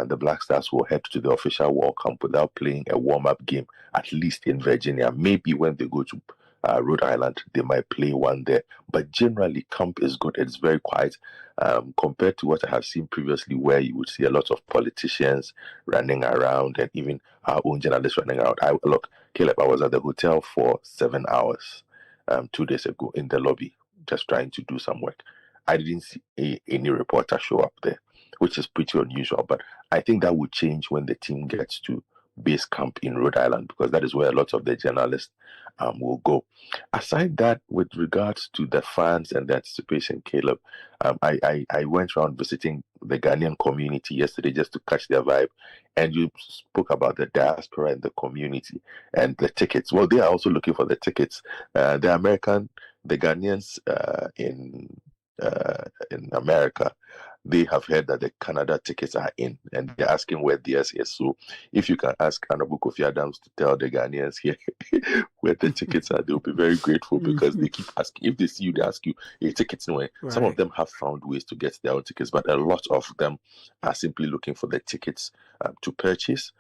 the Black Stars will head to the official World Cup without playing a warm-up game, at least in Virginia. Maybe when they go to Rhode Island, they might play one there. But generally, camp is good. It's very quiet compared to what I have seen previously, where you would see a lot of politicians running around and even our own journalists running around. Look, Caleb, I was at the hotel for 7 hours 2 days ago in the lobby, just trying to do some work. I didn't see any reporter show up there, which is pretty unusual. But I think that would change when the team gets to base camp in Rhode Island, because that is where a lot of the journalists will go. Aside that, with regards to the fans and the anticipation, Caleb, I went around visiting the Ghanaian community yesterday just to catch their vibe. And you spoke about the diaspora and the community and the tickets. Well, they are also looking for the tickets. The Ghanaians in America, they have heard that the Canada tickets are in, and they're asking where theirs is. So if you can ask Honorable Kofi Adams to tell the Ghanaians here where the tickets are, they'll be very grateful, because they keep asking. If they see you, they ask you, hey, tickets no way. Right. Some of them have found ways to get their own tickets, but a lot of them are simply looking for the tickets to purchase,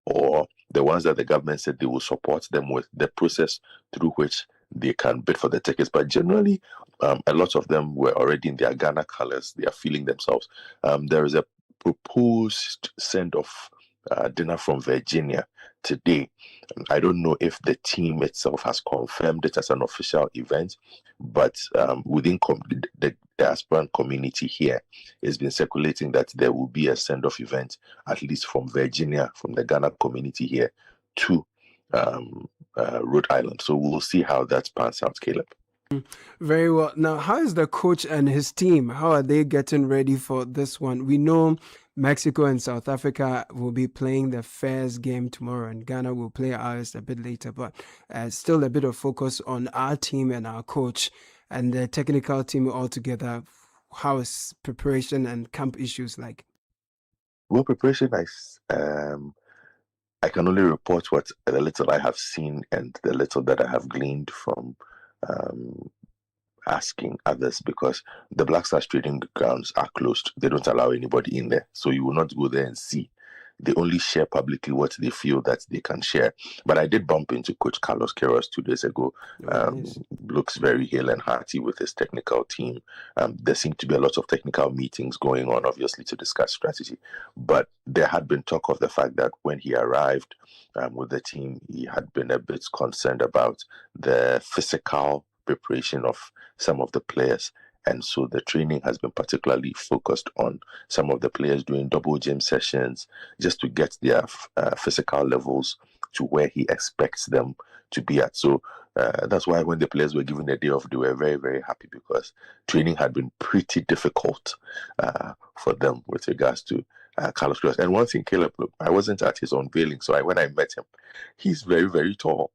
or the ones that the government said they will support them with the process through which they can bid for the tickets. But generally, a lot of them were already in their Ghana colors. They are feeling themselves. There is a proposed send-off dinner from Virginia today. I don't know if the team itself has confirmed it as an official event, but within the diaspora community here, it's been circulating that there will be a send-off event, at least from Virginia, from the Ghana community here, to Rhode Island. So we'll see how that pans out, Caleb. Very well. Now, how is the coach and his team? How are they getting ready for this one? We know Mexico and South Africa will be playing the first game tomorrow, and Ghana will play ours a bit later. But still a bit of focus on our team and our coach and the technical team altogether. How is preparation and camp issues like? Well, preparation, I can only report what the little I have seen and the little that I have gleaned from asking others, because the Black Stars training grounds are closed. They don't allow anybody in there. So you will not go there and see. They only share publicly what they feel that they can share. But I did bump into Coach Carlos Queiroz 2 days ago. Nice. Looks very hale and hearty with his technical team. There seem to be a lot of technical meetings going on, obviously, to discuss strategy. But there had been talk of the fact that when he arrived with the team, he had been a bit concerned about the physical preparation of some of the players. And so the training has been particularly focused on some of the players doing double gym sessions just to get their physical levels to where he expects them to be at. So that's why when the players were given a day off, they were very, very happy, because training had been pretty difficult for them with regards to Carlos Queiroz. And one thing, Caleb, look, I wasn't at his unveiling, so when I met him, he's very, very tall.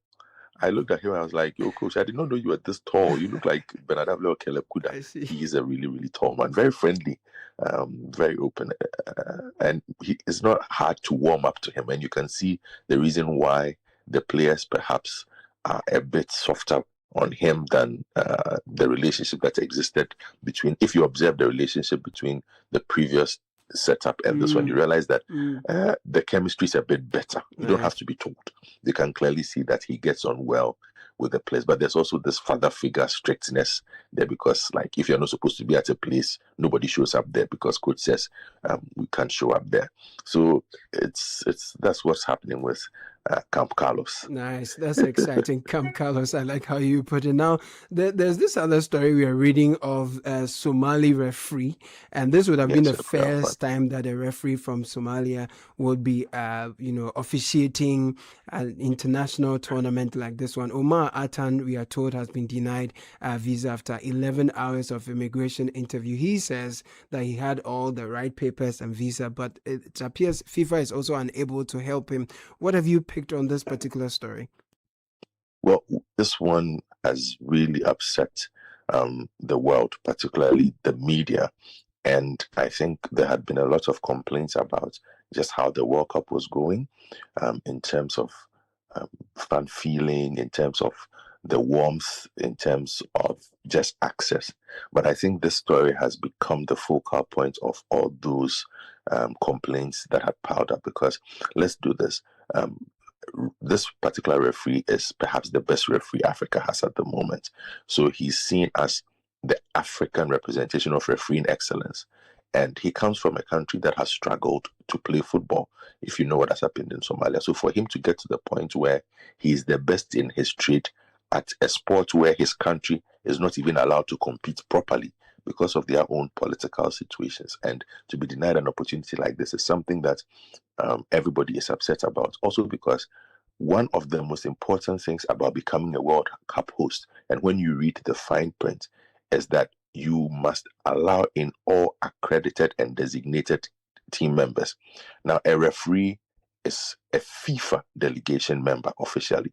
I looked at him and I was like, yo, coach, I did not know you were this tall. You look like Bernard Avle or Kudah. He is a really, really tall man. Very friendly, very open. And it's not hard to warm up to him. And you can see the reason why the players perhaps are a bit softer on him than the relationship that existed between, if you observe the relationship between the previous setup and this one, you realize that the chemistry is a bit better. You don't have to be told. They can clearly see that he gets on well with the players, but there's also this father figure strictness there, because like if you're not supposed to be at a place, nobody shows up there because coach says we can't show up there. So that's what's happening with Camp Carlos. Nice, that's exciting. Camp Carlos, I like how you put it. Now there's this other story we are reading of a Somali referee, and this would have been the first time that a referee from Somalia would be officiating an international tournament like this one. Omar Atan, we are told, has been denied a visa after 11 hours of immigration interview. He says that he had all the right papers and visa, but it appears FIFA is also unable to help him. What have you picked on this particular story? Well, this one has really upset the world, particularly the media. And I think there had been a lot of complaints about just how the World Cup was going, in terms of fan feeling, in terms of the warmth, in terms of just access. But I think this story has become the focal point of all those complaints that had piled up, because let's do this. This particular referee is perhaps the best referee Africa has at the moment. So he's seen as the African representation of refereeing excellence. And he comes from a country that has struggled to play football, if you know what has happened in Somalia. So for him to get to the point where he is the best in his trade at a sport where his country is not even allowed to compete properly because of their own political situations, and to be denied an opportunity like this is something that everybody is upset about. Also because one of the most important things about becoming a World Cup host, and when you read the fine print, is that you must allow in all accredited and designated team members. Now, a referee is a FIFA delegation member officially.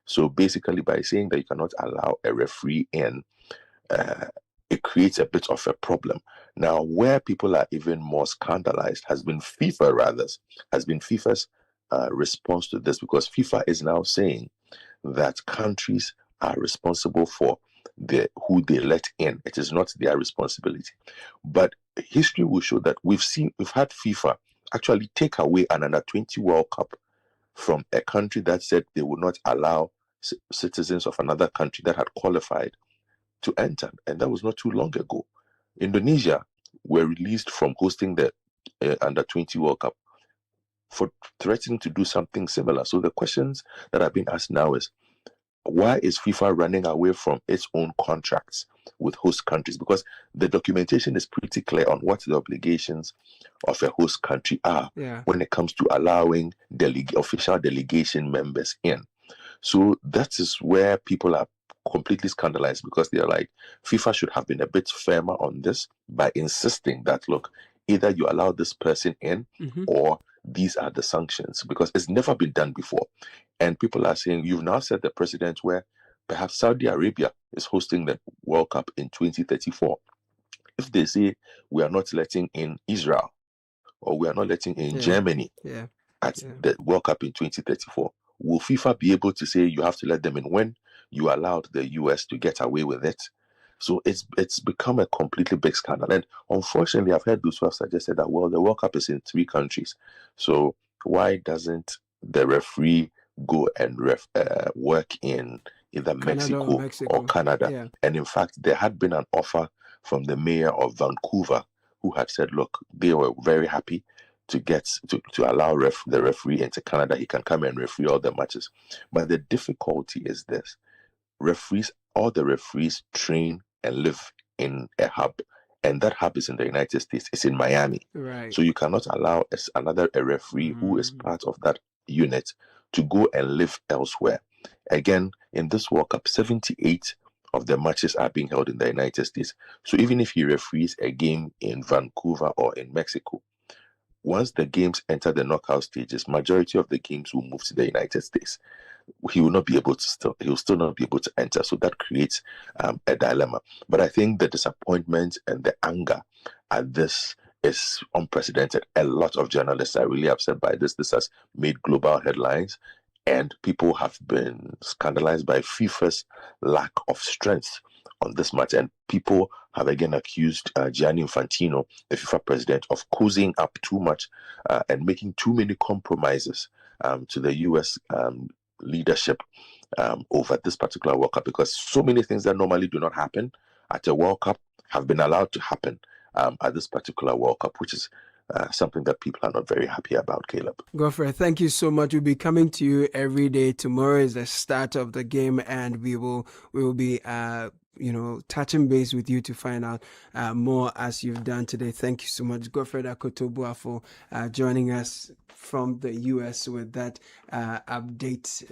So basically, by saying that you cannot allow a referee in, it creates a bit of a problem. Now, where people are even more scandalized has been FIFA's response to this, because FIFA is now saying that countries are responsible for who they let in. It is not their responsibility. But history will show that we've had FIFA actually take away an under-20 World Cup from a country that said they would not allow citizens of another country that had qualified to enter, and that was not too long ago. Indonesia were released from hosting the under-20 World Cup for threatening to do something similar. So the questions that are being asked now is, why is FIFA running away from its own contracts with host countries? Because the documentation is pretty clear on what the obligations of a host country are when it comes to allowing official delegation members in. So that is where people are completely scandalized, because they're like, FIFA should have been a bit firmer on this by insisting that, look, either you allow this person in or these are the sanctions, because it's never been done before. And people are saying, you've now set the precedent where perhaps Saudi Arabia is hosting the World Cup in 2034. If they say we are not letting in Israel or we are not letting in Germany at the World Cup in 2034, will FIFA be able to say you have to let them in when you allowed the US to get away with it? So it's become a completely big scandal. And unfortunately, I've heard those who have suggested that, well, the World Cup is in 3 countries. So why doesn't the referee go and work in either Mexico or Canada? Yeah. And in fact, there had been an offer from the mayor of Vancouver, who had said, look, they were very happy to get to allow the referee into Canada. He can come and referee all the matches. But the difficulty is this: all the referees train and live in a hub, and that hub is in the United States. It's in Miami. Right. So you cannot allow a referee who is part of that unit to go and live elsewhere. Again, in this World Cup, 78 of the matches are being held in the United States. So even if he referees a game in Vancouver or in Mexico, once the games enter the knockout stages, majority of the games will move to the United States. He will still not be able to enter. So that creates a dilemma. But I think the disappointment and the anger at this is unprecedented. A lot of journalists are really upset by this. This has made global headlines, and people have been scandalized by FIFA's lack of strength on this matter. And people have again accused Gianni Infantino, the FIFA president, of cozying up too much and making too many compromises to the US leadership over this particular World Cup, because so many things that normally do not happen at a World Cup have been allowed to happen at this particular World Cup, which is something that people are not very happy about, Caleb. Godfred, thank you so much. We'll be coming to you every day. Tomorrow is the start of the game, and we will be touching base with you to find out more as you've done today. Thank you so much, Godfred Akoto Boafo, joining us from the US with that update.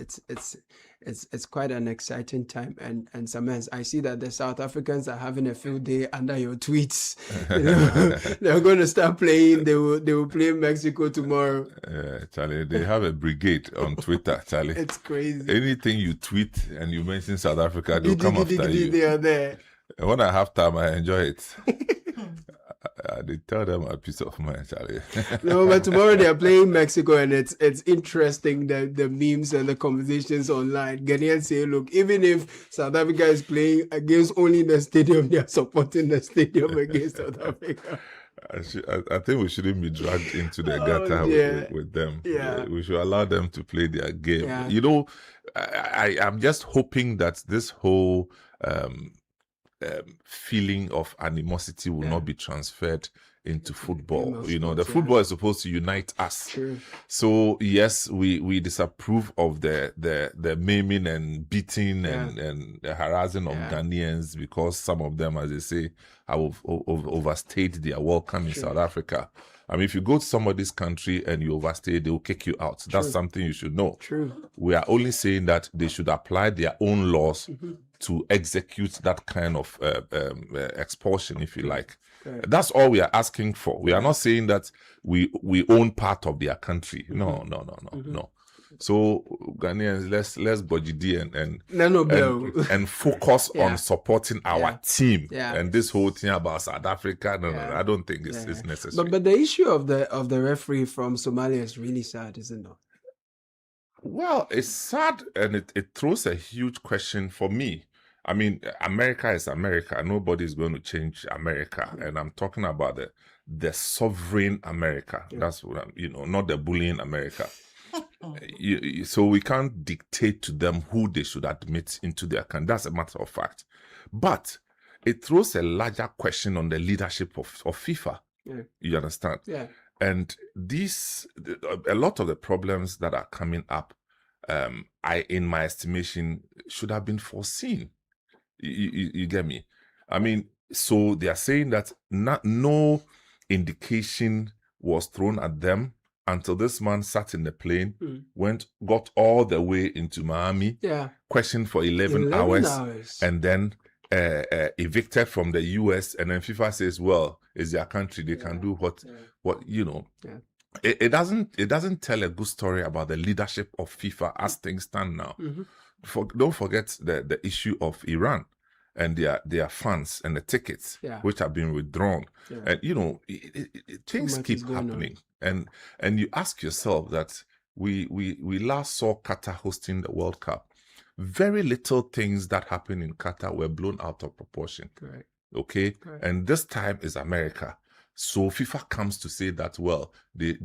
It's quite an exciting time, and sometimes I see that the South Africans are having a field day under your tweets. They're going to start playing. They will play Mexico tomorrow. Charlie, they have a brigade on Twitter, Charlie. It's crazy. Anything you tweet and you mention South Africa, they'll come after you. They are there. And when I have time, I enjoy it. They tell them a piece of mind, Charlie. No, but tomorrow they are playing Mexico, and it's interesting, the memes and the conversations online. Ghanaians say, look, even if South Africa is playing against only the stadium, they are supporting the stadium against South Africa. I think we shouldn't be dragged into the gutter with them. Yeah. We should allow them to play their game. Yeah. I'm just hoping that this whole feeling of animosity will not be transferred into football. The football is supposed to unite us. True. So yes, we disapprove of the maiming and beating and the harassing of Ghanaians, because some of them, as they say, have overstayed their welcome in South Africa. I mean, if you go to somebody's country and you overstay, they will kick you out. That's something you should know. True. We are only saying that they should apply their own laws to execute that kind of expulsion, if you like. Right. That's all we are asking for. We are not saying that we own part of their country. No. So Ghanaians, let's budget and focus on supporting our team. Yeah. And this whole thing about South Africa, no, I don't think it's necessary. But the issue of the referee from Somalia is really sad, isn't it? Well, it's sad, and it throws a huge question for me. I mean, America is America. Nobody is going to change America. And I'm talking about the sovereign America. That's what I'm, not the bullying America. So we can't dictate to them who they should admit into their country. That's a matter of fact. But it throws a larger question on the leadership of FIFA. Yeah. You understand? Yeah. And a lot of the problems that are coming up, in my estimation, should have been foreseen. You get me? I mean, so they are saying that no indication was thrown at them until this man sat in the plane, got all the way into Miami, questioned for 11 hours, and then evicted from the US. And then FIFA says, well, it's their country, they can do what you know. It doesn't tell a good story about the leadership of FIFA as things stand now. Don't forget the issue of Iran and their funds and the tickets which have been withdrawn. And you know, things keep happening. And you ask yourself that we last saw Qatar hosting the World Cup. Very little things that happened in Qatar were blown out of proportion. Correct. Okay? Correct. And this time is America. So FIFA comes to say that, well, they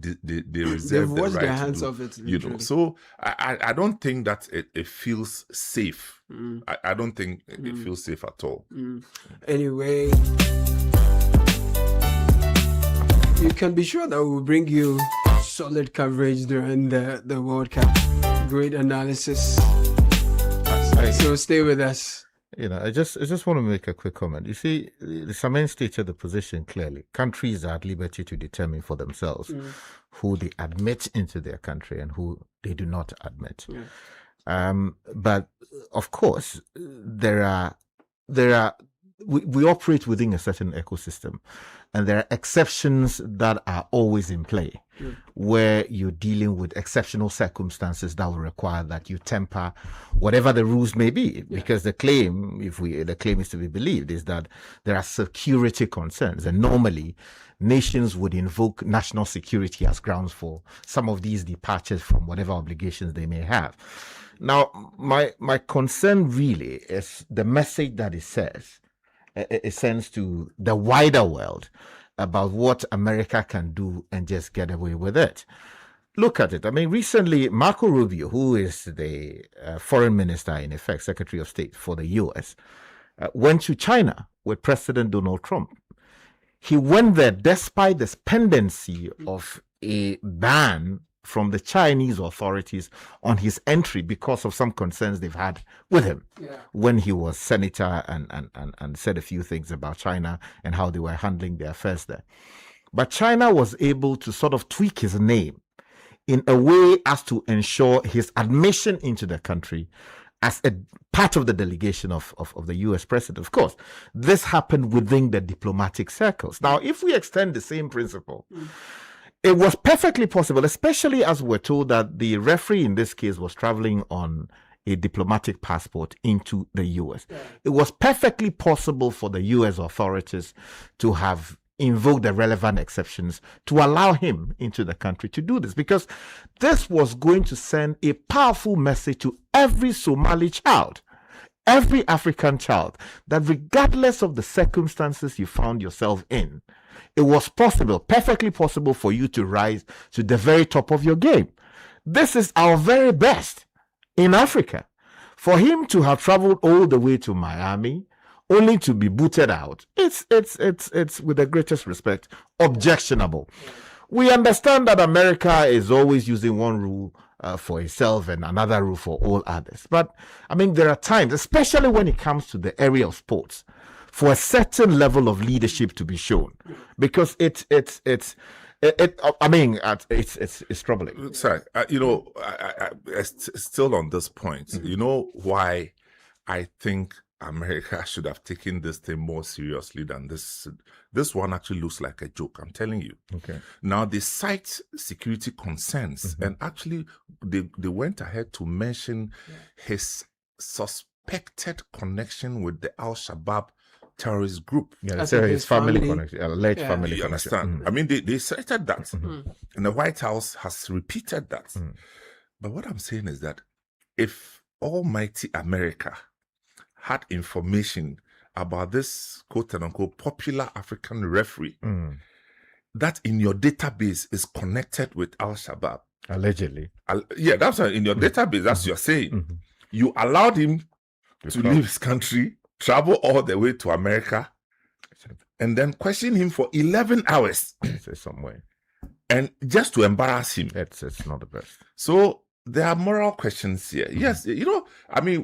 reserve the right their hands to do, off it, you know. So I don't think that it feels safe. I don't think it feels safe at all. Anyway, you can be sure that we'll bring you solid coverage during the World Cup. Great analysis. So stay with us. You know, I just want to make a quick comment. You see, Samen stated the position clearly. Countries are at liberty to determine for themselves who they admit into their country and who they do not admit. But of course, we operate within a certain ecosystem, and there are exceptions that are always in play, where you're dealing with exceptional circumstances that will require that you temper whatever the rules may be. Because the claim, the claim is to be believed, is that there are security concerns, and normally nations would invoke national security as grounds for some of these departures from whatever obligations they may have. Now, my concern really is the message that it sends to the wider world about what America can do and just get away with it. Look at it. I mean, recently, Marco Rubio, who is the foreign minister, in effect, Secretary of State for the U.S., went to China with President Donald Trump. He went there despite the pendency of a ban from the Chinese authorities on his entry because of some concerns they've had with him when he was senator and said a few things about China and how they were handling their affairs there. But China was able to sort of tweak his name in a way as to ensure his admission into the country as a part of the delegation of the US president. Of course, this happened within the diplomatic circles. Now, if we extend the same principle, it was perfectly possible, especially as we're told that the referee in this case was traveling on a diplomatic passport into the US. It was perfectly possible for the US authorities to have invoked the relevant exceptions to allow him into the country to do this, because this was going to send a powerful message to every Somali child, every African child, that regardless of the circumstances you found yourself in, it was possible, perfectly possible, for you to rise to the very top of your game. This is our very best in Africa. For him to have traveled all the way to Miami, only to be booted out, it's with the greatest respect, objectionable. We understand that America is always using one rule for itself and another rule for all others. But I mean, there are times, especially when it comes to the area of sports, for a certain level of leadership to be shown, because it's troubling. Sorry, you know, I still on this point. You know why I think America should have taken this thing more seriously than this. This one actually looks like a joke, I'm telling you. Okay. Now, they cite security concerns, and actually they went ahead to mention his suspected connection with the Al-Shabaab terrorist group. Yeah, they say his family connection, alleged family you connection. understand? I mean, they cited that, and the White House has repeated that. But what I'm saying is that if almighty America had information about this quote-unquote popular African referee that in your database is connected with Al-Shabaab. Allegedly. Yeah, that's in your database, that's what you're saying. You allowed him to leave his country, travel all the way to America, and then question him for 11 hours. Some way. And just to embarrass him. It's not the best. So there are moral questions here. Yes, you know, I mean,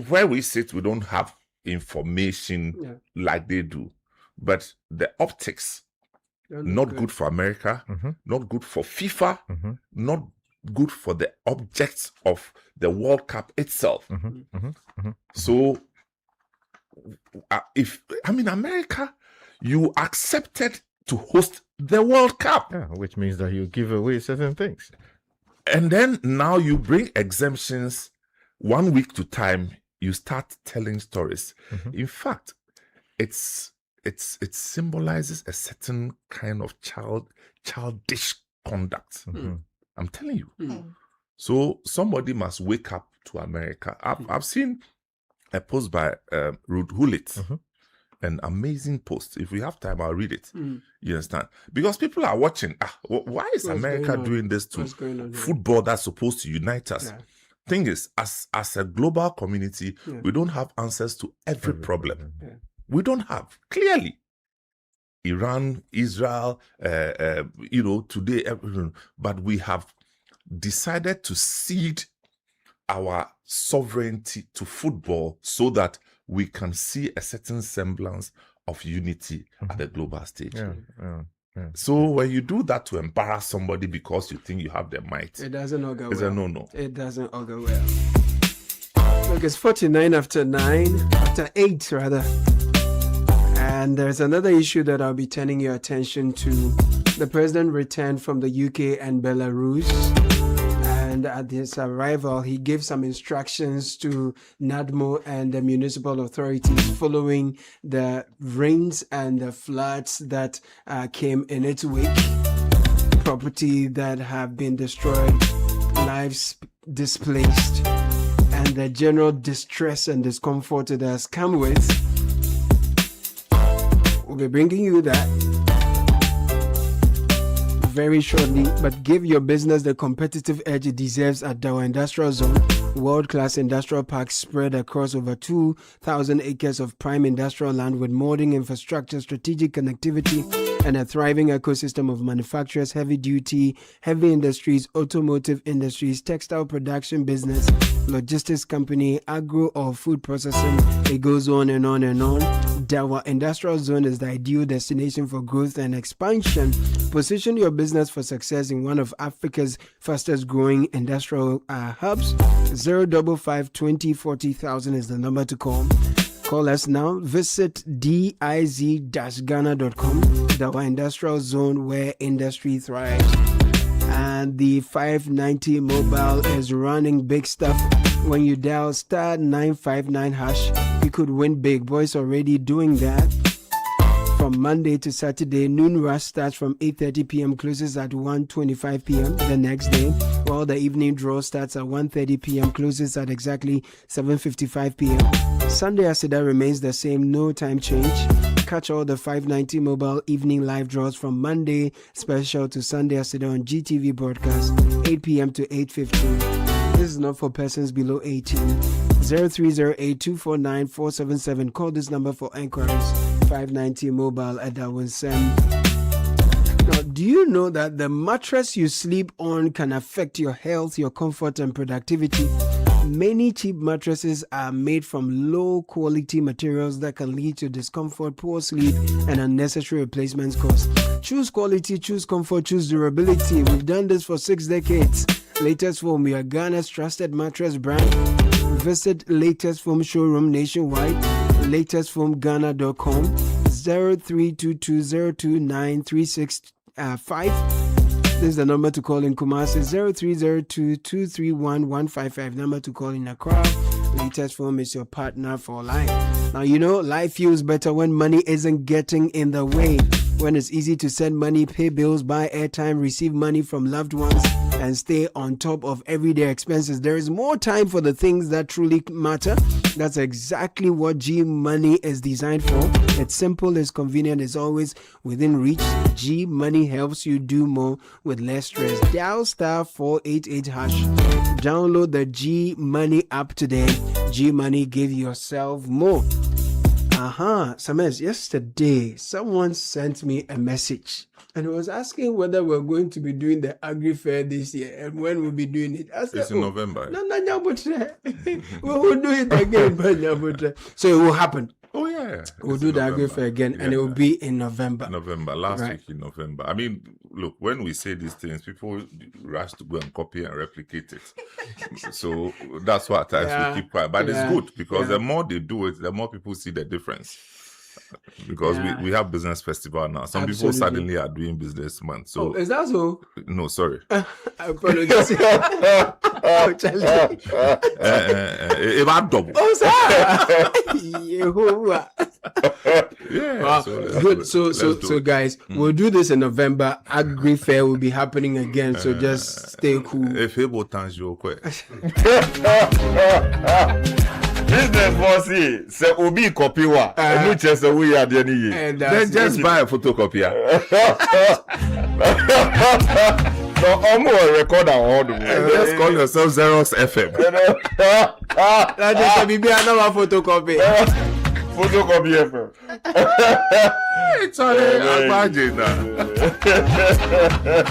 where we sit, we don't have information like they do. But the optics not good for America, not good for FIFA, not good for the objects of the World Cup itself. So, America, you accepted to host the World Cup. Yeah, which means that you give away certain things. And then now you bring exemptions 1 week to time, you start telling stories. In fact, it symbolizes a certain kind of childish conduct. I'm telling you. So somebody must wake up to America. I've seen a post by Ruth Hulett, an amazing post. If we have time, I'll read it. You understand? Because people are watching. Why is America doing this to football that's supposed to unite us? Thing is, as a global community, we don't have answers to every problem. We don't have, clearly. Iran, Israel, today, everything. But we have decided to cede our sovereignty to football so that we can see a certain semblance of unity at the global stage. So when you do that to embarrass somebody because you think you have the might, it doesn't augur well. It's a no-no. It doesn't augur well. Look, it's 49 after 8 rather. And there's another issue that I'll be turning your attention to. The president returned from the UK and Belarus. And at his arrival, he gave some instructions to NADMO and the municipal authorities following the rains and the floods that came in its wake. Property that have been destroyed, lives displaced, and the general distress and discomfort it has come with. We'll be bringing you that very shortly, but give your business the competitive edge it deserves at Dela Industrial Zone, world-class industrial park spread across over 2,000 acres of prime industrial land with modern infrastructure, strategic connectivity, and a thriving ecosystem of manufacturers, heavy-duty, heavy industries, automotive industries, textile production business, logistics company, agro or food processing. It goes on and on and on. Dela Industrial Zone is the ideal destination for growth and expansion. Position your business for success in one of Africa's fastest growing industrial hubs. 055 20 40,000 is the number to call. Call us now. Visit diz-ghana.com. Dela Industrial Zone, where industry thrives. And the 590 mobile is running big stuff. When you dial *959#, you could win big. Boys already doing that. From Monday to Saturday, noon rush starts from 8:30 p.m., closes at 1:25 p.m. the next day, while the evening draw starts at 1:30 p.m., closes at exactly 7:55 p.m. Sunday Asida remains the same, no time change. Catch all the 590 mobile evening live draws from Monday special to Sunday Asida on GTV broadcast, 8 p.m. to 8:15. This is not for persons below 18. 0308-249-477. Call this number for enquiries. 590 mobile at Darwinsem. Now, do you know that the mattress you sleep on can affect your health, your comfort, and productivity? Many cheap mattresses are made from low quality materials that can lead to discomfort, poor sleep, and unnecessary replacement costs. Choose quality, choose comfort, choose durability. We've done this for 6 decades. Latest Foam, we are Ghana's trusted mattress brand. Visit Latest Foam showroom nationwide. LatestFoamGhana.com. 0322029365. This is the number to call in Kumasi. 0302231155. Number to call in Accra. Latest Foam is your partner for life. Now, you know, life feels better when money isn't getting in the way. When it's easy to send money, pay bills, buy airtime, receive money from loved ones, and stay on top of everyday expenses. There is more time for the things that truly matter. That's exactly what G Money is designed for. It's simple, it's convenient, it's always within reach. G Money helps you do more with less stress. Dial *488#. Download the G Money app today. G Money, give yourself more. Sames, yesterday someone sent me a message and was asking whether we're going to be doing the Agri Fair this year and when we'll be doing it. I said, it's in November. No, we will do it again. So it will happen. Oh yeah. We'll do the agri fair again, and it will be in November. Last week in November. I mean, look, when we say these things, people rush to go and copy and replicate it. So that's why at times we keep quiet. But it's good because the more they do it, the more people see the difference. Because we have business festival now. Some people suddenly are doing business month. So is that so? No, sorry. I apologize. Oh, Charlie. If I double. Oh, sir. Yeah. Good. So guys, we'll do this in November. Agri Fair will be happening again. So just stay cool. If able times you quick. Business bossy. Say Obi copy wa. And you say we are the any. Then just buy a photocopier. So almost record our own. Just call yourself Xerox FM. That just be another photocopy. Photocopy FM. It's imagine that.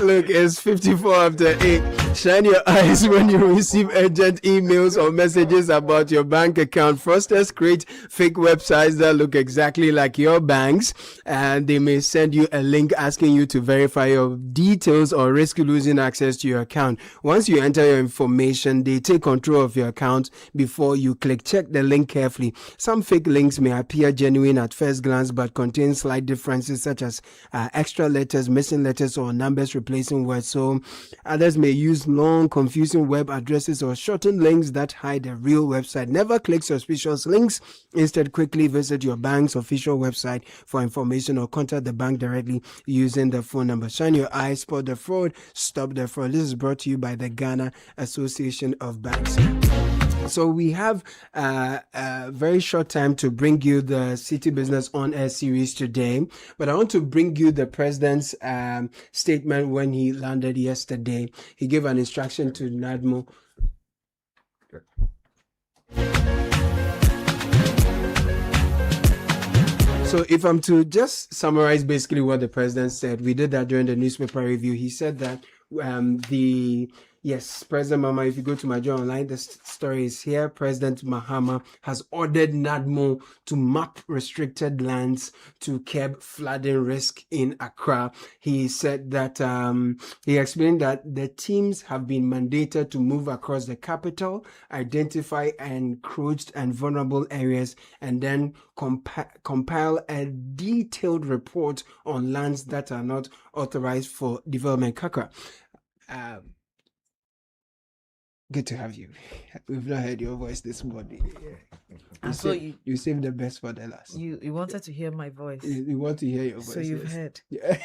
Look, it's 54 after 8. Shine your eyes when you receive urgent emails or messages about your bank account. Fraudsters create fake websites that look exactly like your bank's, and they may send you a link asking you to verify your details or risk losing access to your account. Once you enter your information, they take control of your account before you click. Check the link carefully. Some fake links may appear genuine at first glance but contain slight differences such as extra letters, missing letters, or numbers replacing words. So others may use long, confusing web addresses or shortened links that hide a real website. Never click suspicious links. Instead, quickly visit your bank's official website for information or contact the bank directly using the phone number. Shine your eyes, spot the fraud, stop the fraud. This is brought to you by the Ghana Association of Banks. So we have a very short time to bring you the City Business On Air series today, but I want to bring you the president's statement when he landed yesterday. He gave an instruction to NADMO. So if I'm to just summarize basically what the president said, we did that during the newspaper review. He said that President Mahama, if you go to my journal online, the story is here. President Mahama has ordered NADMO to map restricted lands to curb flooding risk in Accra. He said that, he explained that the teams have been mandated to move across the capital, identify encroached and vulnerable areas, and then compile a detailed report on lands that are not authorized for development. Kakra, good to have you. We've not heard your voice this morning. You saved the best for the last. You wanted to hear my voice. You want to hear your voice. So you've heard. Yeah.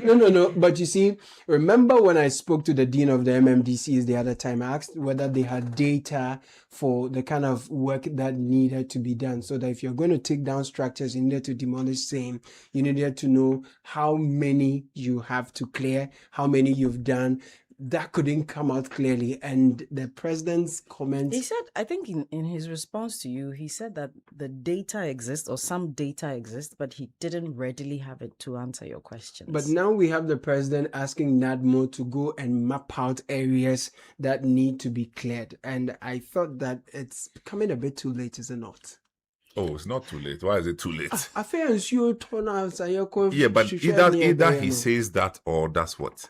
No. But you see, remember when I spoke to the dean of the MMDCs the other time, I asked whether they had data for the kind of work that needed to be done, so that if you're going to take down structures, you needed to demolish same. You needed to know how many you have to clear, how many you've done. That couldn't come out clearly, and the president's comments. He said, I think in his response to you, he said that the data exists, or some data exists, but he didn't readily have it to answer your questions. But now we have the president asking NADMO to go and map out areas that need to be cleared, and I thought that it's coming a bit too late, is it not? Oh, it's not too late. Why is it too late? Yeah, but either he says that or that's what.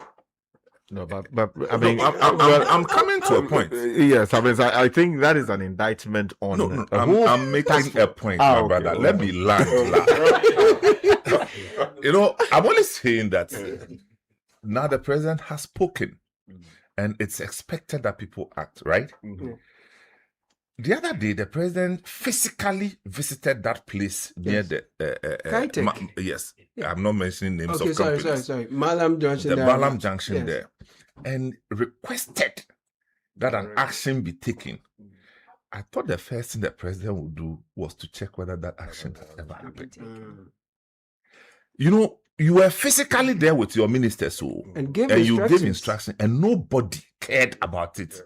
No, but I mean, I'm coming to a point. Yes, I think that is an indictment on. No, I'm making a point, my brother. Okay. Let me land. I'm only saying that now the president has spoken, and it's expected that people act, right? Mm-hmm. The other day, the president physically visited that place near the yes. Yeah. I'm not mentioning names of companies. Sorry. Malam Junction. The Malam Junction there, and requested that an action be taken. I thought the first thing the president would do was to check whether that action has ever happened. You were physically there with your ministers, and you gave instructions, and nobody cared about it.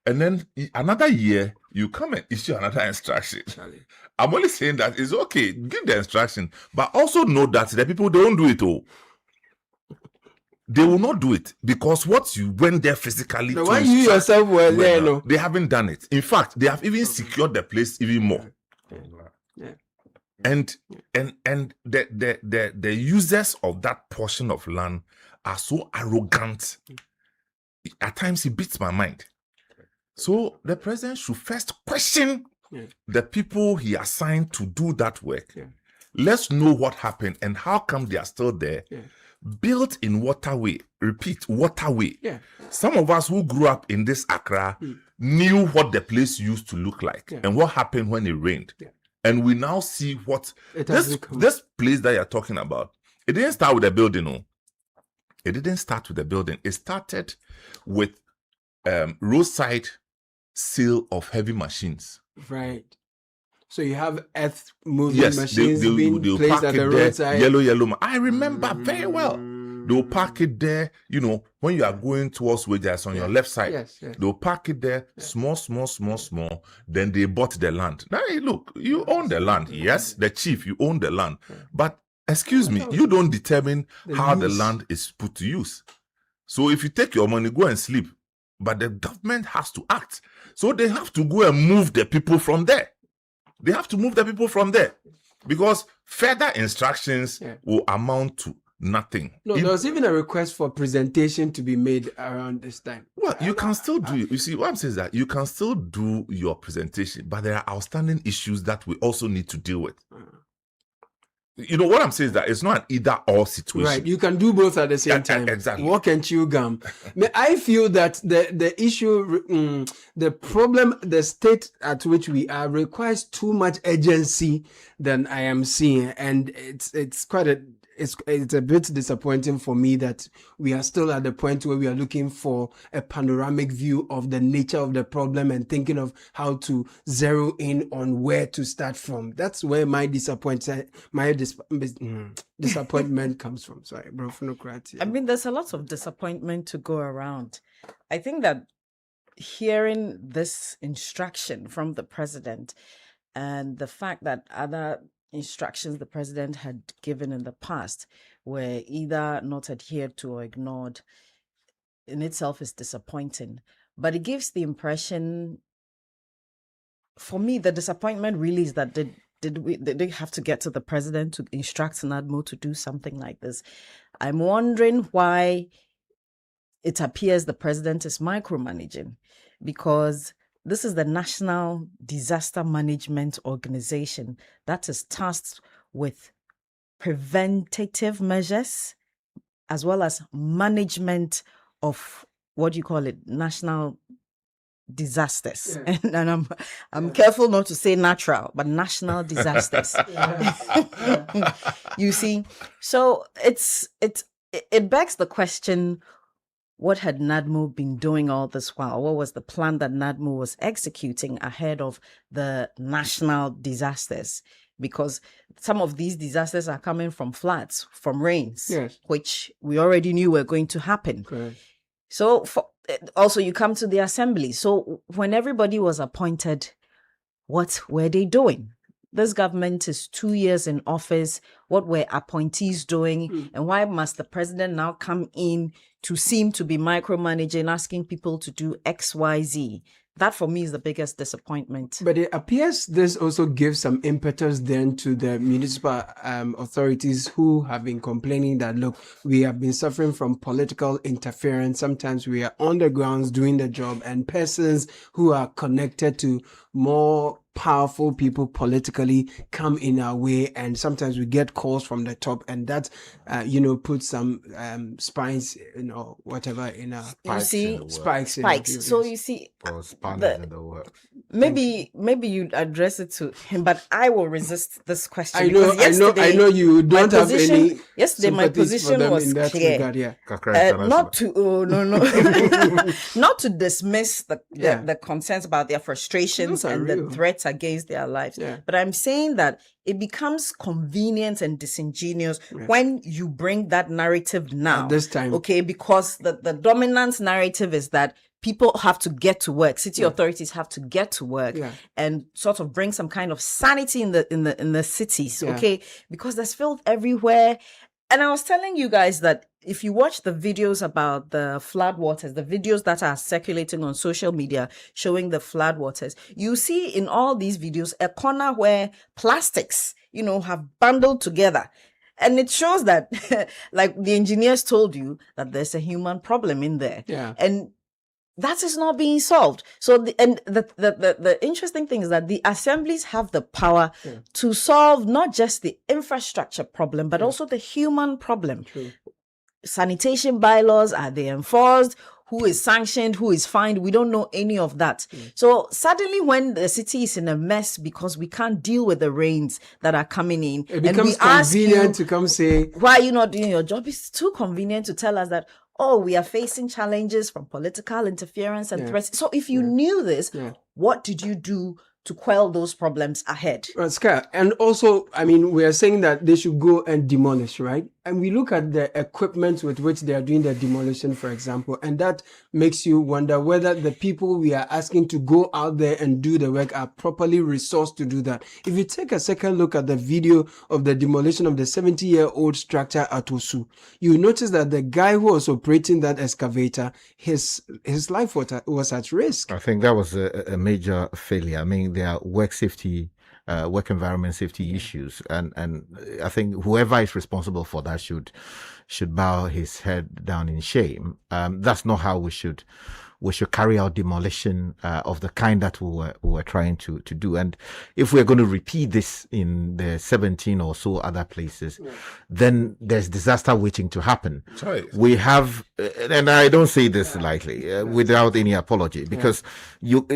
And then another year, you come and issue another instruction. I'm only saying that it's okay, give the instruction, but also know that the people, they don't do it all. They will not do it because what you went there physically. Why you yourself were there? No, they haven't done it. In fact, they have even secured the place even more. And the users of that portion of land are so arrogant. At times it beats my mind. So the president should first question the people he assigned to do that work. Let's know what happened and how come they are still there. Built in waterway. Repeat, waterway. Some of us who grew up in this Accra knew what the place used to look like and what happened when it rained. And we now see what this place that you're talking about. It didn't start with a building, no. It didn't start with a building. It started with roadside sale of heavy machines. Right. So you have earth moving machines they'll being placed at the roadside. Yellow. I remember very well. They'll park it there, when you are going towards Wajas on your left side. They'll park it there, small. Then they bought the land. Now, look, you own the land. Yes, the chief, you own the land. But, excuse me, you don't determine how the land is put to use. So if you take your money, go and sleep. But the government has to act. So they have to go and move the people from there. They have to move the people from there. Because further instructions will amount to nothing. No, there was even a request for presentation to be made around this time. Well, you can still do it. You see, what I'm saying is that you can still do your presentation, but there are outstanding issues that we also need to deal with. What I'm saying is that it's not an either-or situation. Right, you can do both at the same time. Exactly. Walk and chew gum. I feel that the issue, the problem, the state at which we are requires too much urgency than I am seeing, and it's quite it's a bit disappointing for me that we are still at the point where we are looking for a panoramic view of the nature of the problem and thinking of how to zero in on where to start from. That's where my disappointment comes from. Sorry, bro. I mean, there's a lot of disappointment to go around. I think that hearing this instruction from the president and the fact that other instructions the president had given in the past were either not adhered to or ignored in itself is disappointing. But it gives the impression, for me, the disappointment really is that did they have to get to the president to instruct NADMO to do something like this? I'm wondering why it appears the president is micromanaging, because this is the National Disaster Management Organization that is tasked with preventative measures as well as management of national disasters. And I'm careful not to say natural, but national disasters. You see, so it begs the question, what had NADMO been doing all this while? What was the plan that NADMO was executing ahead of the national disasters? Because some of these disasters are coming from floods, from rains, which we already knew were going to happen. Correct. So also you come to the assembly. So when everybody was appointed, what were they doing? This government is 2 years in office. What were appointees doing? And why must the president now come in to seem to be micromanaging, asking people to do X, Y, Z? That for me is the biggest disappointment. But it appears this also gives some impetus then to the municipal authorities who have been complaining that, look, we have been suffering from political interference. Sometimes we are on the grounds doing the job, and persons who are connected to more powerful people politically come in our way, and sometimes we get calls from the top, and that puts some spines, whatever in our spikes. So you see, maybe you'd address it to him, but I will resist this question. I know you don't have any. Yesterday, my position was clear. Regard, not to dismiss the concerns about their frustrations and the threats against their lives. But I'm saying that it becomes convenient and disingenuous when you bring that narrative now. At this time. Okay, because the dominant narrative is that people have to get to work. City authorities have to get to work and sort of bring some kind of sanity in the cities. Okay, because there's filth everywhere. And I was telling you guys that if you watch the videos about the flood waters, the videos that are circulating on social media showing the flood waters, you see in all these videos a corner where plastics, have bundled together. And it shows that, like the engineers told you, that there's a human problem in there. Yeah. And that is not being solved. So, the interesting thing is that the assemblies have the power to solve not just the infrastructure problem, but also the human problem. True. Sanitation bylaws, are they enforced? Who is sanctioned? Who is fined? We don't know any of that. So suddenly when the city is in a mess because we can't deal with the rains that are coming in, it becomes convenient to come say, why are you not doing your job? It's too convenient to tell us that, we are facing challenges from political interference and threats. So if you knew this, what did you do to quell those problems ahead? Francisca, and also, we are saying that they should go and demolish, right? And we look at the equipment with which they are doing the demolition, for example, and that makes you wonder whether the people we are asking to go out there and do the work are properly resourced to do that. If you take a second look at the video of the demolition of the 70-year-old structure at Osu, you notice that the guy who was operating that excavator, his life was at risk. I think that was a major failure. There are work safety, work environment safety issues, and I think whoever is responsible for that should bow his head down in shame. That's not how we should carry out demolition of the kind that we were trying to do. And if we're going to repeat this in the 17 or so other places, then there's disaster waiting to happen. We have, and I don't say this lightly, without any apology, because what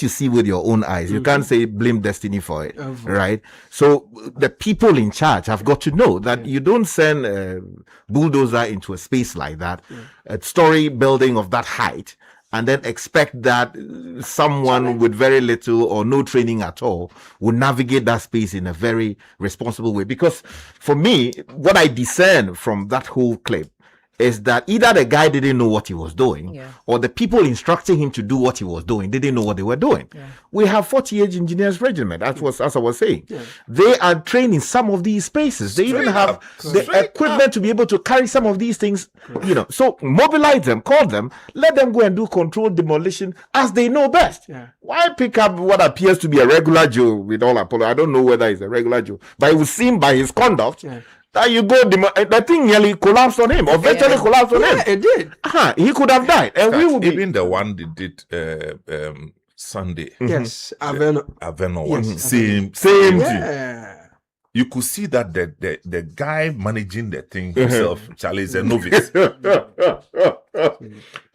you see with your own eyes, you can't say blame destiny for it, right? So the people in charge have got to know that you don't send a bulldozer into a space like that, a story building of that height, and then expect that someone with very little or no training at all will navigate that space in a very responsible way. Because for me, what I discern from that whole clip is that either the guy didn't know what he was doing, or the people instructing him to do what he was doing didn't know what they were doing. We have 48 engineers regiment, as I was saying. They are trained in some of these spaces. They even have the equipment to be able to carry some of these things, So mobilize them, call them, let them go and do controlled demolition as they know best. Why pick up what appears to be a regular Joe with all apology? I don't know whether he's a regular Joe, but it would seem by his conduct that you go, the thing nearly collapsed on him, or virtually collapsed on him. It did. He could have died. And we would even the one they did Sunday. Yes, Aveno one. Same thing. You could see that the guy managing the thing himself, Charlie, is a novice.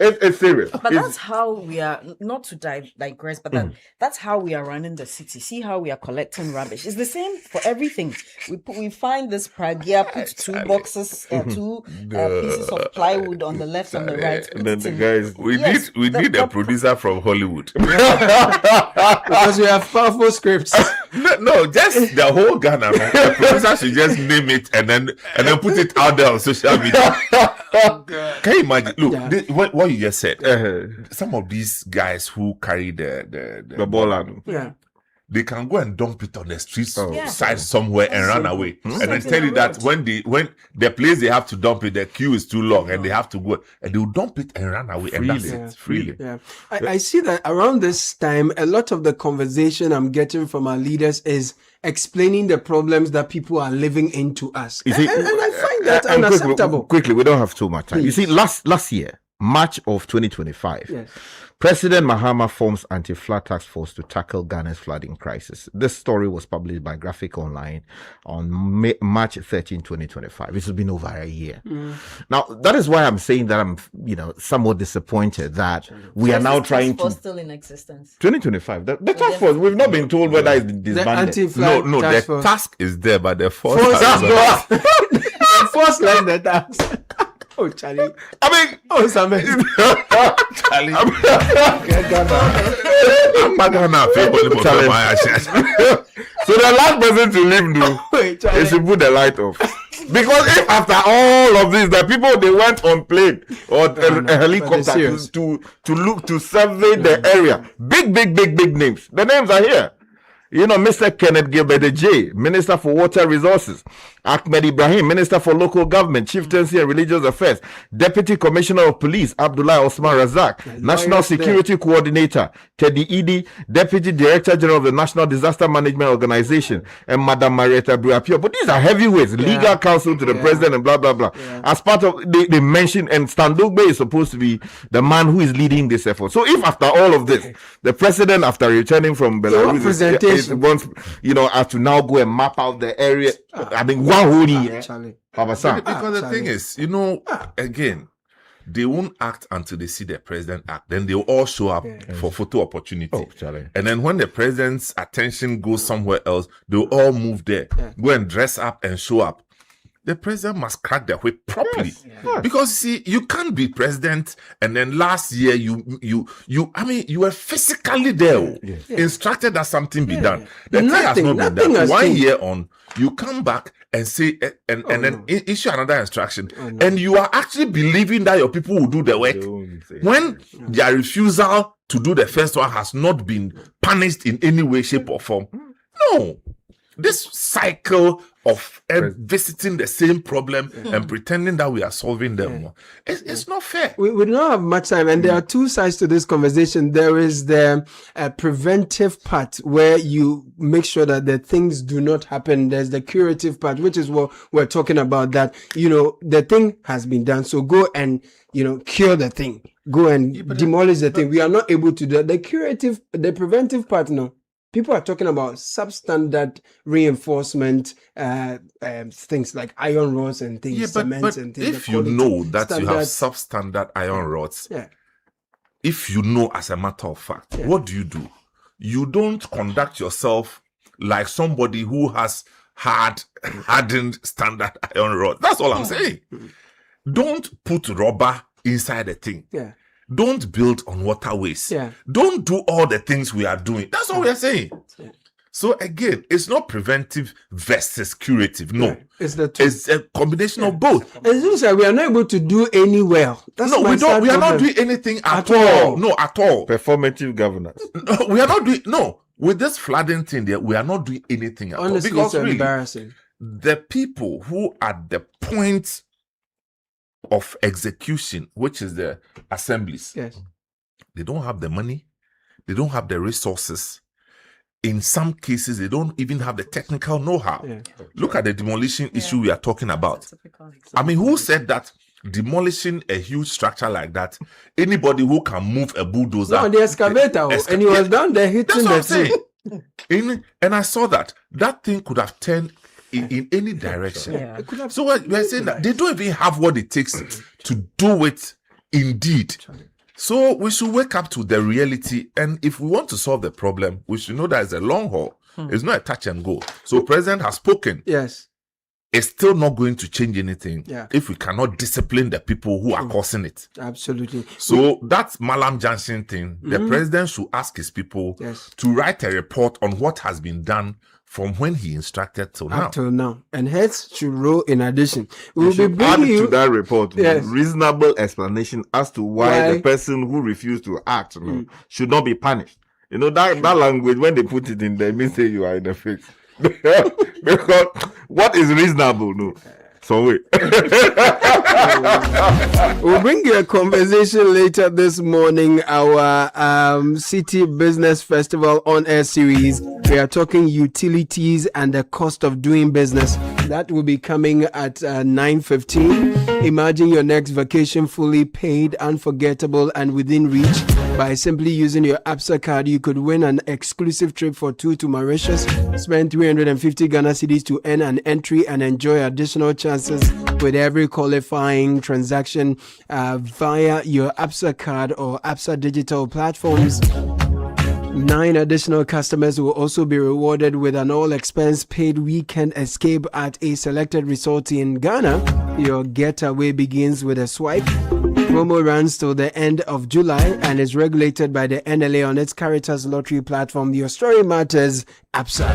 It's serious. But that's how we are, not to digress, but that's how we are running the city. See how we are collecting rubbish. It's the same for everything. We find this pragya, put two boxes, two pieces of plywood on the left and the right. And then the guys, we need a producer from Hollywood. Because we have powerful scripts. No, just the whole Ghana. The producer should just name it and then put it out there on social media. Can you imagine? Look, what you just said. Some of these guys who carry the ball, they can go and dump it on the street side somewhere and run away. And then tell you that when the place they have to dump it, the queue is too long and they have to go and they will dump it and run away. And that's it. Freely. Yeah. I see that around this time, a lot of the conversation I'm getting from our leaders is explaining the problems that people are living into us. And I find that unacceptable. Quickly, we don't have too much time. Please. You see, last year, March of 2025, President Mahama forms anti-flood task force to tackle Ghana's flooding crisis. This story was published by Graphic Online on March 13, 2025. This has been over a year. Now, that is why I'm saying that I'm, somewhat disappointed that we are now trying to... still in existence. 2025. The task force, we've not been told whether it's disbanded. The task is there, but the force like the task. Oh, Charlie. Charlie. So the last person to leave, they should put the light off. Because if after all of this, the people they went on plane or a helicopter to look to survey the area, big names. The names are here. Mr. Kenneth Gilbert J, Minister for Water Resources, Ahmed Ibrahim, Minister for Local Government, Chieftaincy and Religious Affairs, Deputy Commissioner of Police, Abdullah Osman Razak, National Security Coordinator, Teddy Edie, Deputy Director General of the National Disaster Management Organization, and Madam Marietta Buapio. But these are heavyweights, legal counsel to the president and blah, blah, blah. As part of, they mentioned, and Standugbe is supposed to be the man who is leading this effort. So if after all of this, the president, after returning from Belarus, wants, has to now go and map out the area, I mean, one whole year. Because the thing is, again, they won't act until they see the president act. Then they'll all show up for photo opportunity. And then when the president's attention goes somewhere else, they'll all move there, go and dress up and show up. The president must crack the whip properly. Because see, you can't be president and then last year you were physically there, instructed that something be done. The thing has not been done. 1 year on, you come back and say and then issue another instruction, and you are actually believing that your people will do the work when their refusal to do the first one has not been punished in any way, shape, or form. No. This cycle of visiting the same problem and pretending that we are solving them, it's not fair. We don't have much time, and there are two sides to this conversation. There is the preventive part where you make sure that the things do not happen. There's the curative part, which is what we're talking about, that, the thing has been done. So go and, cure the thing. Go and demolish the thing. We are not able to do that. The preventive part, no. People are talking about substandard reinforcement, things like iron rods and things, cement and things. If you know that you have substandard iron rods, if you know as a matter of fact, what do? You don't conduct yourself like somebody who has hardened standard iron rods. That's all I'm saying. Don't put rubber inside the thing. Don't build on waterways. Don't do all the things we are doing. That's all we are saying. So again, it's not preventive versus curative. No, it's a combination of both. And so we are not able to do any well. We are not doing anything at all. No, at all. Performative governance. No, we are not doing. No, with this flooding thing there, we are not doing anything at all. Honestly, because it's embarrassing. The people who are at the point of execution, which is the assemblies, they don't have the money, they don't have the resources. In some cases, they don't even have the technical know-how. Look at the demolition issue we are talking about. I mean, who said that demolishing a huge structure like that, anybody who can move a bulldozer... No, the excavator, and he was down there hitting the thing. And I saw that thing could have turned in any direction. So we are saying that they don't even have what it takes to do it indeed. So we should wake up to the reality, and if we want to solve the problem, we should know that it's a long haul. It's not a touch and go. So President has spoken. Yes. It's still not going to change anything if we cannot discipline the people who are causing it. Absolutely. So that's Malam Junction thing. The president should ask his people to write a report on what has been done from when he instructed till now. Up till now. And heads should roll in addition. We will be add bringing you to that report reasonable explanation as to why the person who refused to act should not be punished. That language, when they put it in there, it means that you are in the fix. Because what is reasonable? No. So wait. We'll bring you a conversation later this morning. Our Citi Business Festival on air series. We are talking utilities and the cost of doing business. That will be coming at 9:15. Imagine your next vacation fully paid, unforgettable, and within reach. By simply using your ABSA card, you could win an exclusive trip for two to Mauritius. Spend 350 Ghana cedis to earn an entry and enjoy additional chances with every qualifying transaction via your ABSA card or ABSA digital platforms. 9 additional customers will also be rewarded with an all-expense paid weekend escape at a selected resort in Ghana. Your getaway begins with a swipe. Promo runs till the end of July and is regulated by the NLA on its Caritas Lottery platform. Your story matters, ABSA.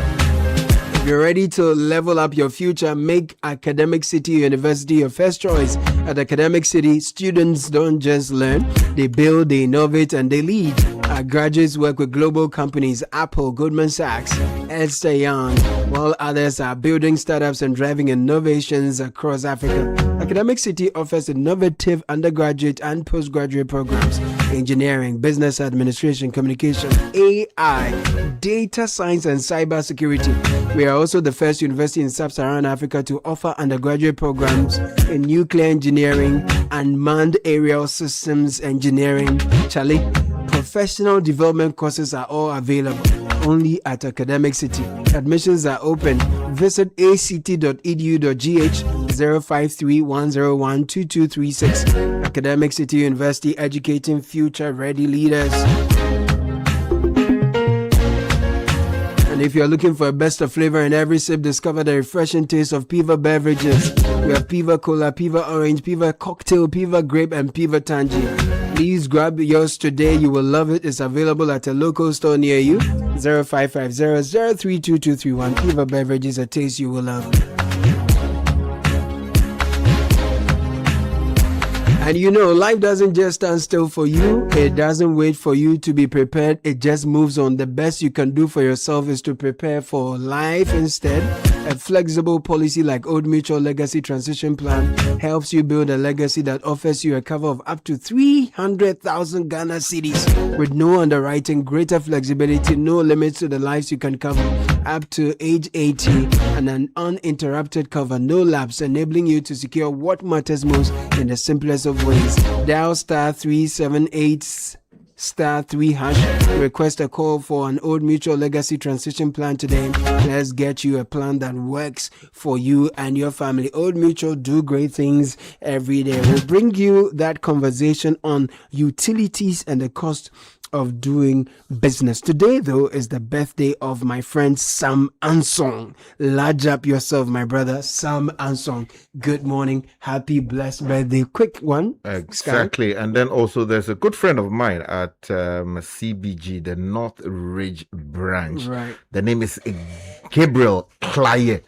you're ready to level up your future, make Academic City University your first choice. At Academic City, students don't just learn, they build, they innovate, and they lead. Our graduates work with global companies Apple, Goldman Sachs, Ernst & Young, while others are building startups and driving innovations across Africa. Academic City offers innovative undergraduate and postgraduate programs: engineering, business administration, communication, AI, data science, and cybersecurity. We are also the first university in sub-Saharan Africa to offer undergraduate programs in nuclear engineering and manned aerial systems engineering. Charlie, professional development courses are all available only at Academic City. Admissions are open. Visit act.edu.gh 053-101-2236. Academic City University, educating future-ready leaders. And if you're looking for a best of flavor in every sip, discover the refreshing taste of Piva beverages. We have Piva Cola, Piva Orange, Piva Cocktail, Piva Grape, and Piva Tangy. Please grab yours today. You will love it. It's available at a local store near you. 0550-032231. Piva beverages, a taste you will love. And you know, life doesn't just stand still for you. It doesn't wait for you to be prepared. It just moves on. The best you can do for yourself is to prepare for life instead. A flexible policy like Old Mutual Legacy Transition Plan helps you build a legacy that offers you a cover of up to 300,000 Ghana cedis with no underwriting, greater flexibility, no limits to the lives you can cover up to age 80, and an uninterrupted cover, no lapse, enabling you to secure what matters most in the simplest of ways. Dial *378 *3#. Request a call for an Old Mutual Legacy Transition Plan today. Let's get you a plan that works for you and your family. Old Mutual do great things every day. We'll bring you that conversation on utilities and the cost of doing business. Today, though, is the birthday of my friend Sam Ansong. Large up yourself, my brother, Sam Ansong. Good morning. Happy blessed birthday. Quick one. Exactly. And then also there's a good friend of mine at CBG, the North Ridge branch. Right. The name is Gabriel Klaye.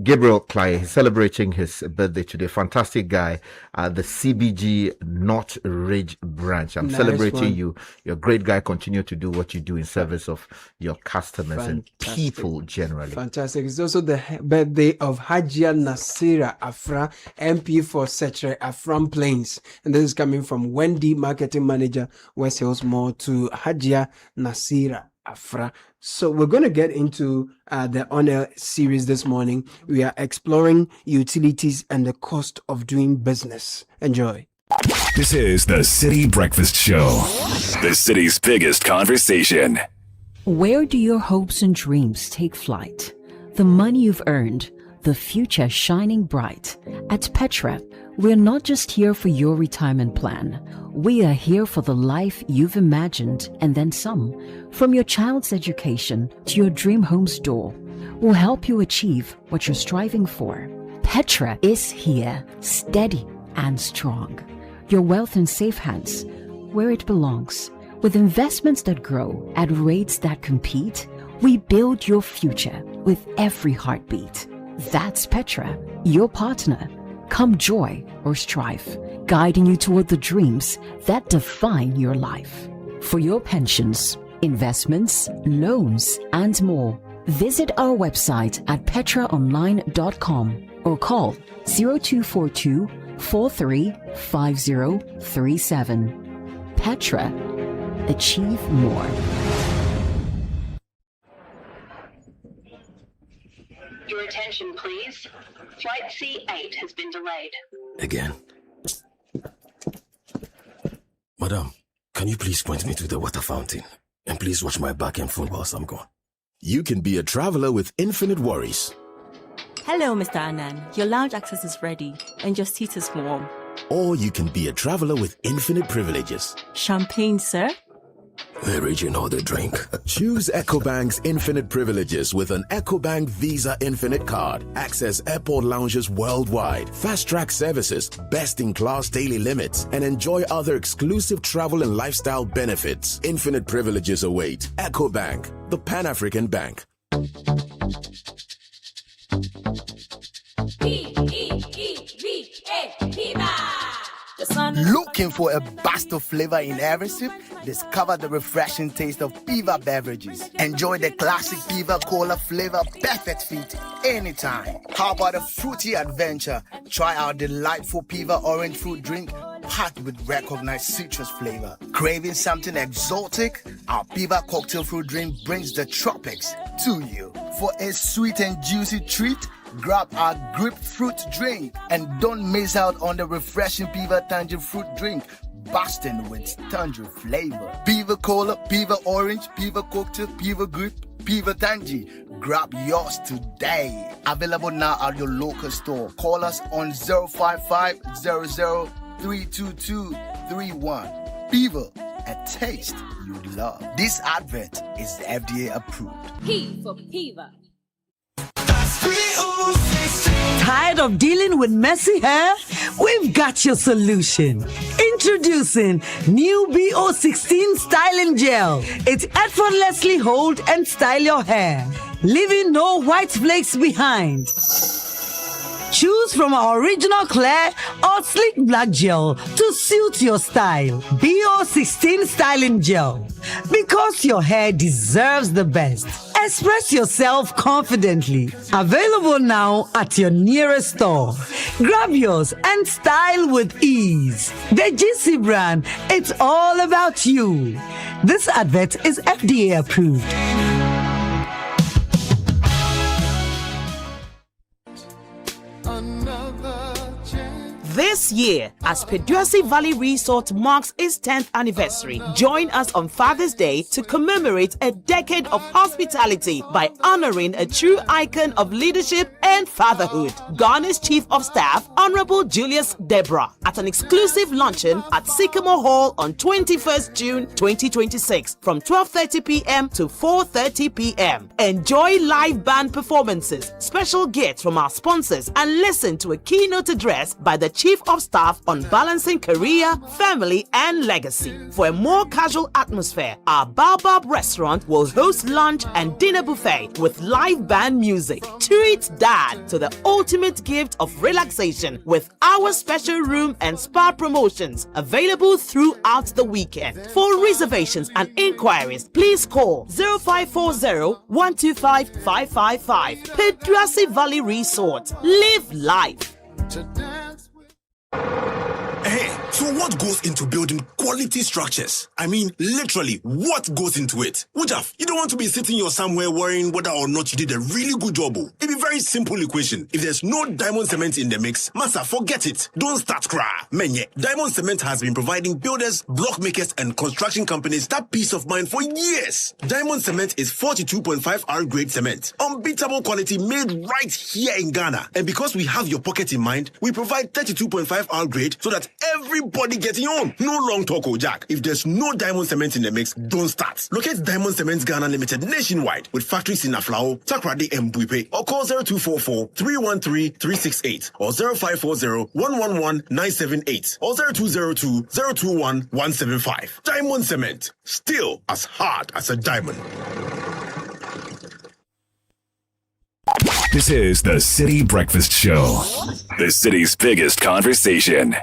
Gabriel Klaye. He's celebrating his birthday today. Fantastic guy at the CBG North Ridge branch. I'm celebrating you. You're a great guy. Continue to do what you do in service of your customers and people generally. Fantastic. It's also the birthday of Hajia Nasira Afra, MP for Setre Afram Plains. And this is coming from Wendy, Marketing Manager, West Hills Mall, to Hajia Nasira Afra. So we're going to get into the on-air series this morning. We are exploring utilities and the cost of doing business. Enjoy. This is the Citi Breakfast Show, the city's biggest conversation. Where do your hopes and dreams take flight? The money you've earned, the future shining bright. At Petra, we're not just here for your retirement plan. We are here for the life you've imagined and then some. From your child's education to your dream home's door, we'll help you achieve what you're striving for. Petra is here, steady and strong. Your wealth in safe hands, where it belongs. With investments that grow at rates that compete, we build your future with every heartbeat. That's Petra, your partner. Come joy or strife, guiding you toward the dreams that define your life. For your pensions, investments, loans, and more, visit our website at petraonline.com or call 0242 435037. Petra, achieve more. Your attention, please. Flight C8 has been delayed. Again. Madam, can you please point me to the water fountain? And please watch my back and phone whilst I'm gone. You can be a traveler with infinite worries. Hello, Mr. Anand. Your lounge access is ready and your seat is warm. Or you can be a traveler with infinite privileges. Champagne, sir? Original the drink. Choose EcoBank's infinite privileges with an EcoBank Visa Infinite card. Access airport lounges worldwide, fast-track services, best-in-class daily limits, and enjoy other exclusive travel and lifestyle benefits. Infinite privileges await. EcoBank, the Pan-African Bank. Looking for a burst of flavor in every sip? Discover the refreshing taste of Piva beverages. Enjoy the classic Piva Cola flavor, perfect fit anytime. How about a fruity adventure? Try our delightful Piva orange fruit drink packed with recognized citrus flavor. Craving something exotic? Our Piva cocktail fruit drink brings the tropics to you. For a sweet and juicy treat, grab our grapefruit drink and don't miss out on the refreshing Piva tangerine fruit drink, bursting with tangerine flavor. Piva Cola, Piva Orange, Piva Cocktail, Piva Grape, Piva Tangy. Grab yours today. Available now at your local store. Call us on 055 00 32231. Piva, a taste you love. This advert is FDA approved. P for Piva. Tired of dealing with messy hair? We've got your solution. Introducing new BO16 Styling Gel. It effortlessly hold and style your hair, leaving no white flakes behind. Choose from our original clear or sleek black gel to suit your style. BO16 Styling Gel. Because your hair deserves the best. Express yourself confidently. Available now at your nearest store. Grab yours and style with ease. The GC brand, it's all about you. This advert is FDA approved. This year, as Peduasi Valley Resort marks its 10th anniversary, join us on Father's Day to commemorate a decade of hospitality by honoring a true icon of leadership and fatherhood, Ghana's Chief of Staff, Honorable Julius Deborah, at an exclusive luncheon at Sycamore Hall on 21st June 2026 from 12:30 p.m. to 4:30 p.m. Enjoy live band performances, special gifts from our sponsors, and listen to a keynote address by the Chief of Staff on balancing career, family, and legacy. For a more casual atmosphere, our Baobab restaurant will host lunch and dinner buffet with live band music. Treat Dad to the ultimate gift of relaxation with our special room and spa promotions available throughout the weekend. For reservations and inquiries, please call 0540-125-555. Peduasi Valley Resort. Live life. Hey, so what goes into building quality structures? I mean, literally, what goes into it? Ujaf, you don't want to be sitting here somewhere worrying whether or not you did a really good job. It's a very simple equation. If there's no diamond cement in the mix, massa, forget it. Don't start cry. Menye, diamond cement has been providing builders, block makers, and construction companies that peace of mind for years. Diamond cement is 42.5 R grade cement. Unbeatable quality made right here in Ghana. And because we have your pocket in mind, we provide 32.5 R grade so that everybody getting on. No long talk, Jack. If there's no diamond cement in the mix, don't start. Locate Diamond Cement Ghana Limited nationwide with factories in Aflao, Takrady, and Buipe, or call 0244-313-368 or 0540-111-978 or 0202-021-175. Diamond Cement, still as hard as a diamond. This is the Citi Breakfast Show, the city's biggest conversation.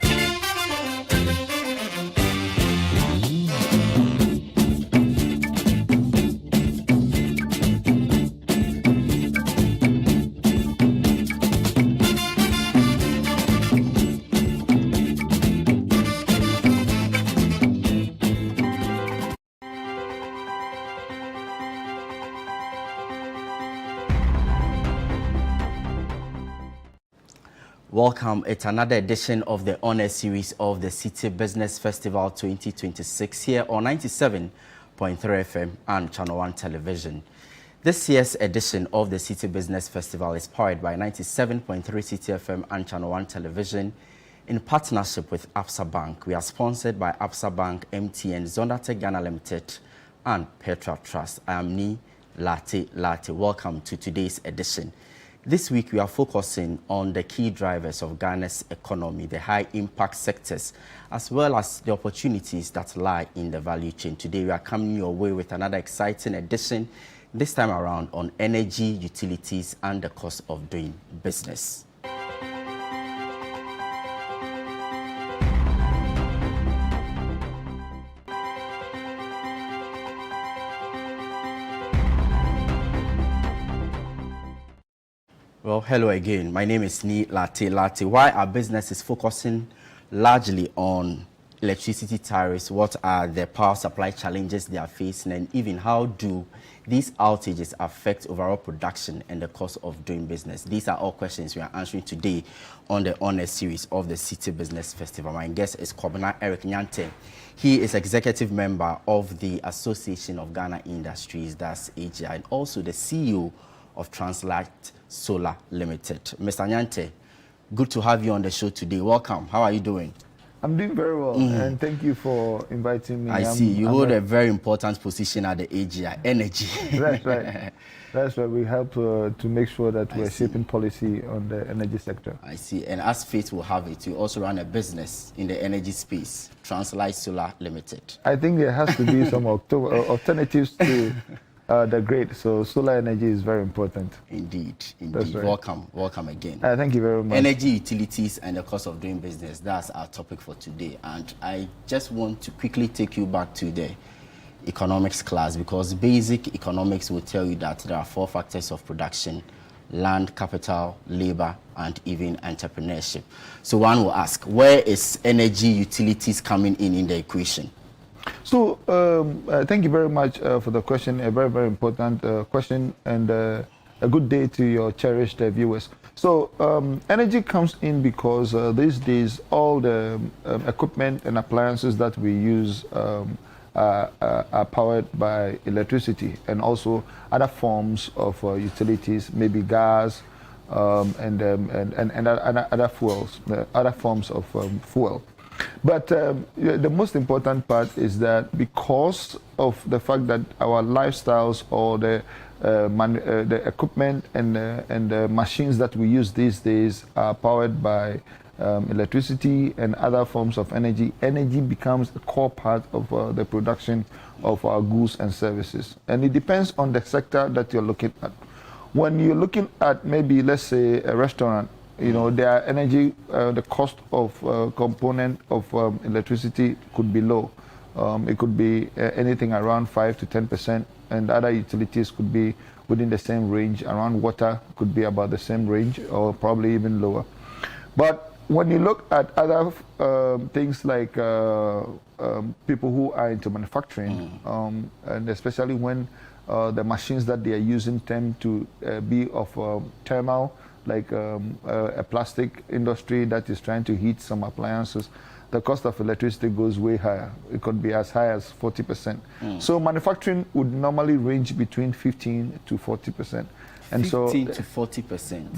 Welcome. It's another edition of the Honor Series of the Citi Business Festival 2026 here on 97.3 FM and Channel 1 Television. This year's edition of the Citi Business Festival is powered by 97.3 Citi FM and Channel 1 Television in partnership with Absa Bank. We are sponsored by Absa Bank, MTN, Zonate Ghana Limited, and Petra Trust. I am Ni Latte. Welcome to today's edition. This week, we are focusing on the key drivers of Ghana's economy, the high-impact sectors, as well as the opportunities that lie in the value chain. Today, we are coming your way with another exciting edition, this time around on energy, utilities, and the cost of doing business. Well, hello again. My name is Nik Latte. Why our business is focusing largely on electricity tariffs, what are the power supply challenges they are facing, and even how do these outages affect overall production and the cost of doing business? These are all questions we are answering today on the Honor series of the Citi Business Festival. My guest is Kwabena Eric Nyante. He is executive member of the Association of Ghana Industries, that's AGI, and also the CEO of Translight Solar Limited. Mr. Nyante, good to have you on the show today. Welcome. How are you doing? I'm doing very well, and thank you for inviting me. I see. You hold a very important position at the AGI, Energy. That's right. That's right. We help to make sure that we're shaping policy on the energy sector. I see. And as fate will have it, you also run a business in the energy space, Translight Solar Limited. I think there has to be some alternatives to the grid. So solar energy is very important. Indeed. Right. Welcome again. Thank you very much. Energy utilities and the cost of doing business, that's our topic for today. And I just want to quickly take you back to the economics class, because basic economics will tell you that there are 4 factors of production: land, capital, labor, and even entrepreneurship. So one will ask, where is energy utilities coming in the equation? So thank you very much for the question, a very, very important question, and a good day to your cherished viewers. So energy comes in because these days all the equipment and appliances that we use are powered by electricity, and also other forms of utilities, maybe gas and other fuels, other forms of fuel. But the most important part is that because of the fact that our lifestyles, or the equipment and the machines that we use these days are powered by electricity and other forms of energy, energy becomes a core part of the production of our goods and services. And it depends on the sector that you're looking at. When you're looking at maybe, let's say, a restaurant, you know, their energy, the cost of component of electricity could be low. It could be anything around 5 to 10%, and other utilities could be within the same range. Around water could be about the same range, or probably even lower. But when you look at other things like people who are into manufacturing, and especially when the machines that they are using tend to be of thermal, like a plastic industry that is trying to heat some appliances, the cost of electricity goes way higher. It could be as high as 40%. So manufacturing would normally range between 15 to 40%. And 15 to 40%.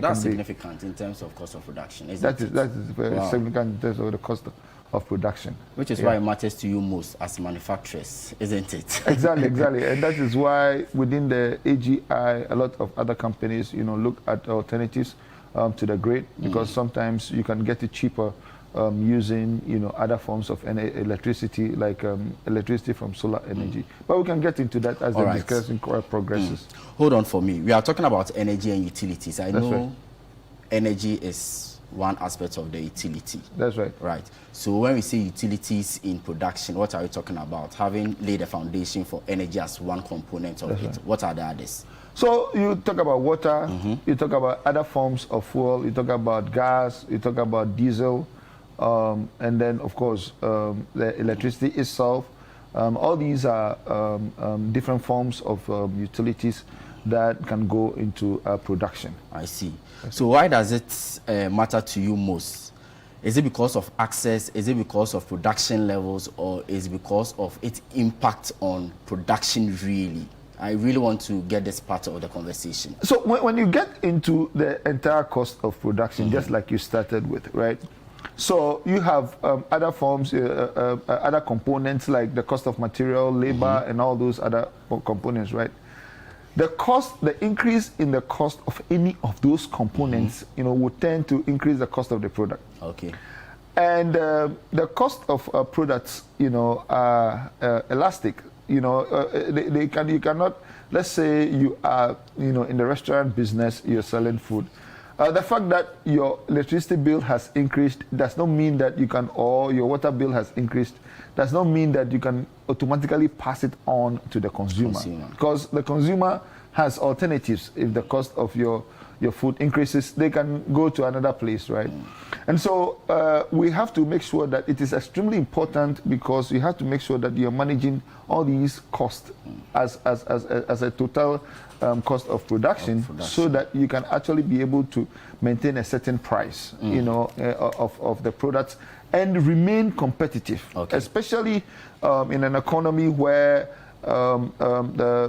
That's significant in terms of cost of production. That is very significant in terms of the cost of production. Which is why it matters to you most as manufacturers, isn't it? Exactly. And that is why within the AGI, a lot of other companies, you know, look at alternatives to the grid, because sometimes you can get it cheaper using, you know, other forms of electricity, like electricity from solar energy. But we can get into that as the discussion progresses. Hold on for me. We are talking about energy and utilities. I know energy is one aspect of the utility. That's right. Right. So when we say utilities in production, what are we talking about? Having laid a foundation for energy as one component of it. What are the others? So you talk about water, you talk about other forms of fuel, you talk about gas, you talk about diesel, and then of course the electricity itself. All these are different forms of utilities that can go into production. I see. So why does it matter to you most? Is it because of access? Is it because of production levels? Or is it because of its impact on production really? I really want to get this part of the conversation. So when you get into the entire cost of production, just like you started with, right? So you have other forms, other components like the cost of material, labor, and all those other components, right? The increase in the cost of any of those components, you know, would tend to increase the cost of the product. Okay. And the cost of products, you know, are elastic. You know, you cannot. Let's say you are, you know, in the restaurant business, you're selling food. The fact that your electricity bill has increased does not mean that you can, or your water bill has increased, does not mean that you can automatically pass it on to the consumer. Because the consumer has alternatives if the cost of your your food increases, they can go to another place, right? And so we have to make sure that it is extremely important, because you have to make sure that you're managing all these costs as a total cost of production, so that you can actually be able to maintain a certain price, you know, of the products, and remain competitive, especially in an economy where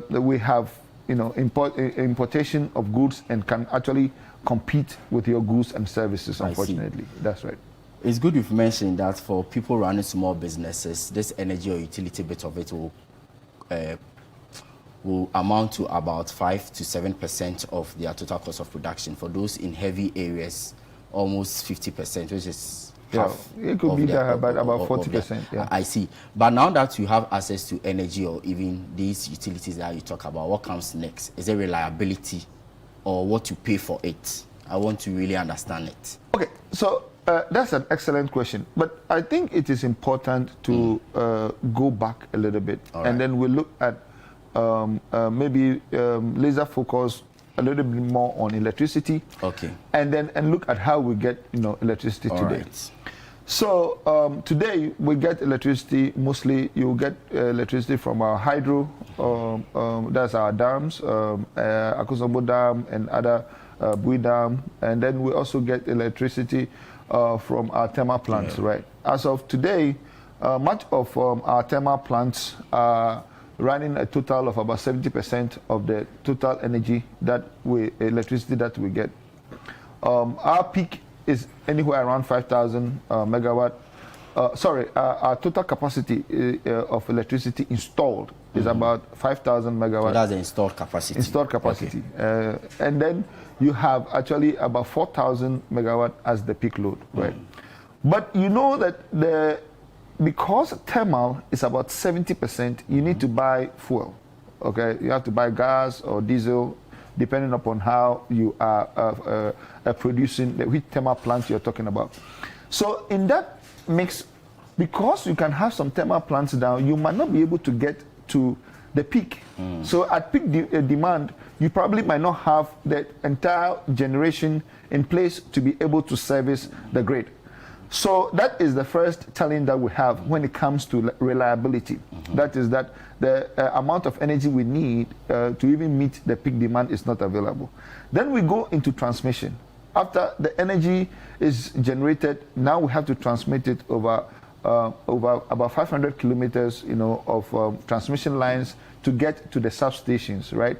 we have, you know, importation of goods and can actually compete with your goods and services. Unfortunately, that's right. It's good you've mentioned that for people running small businesses, this energy or utility bit of it will amount to about 5 to 7% of their total cost of production. For those in heavy areas, almost 50%, which is half. It could be there, about 40%. Yeah. I see. But now that you have access to energy or even these utilities that you talk about, what comes next? Is it reliability or what you pay for it? I want to really understand it. Okay, so that's an excellent question. But I think it is important to go back a little bit, and then we'll look at maybe laser focus a little bit more on electricity. Okay. And look at how we get, you know, electricity today. Right. So today we get electricity, mostly you get electricity from our hydro, that's our dams, Akosombo Dam and other Bui Dam, and then we also get electricity from our thermal plants, right? As of today, much of our thermal plants are running a total of about 70% of the total energy electricity that we get. Our peak is anywhere around 5,000 megawatt. Our total capacity of electricity installed is about 5,000 megawatt. So that's the installed capacity. Installed capacity. Okay. And then you have actually about 4,000 megawatt as the peak load, right? But you know that because thermal is about 70%, you need to buy fuel, okay? You have to buy gas or diesel, depending upon how you are producing, which thermal plant you're talking about. So in that mix, because you can have some thermal plants down, you might not be able to get to the peak. So at peak demand, you probably might not have the entire generation in place to be able to service the grid. So that is the first challenge that we have when it comes to reliability. That is that the amount of energy we need to even meet the peak demand is not available. Then we go into transmission. After the energy is generated, now we have to transmit it over about 500 kilometers, you know, of transmission lines to get to the substations, right?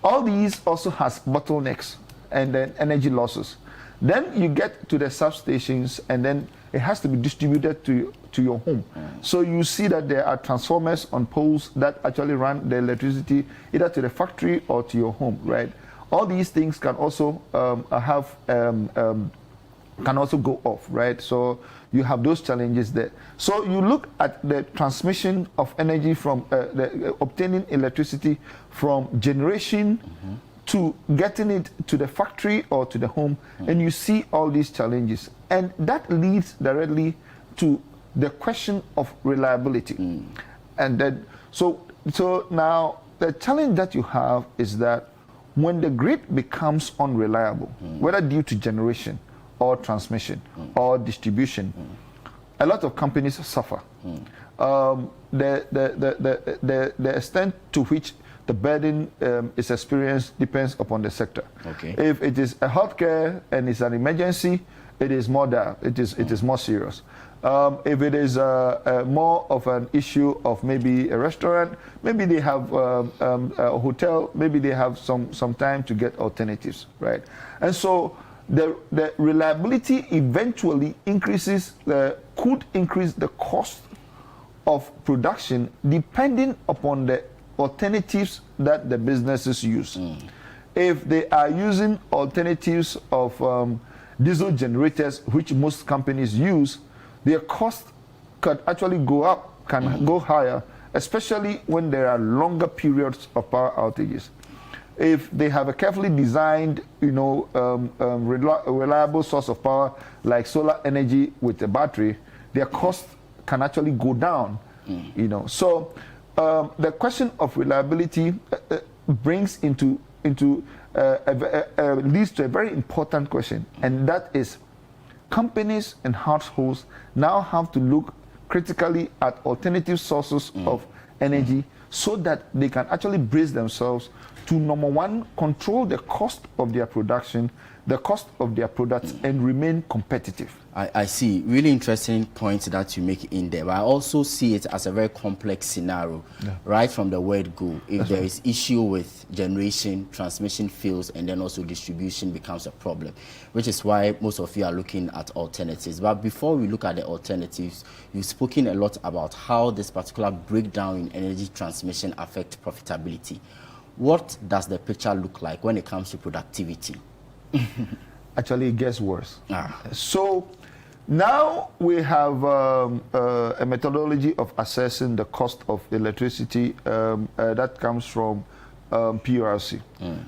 All these also has bottlenecks and then energy losses. Then you get to the substations, and then it has to be distributed to your home. So you see that there are transformers on poles that actually run the electricity either to the factory or to your home, right? All these things can also can also go off, right? So you have those challenges there. So you look at the transmission of energy from obtaining electricity from generation to getting it to the factory or to the home, and you see all these challenges. And that leads directly to the question of reliability. And then, so now the challenge that you have is that when the grid becomes unreliable, whether due to generation or transmission or distribution, a lot of companies suffer. The extent to which the burden is experienced depends upon the sector. Okay. If it is a healthcare and it's an emergency, it is more dire. It is more serious. If it is more of an issue of maybe a restaurant, maybe they have a hotel, maybe they have some time to get alternatives, right? And so the reliability eventually could increase the cost of production depending upon the alternatives that the businesses use. If they are using alternatives of diesel generators, which most companies use, their cost could actually go up, can go higher, especially when there are longer periods of power outages. If they have a carefully designed, reliable source of power like solar energy with a battery, their cost can actually go down. So the question of reliability brings into leads to a very important question, and that is companies and households now have to look critically at alternative sources of energy so that they can actually brace themselves to, number one, control the cost of their production, the cost of their products, and remain competitive. I see. Really interesting points that you make in there. But I also see it as a very complex scenario, right from the word go. If there is issue with generation, transmission fails, and then also distribution becomes a problem, which is why most of you are looking at alternatives. But before we look at the alternatives, you've spoken a lot about how this particular breakdown in energy transmission affects profitability. What does the picture look like when it comes to productivity? Actually, it gets worse. So now we have a methodology of assessing the cost of electricity that comes from PRC.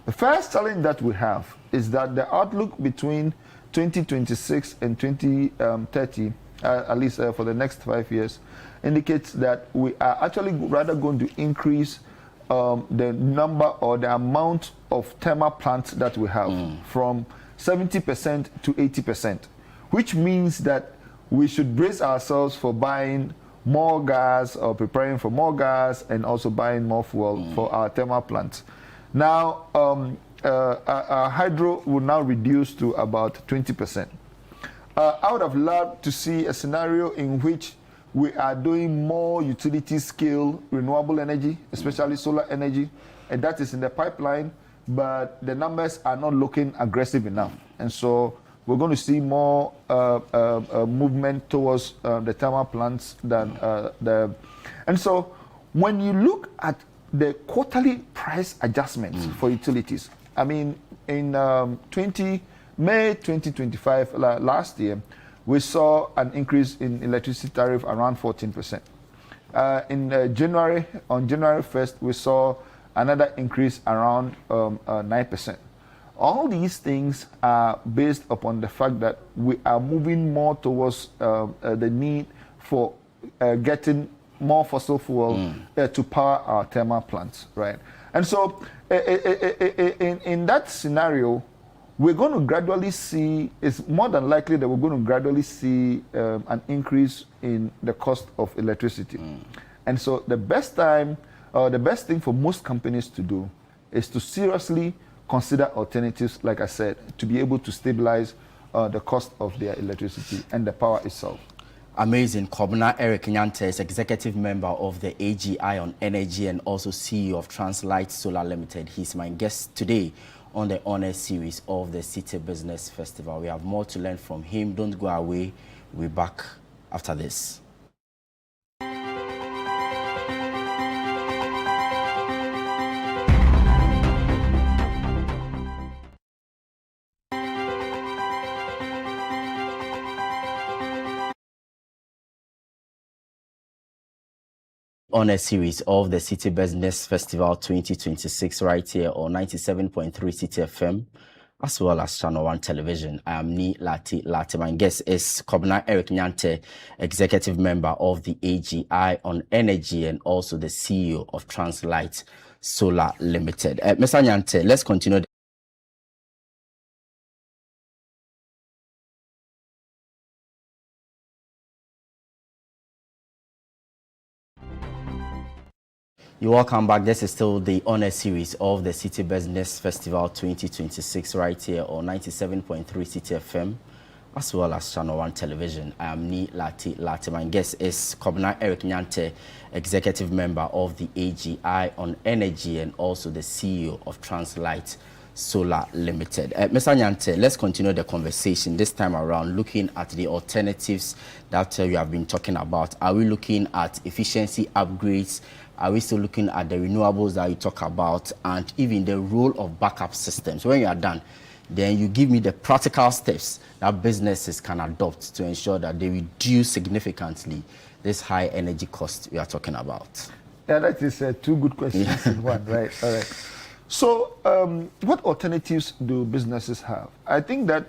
The first challenge that we have is that the outlook between 2026 and 2030, at least for the next 5 years, indicates that we are actually rather going to increase the number or the amount of thermal plants that we have from 70% to 80%, which means that we should brace ourselves for buying more gas or preparing for more gas and also buying more fuel for our thermal plants. Now, our hydro will now reduce to about 20%. I would have loved to see a scenario in which we are doing more utility scale renewable energy, especially solar energy, and that is in the pipeline, but the numbers are not looking aggressive enough. And so we're going to see more movement towards the thermal plants than And so when you look at the quarterly price adjustments for utilities, I mean, in May 2025, last year, we saw an increase in electricity tariff around 14%. On January 1st, we saw another increase around 9%. All these things are based upon the fact that we are moving more towards the need for getting more fossil fuel to power our thermal plants, right? And so in that scenario, we're going to gradually see, it's more than likely that we're going to gradually see an increase in the cost of electricity. And so the best time, the best thing for most companies to do is to seriously consider alternatives, like I said, to be able to stabilize the cost of their electricity and the power itself. Amazing. Kobna Eric Nyante is executive member of the AGI on Energy and also CEO of Translight Solar Limited. He's my guest today on the honor series of the Citi Business Festival. We have more to learn from him. Don't go away. We're back after this. Honor series of the Citi Business Festival 2026 right here on 97.3 Citi FM as well as Channel 1 Television. I am Nik Amarteifio. My guest is Kobna Eric Nyante, executive member of the AGI on Energy and also the CEO of Translight Solar Limited. Mr. Nyante, let's continue. You're welcome back. This is still the honor series of the Citi Business Festival 2026 right here on 97.3 Citi FM as well as Channel 1 Television. I am Nik Amarteifio. My guest is Kobna Eric Nyante, executive member of the AGI on Energy and also the CEO of Translight Solar Limited. Mr. Nyante, let's continue the conversation this time around looking at the alternatives that you have been talking about. Are we looking at efficiency upgrades? Are we still looking at the renewables that you talk about and even the role of backup systems? When you are done, then you give me the practical steps that businesses can adopt to ensure that they reduce significantly this high energy cost we are talking about. Yeah, that is two good questions in one, right? All right. So, what alternatives do businesses have? I think that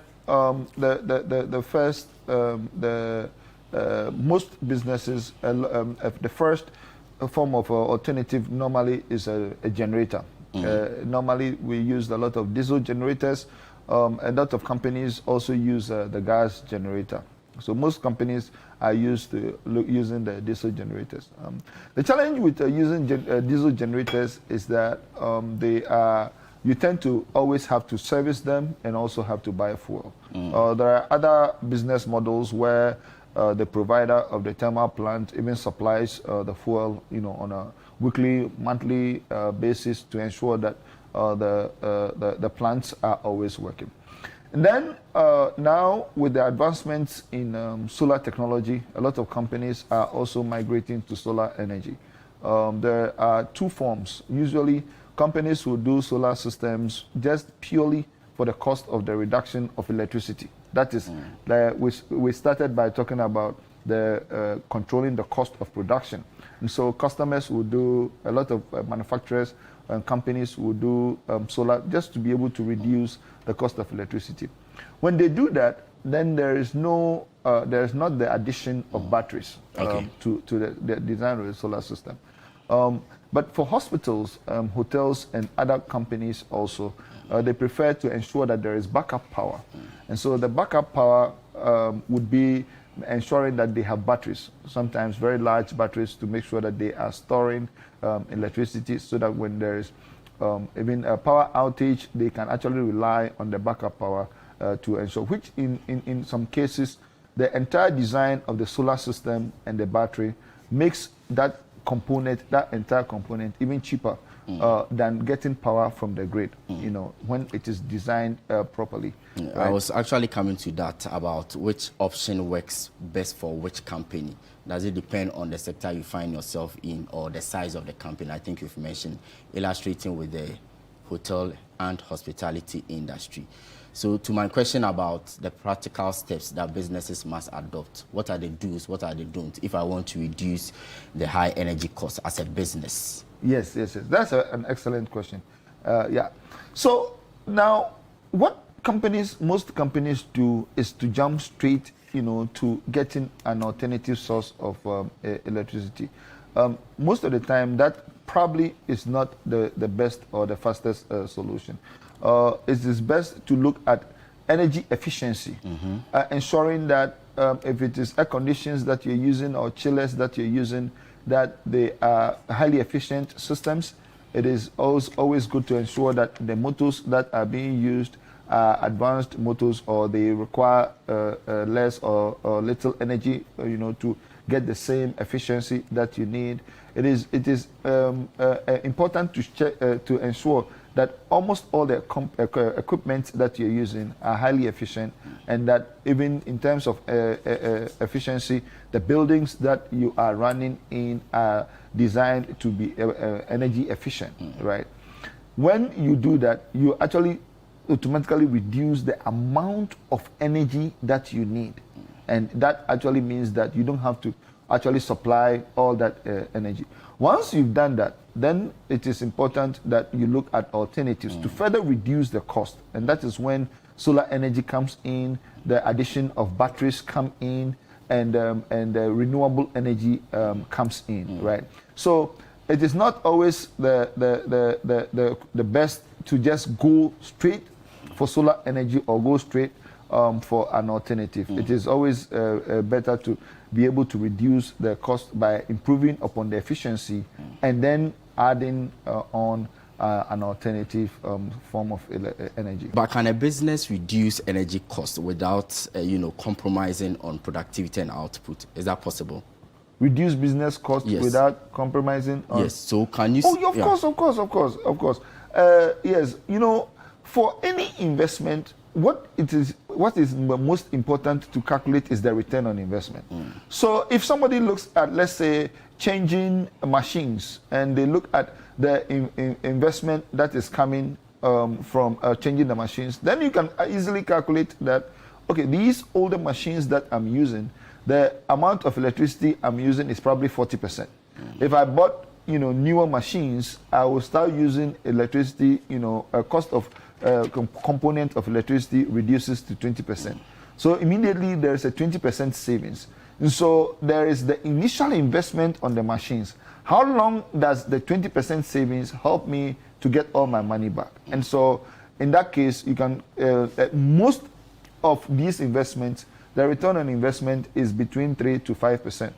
most businesses, the first form of alternative normally is a generator. Normally, we use a lot of diesel generators. A lot of companies also use the gas generator. So most companies are using the diesel generators. The challenge with using diesel generators is that you tend to always have to service them and also have to buy fuel. There are other business models where the provider of the thermal plant even supplies the fuel, on a weekly, monthly basis to ensure that the plants are always working. And then now with the advancements in solar technology, a lot of companies are also migrating to solar energy. There are two forms. Usually companies will do solar systems just purely for the cost of the reduction of electricity. That is, we started by talking about the controlling the cost of production. And so customers will do, a lot of manufacturers and companies will do solar just to be able to reduce the cost of electricity. When they do that, then there is not the addition of batteries to the design of the solar system. But for hospitals, hotels, and other companies also, they prefer to ensure that there is backup power. And so the backup power would be ensuring that they have batteries, sometimes very large batteries, to make sure that they are storing electricity so that when there is even a power outage, they can actually rely on the backup power to ensure, which in some cases, the entire design of the solar system and the battery makes that entire component even cheaper than getting power from the grid, when it is designed properly. Right? I was actually coming to that about which option works best for which company. Does it depend on the sector you find yourself in or the size of the company? I think you've mentioned illustrating with the hotel and hospitality industry. So to my question about the practical steps that businesses must adopt, what are the do's, what are the don'ts if I want to reduce the high energy costs as a business? Yes. That's an excellent question. So now what most companies do is to jump straight, to getting an alternative source of electricity. Most of the time, that probably is not the best or the fastest solution. It is best to look at energy efficiency, ensuring that if it is air conditions that you're using or chillers that you're using, that they are highly efficient systems. It is always good to ensure that the motors that are being used are advanced motors, or they require less or little energy, to get the same efficiency that you need. It is important to ensure that almost all the equipment that you're using are highly efficient, and that even in terms of efficiency, the buildings that you are running in are designed to be energy efficient, right? When you do that, you actually automatically reduce the amount of energy that you need. And that actually means that you don't have to actually supply all that energy. Once you've done that, then it is important that you look at alternatives to further reduce the cost. And that is when solar energy comes in, the addition of batteries come in, and renewable energy comes in, right? So it is not always the best to just go straight for solar energy or go straight for an alternative. It is always better to be able to reduce the cost by improving upon the efficiency and then adding on an alternative form of energy. But can a business reduce energy costs without, compromising on productivity and output? Is that possible? Reduce business costs without compromising on... Yes, so can you... Of course. Yes, for any investment, what is most important to calculate is the return on investment. So if somebody looks at, let's say, changing machines, and they look at the investment that is coming from changing the machines, then you can easily calculate that, okay, these older machines that I'm using, the amount of electricity I'm using is probably 40%. If I bought, newer machines, I will start using electricity, a cost of component of electricity reduces to 20%. So immediately there is a 20% savings. And so there is the initial investment on the machines. How long does the 20% savings help me to get all my money back. And so in that case, you can most of these investments, the return on investment is between 3 to 5%.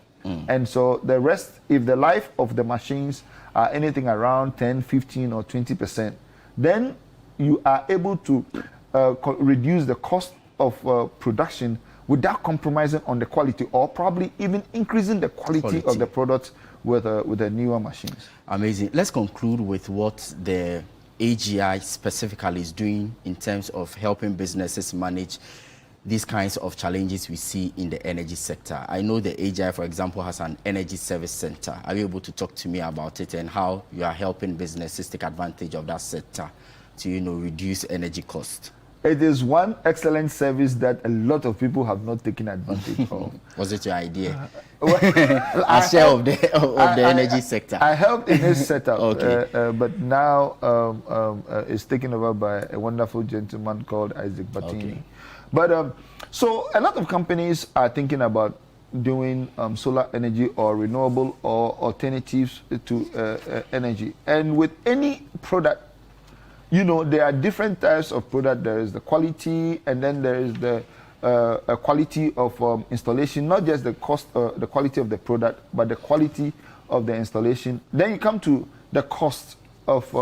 And so the rest, if the life of the machines are anything around 10, 15 or 20%, then you are able to reduce the cost of production without compromising on the quality, or probably even increasing the quality of the product with the newer machines. Amazing. Let's conclude with what the AGI specifically is doing in terms of helping businesses manage these kinds of challenges we see in the energy sector. I know the AGI, for example, has an energy service center. Are you able to talk to me about it and how you are helping businesses take advantage of that sector to, reduce energy cost? It is one excellent service that a lot of people have not taken advantage of. Was it your idea? A share of the energy sector. I helped in this setup, Okay. but now it's taken over by a wonderful gentleman called Isaac Batini. Okay. But so a lot of companies are thinking about doing solar energy or renewable or alternatives to energy. And with any product, there are different types of product. There is the quality, and then there is the quality of installation, not just the cost, the quality of the product, but the quality of the installation. Then you come to the cost of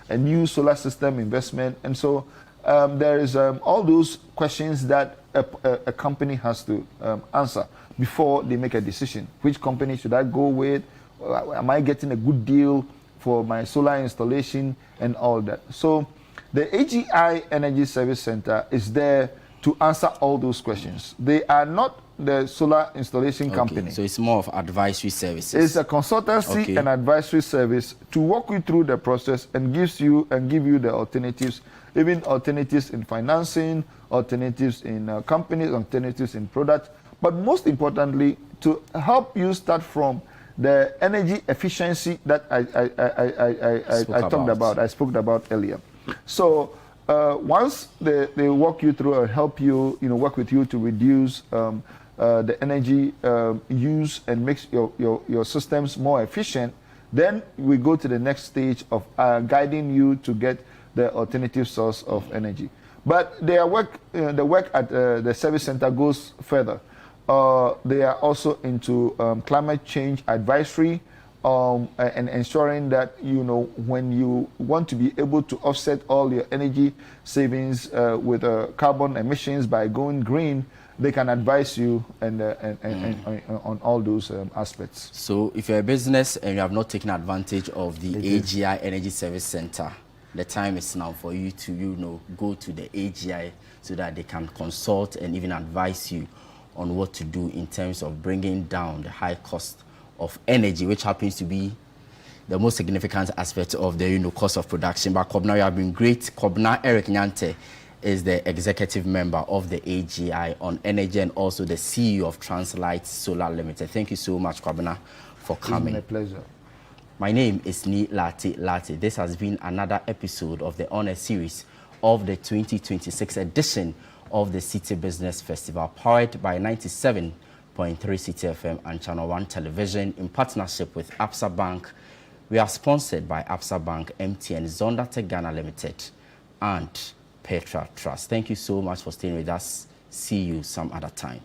a new solar system investment. And so there is all those questions that a company has to answer before they make a decision. Which company should I go with? Am I getting a good deal for my solar installation and all that? So the AGI Energy Service Center is there to answer all those questions. They are not the solar installation company. So it's more of advisory services. It's a consultancy and advisory service to walk you through the process and give you the alternatives, even alternatives in financing, alternatives in companies, alternatives in products, but most importantly, to help you start from the energy efficiency that I spoke about earlier. So once they walk you through and help you, work with you to reduce the energy use and make your systems more efficient, then we go to the next stage of guiding you to get the alternative source of energy. But the work at the service center goes further. They are also into climate change advisory and ensuring that, when you want to be able to offset all your energy savings with carbon emissions by going green, they can advise you on all those aspects. So if you're a business and you have not taken advantage of the AGI Energy Service Center, the time is now for you to, go to the AGI so that they can consult and even advise you on what to do in terms of bringing down the high cost of energy, which happens to be the most significant aspect of the cost of production. But Kobna, you have been great. Kobna Eric Nyante is the executive member of the AGI on energy and also the CEO of Translight Solar Limited. Thank you so much, Kobna, for coming. It's been a pleasure. My name is Nik Amarteifio. This has been another episode of the Honor Series of the 2026 edition of the Citi Business Festival, powered by 97.3 Citi FM and Channel 1 Television in partnership with Absa Bank. We are sponsored by Absa Bank, MTN, Zonda Ghana Limited, and Petra Trust. Thank you so much for staying with us. See you some other time.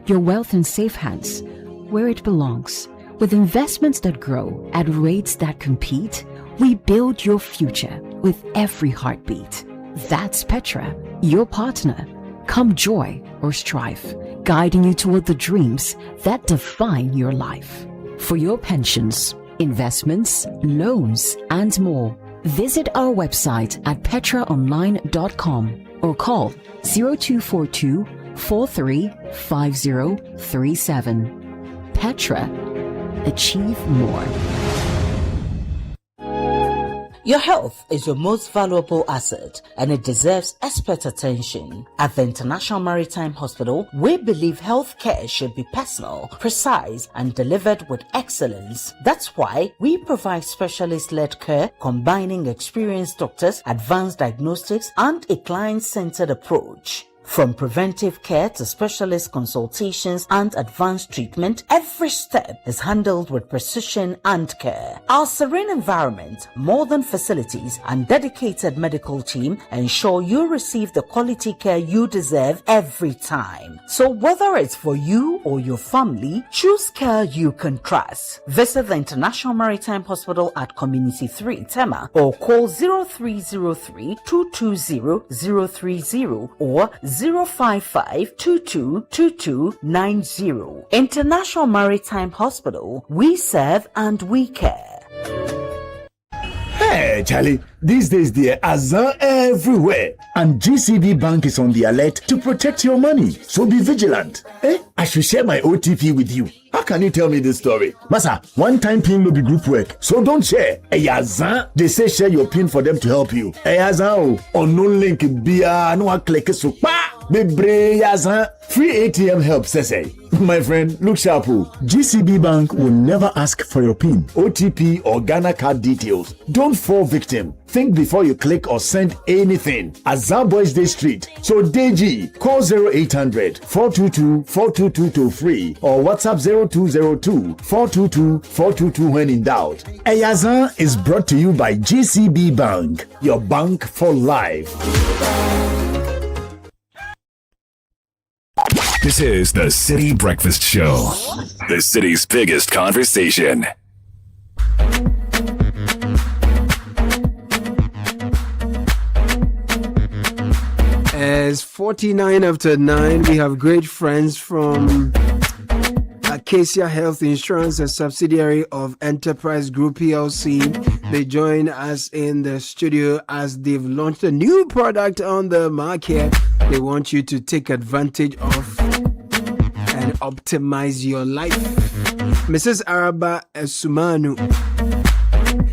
Your wealth in safe hands, where it belongs. With investments that grow at rates that compete, we build your future with every heartbeat. That's Petra, your partner. Come joy or strife, guiding you toward the dreams that define your life. For your pensions, investments, loans, and more, visit our website at petraonline.com or call 0242 435037. Petra, achieve more. Your health is your most valuable asset, and it deserves expert attention. At the International Maritime Hospital, we believe health care should be personal, precise, and delivered with excellence. That's why we provide specialist-led care, combining experienced doctors, advanced diagnostics, and a client-centered approach. From preventive care to specialist consultations and advanced treatment, every step is handled with precision and care. Our serene environment, modern facilities, and dedicated medical team ensure you receive the quality care you deserve every time. So whether it's for you or your family, choose care you can trust. Visit the International Maritime Hospital at Community 3, Tema, or call 0303-220-030 or 055-222290. International Maritime Hospital, we serve and we care. Hey, Charlie, these days there are Azan everywhere, and GCB Bank is on the alert to protect your money. So be vigilant. I should share my OTP with you. How can you tell me this story? Masa, one-time PIN will be group work, so don't share. Azan, they say share your PIN for them to help you. Azan, unknown link, bia, no one click so free ATM help, say. My friend, look sharp. GCB Bank will never ask for your PIN, OTP, or Ghana card details. Don't fall victim. Think before you click or send anything. Azan Boys Day Street. So DG, call 0800-422-422 free or WhatsApp 0202-422-422 when in doubt. Azan is brought to you by GCB Bank, your bank for life. This is the Citi Breakfast Show, the city's biggest conversation. As 49 after 9, we have great friends from Acacia Health Insurance, a subsidiary of Enterprise Group PLC. They join us in the studio as they've launched a new product on the market. They want you to take advantage of and optimize your life. Mrs. Araba Esumanu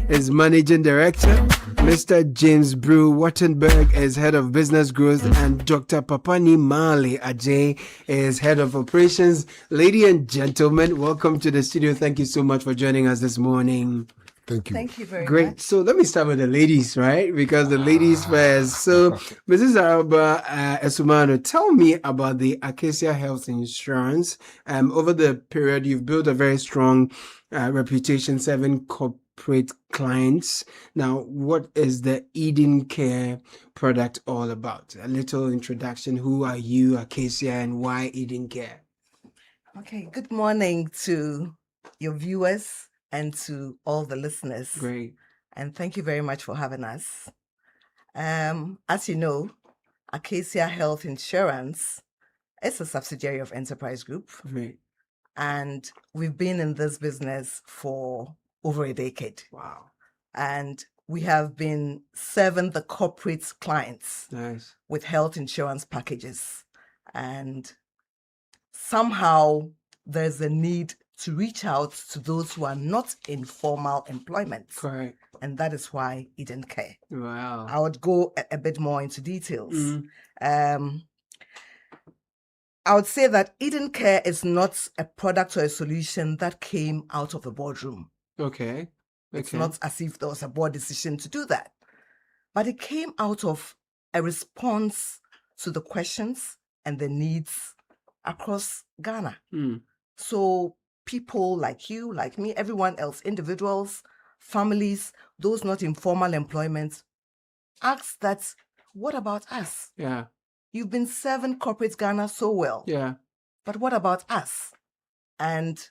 is Managing Director. Mr. James Brew Wattenberg is Head of Business Growth, and Dr. Papani Mali Ajay is Head of Operations. Ladies and gentlemen, welcome to the studio. Thank you so much for joining us this morning. Thank you. Thank you very Great. much. So let me start with the ladies, right? Because the ladies first. So, Mrs. Araba Esumano, tell me about the Acacia Health Insurance. Over the period, you've built a very strong reputation, 7 corporate clients. Now, what is the Eden Care product all about? A little introduction. Who are you, Acacia, and why Eden Care? Okay. Good morning to your viewers and to all the listeners. Great. And thank you very much for having us. As you know, Acacia Health Insurance is a subsidiary of Enterprise Group. Right. And we've been in this business for over a decade. Wow. And we have been serving the corporate clients Nice. with health insurance packages. And somehow there's a need to reach out to those who are not in formal employment. Correct. And that is why Eden Care. Wow. I would go a bit more into details. I would say that Eden Care is not a product or a solution that came out of the boardroom. Okay. It's not as if there was a board decision to do that. But it came out of a response to the questions and the needs across Ghana. So people like you, like me, everyone else, individuals, families, those not in formal employment, ask that, what about us? Yeah. You've been serving corporate Ghana so well. Yeah. But what about us? And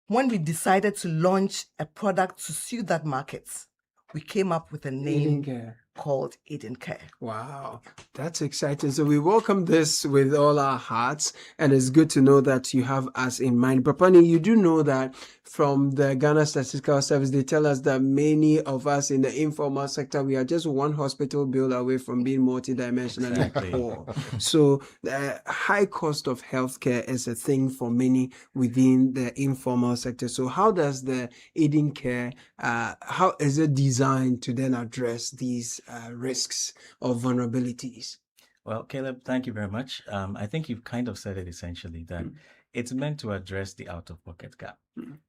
when we decided to launch a product to suit that market, we came up with a name called Eden Care. Wow, that's exciting. So we welcome this with all our hearts, and it's good to know that you have us in mind. Papani, you do know that from the Ghana Statistical Service, they tell us that many of us in the informal sector, we are just one hospital bill away from being multidimensionally poor. So the high cost of healthcare is a thing for many within the informal sector. So how does the Eden Care, how is it designed to then address these risks or vulnerabilities? Well, Caleb, thank you very much. I think you've kind of said it essentially, that it's meant to address the out-of-pocket gap.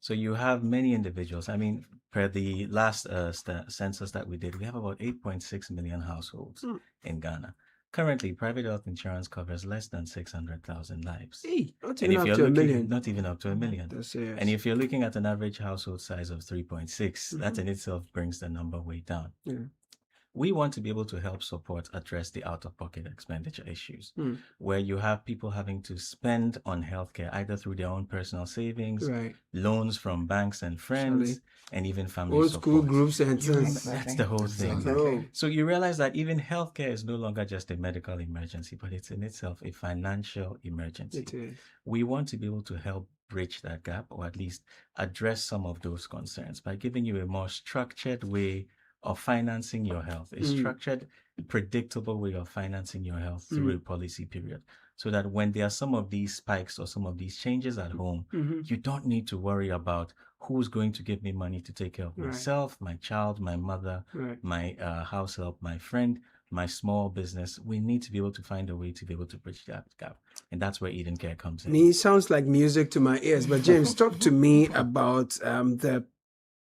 So you have many individuals. I mean, per the last census that we did, we have about 8.6 million households in Ghana. Currently, private health insurance covers less than 600,000 lives. Hey, not And even if up you're to a looking, million. not even up to a million. That's serious. And if you're looking at an average household size of 3.6, that in itself brings the number way down. Yeah. We want to be able to help support address the out-of-pocket expenditure issues, where you have people having to spend on healthcare either through their own personal savings, Right. loans from banks and friends, and even family Old support. school groups and things. That's the whole thing. Okay. So you realize that even healthcare is no longer just a medical emergency, but it's in itself a financial emergency. It is. We want to be able to help bridge that gap, or at least address some of those concerns by giving you a more structured way of financing your health, a structured, predictable way of financing your health through a policy period, so that when there are some of these spikes or some of these changes at home, you don't need to worry about who's going to give me money to take care of myself, my child, my mother, my house help, my friend, my small business. We need to be able to find a way to be able to bridge that gap. And that's where Eden Care comes in. It sounds like music to my ears. But James, talk to me about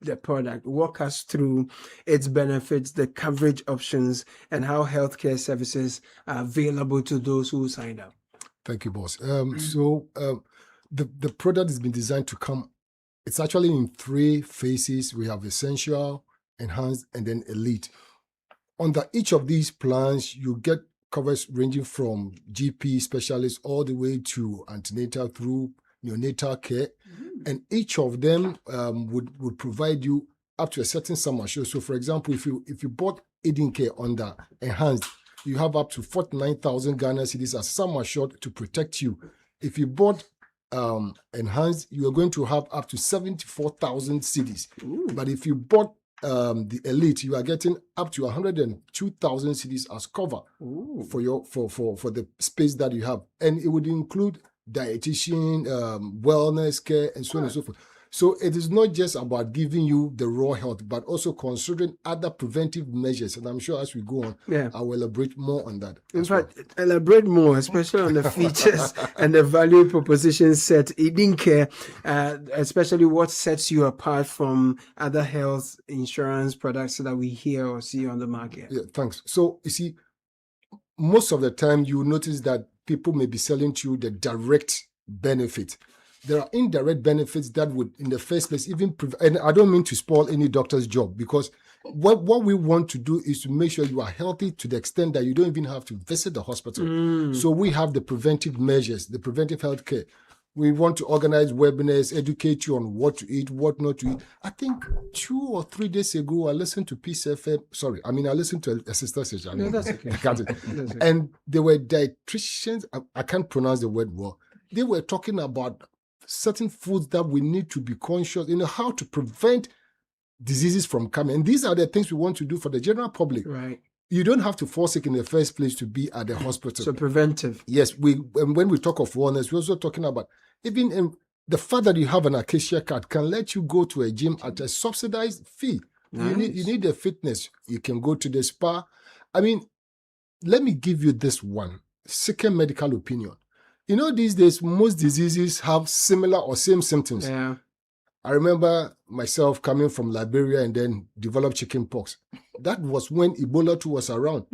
the product. Walk us through its benefits, the coverage options, and how healthcare services are available to those who sign up. Thank you, boss. The product has been designed to come. It's actually in 3 phases. We have essential, enhanced, and then elite. Under each of these plans, you get coverage ranging from GP specialists all the way to antenatal through neonatal care, and each of them would provide you up to a certain sum assured. So, for example, if you bought Eden Care under enhanced, you have up to 49,000 Ghana cedis as sum assured to protect you. If you bought enhanced, you are going to have up to 74,000 cedis. But if you bought the elite, you are getting up to 102,000 cedis as cover for the space that you have, and it would include dietitian, wellness care, and so on and so forth. So it is not just about giving you the raw health, but also considering other preventive measures. And I'm sure as we go on, I will elaborate more on that. In fact, elaborate more, especially on the features and the value proposition set. Eden Care, especially what sets you apart from other health insurance products that we hear or see on the market. Yeah, thanks. So you see, most of the time you notice that people may be selling to you the direct benefit. There are indirect benefits that would, in the first place, even and I don't mean to spoil any doctor's job, because what we want to do is to make sure you are healthy to the extent that you don't even have to visit the hospital. So we have the preventive measures, the preventive health care. We want to organize webinars, educate you on what to eat, what not to eat. I think 2 or 3 days ago, I listened to Peace FM. I listened to a sister station. No, that's okay. And there were dietitians, I can't pronounce the word well. They were talking about certain foods that we need to be conscious, how to prevent diseases from coming. And these are the things we want to do for the general public. Right. You don't have to fall sick in the first place to be at the hospital. So preventive. Yes. When we talk of wellness, we're also talking about even the fact that you have an Acacia card can let you go to a gym at a subsidized fee. Nice. You need the fitness. You can go to the spa. Let me give you this one. Second medical opinion. These days, most diseases have similar or same symptoms. Yeah. I remember myself coming from Liberia and then developed chicken pox. That was when Ebola 2 was around.